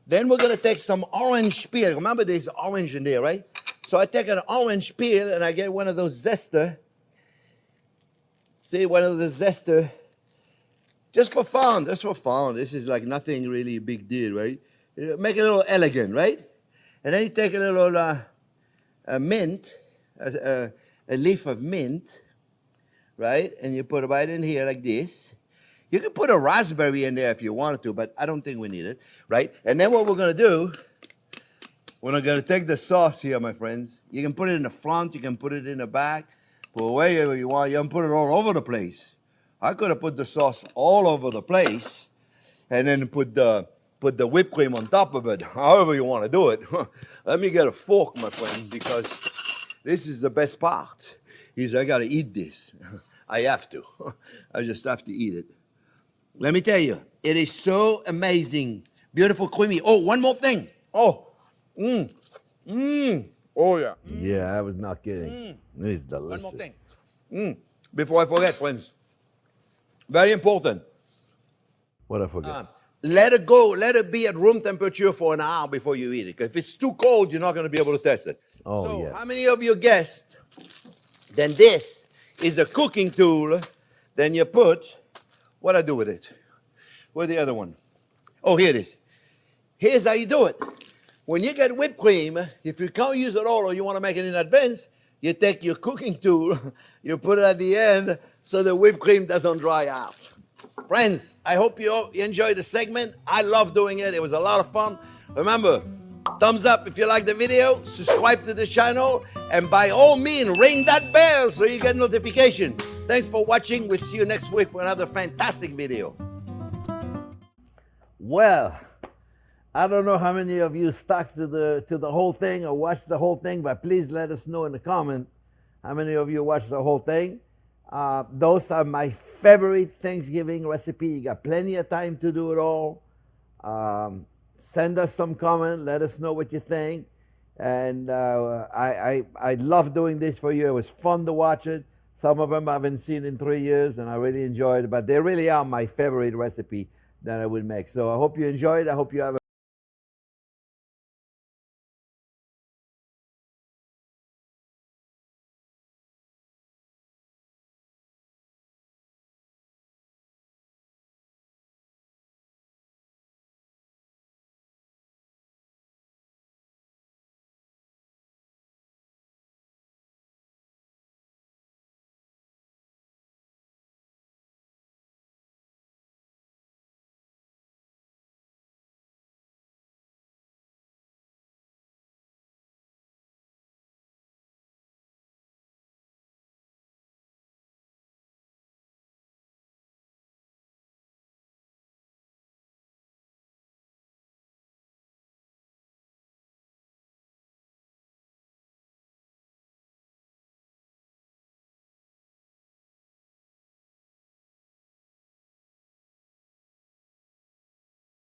Then we're gonna take some orange peel. Remember there's orange in there, right? So I take an orange peel and I get one of those zester. See, one of the zester. Just for fun, just for fun. This is like nothing really big deal, right? Make it a little elegant, right? And then you take a little mint, a leaf of mint, right? And you put it right in here like this. You can put a raspberry in there if you wanted to, but I don't think we need it, right? And then what we're gonna do, we're gonna take the sauce here, my friends. You can put it in the front, you can put it in the back, put it wherever you want. You can put it all over the place. I could have put the sauce all over the place and then put the whipped cream on top of it, however you want to do it. Let me get a fork, my friend, because this is the best part. I gotta eat this. I have to. I just have to eat it. Let me tell you, it is so amazing. Beautiful, creamy. Oh, one more thing. Oh, oh yeah. Yeah, I was not kidding. It's delicious. One more thing. Before I forget, friends. Very important. What I forget? Let it go. Let it be at room temperature for an hour before you eat it. Because if it's too cold, you're not going to be able to test it. Oh, so yeah. How many of you guessed? Then this is a cooking tool. Then you put, what I do with it? Where's the other one? Oh, here it is. Here's how you do it. When you get whipped cream, if you can't use it all or you want to make it in advance, you take your cooking tool, you put it at the end so the whipped cream doesn't dry out. Friends, I hope you enjoyed the segment. I love doing it. It was a lot of fun. Remember, thumbs up if you like the video, subscribe to the channel, and by all means, ring that bell so you get notification. Thanks for watching. We'll see you next week for another fantastic video. Well, I don't know how many of you stuck to the whole thing or watched the whole thing, but please let us know in the comment how many of you watched the whole thing. Those are my favorite Thanksgiving recipe. You got plenty of time to do it all. Send us some comment. Let us know what you think. And I love doing this for you. It was fun to watch it. Some of them I haven't seen in 3 years, and I really enjoyed it. But they really are my favorite recipe that I would make. So I hope you enjoyed. I hope you have a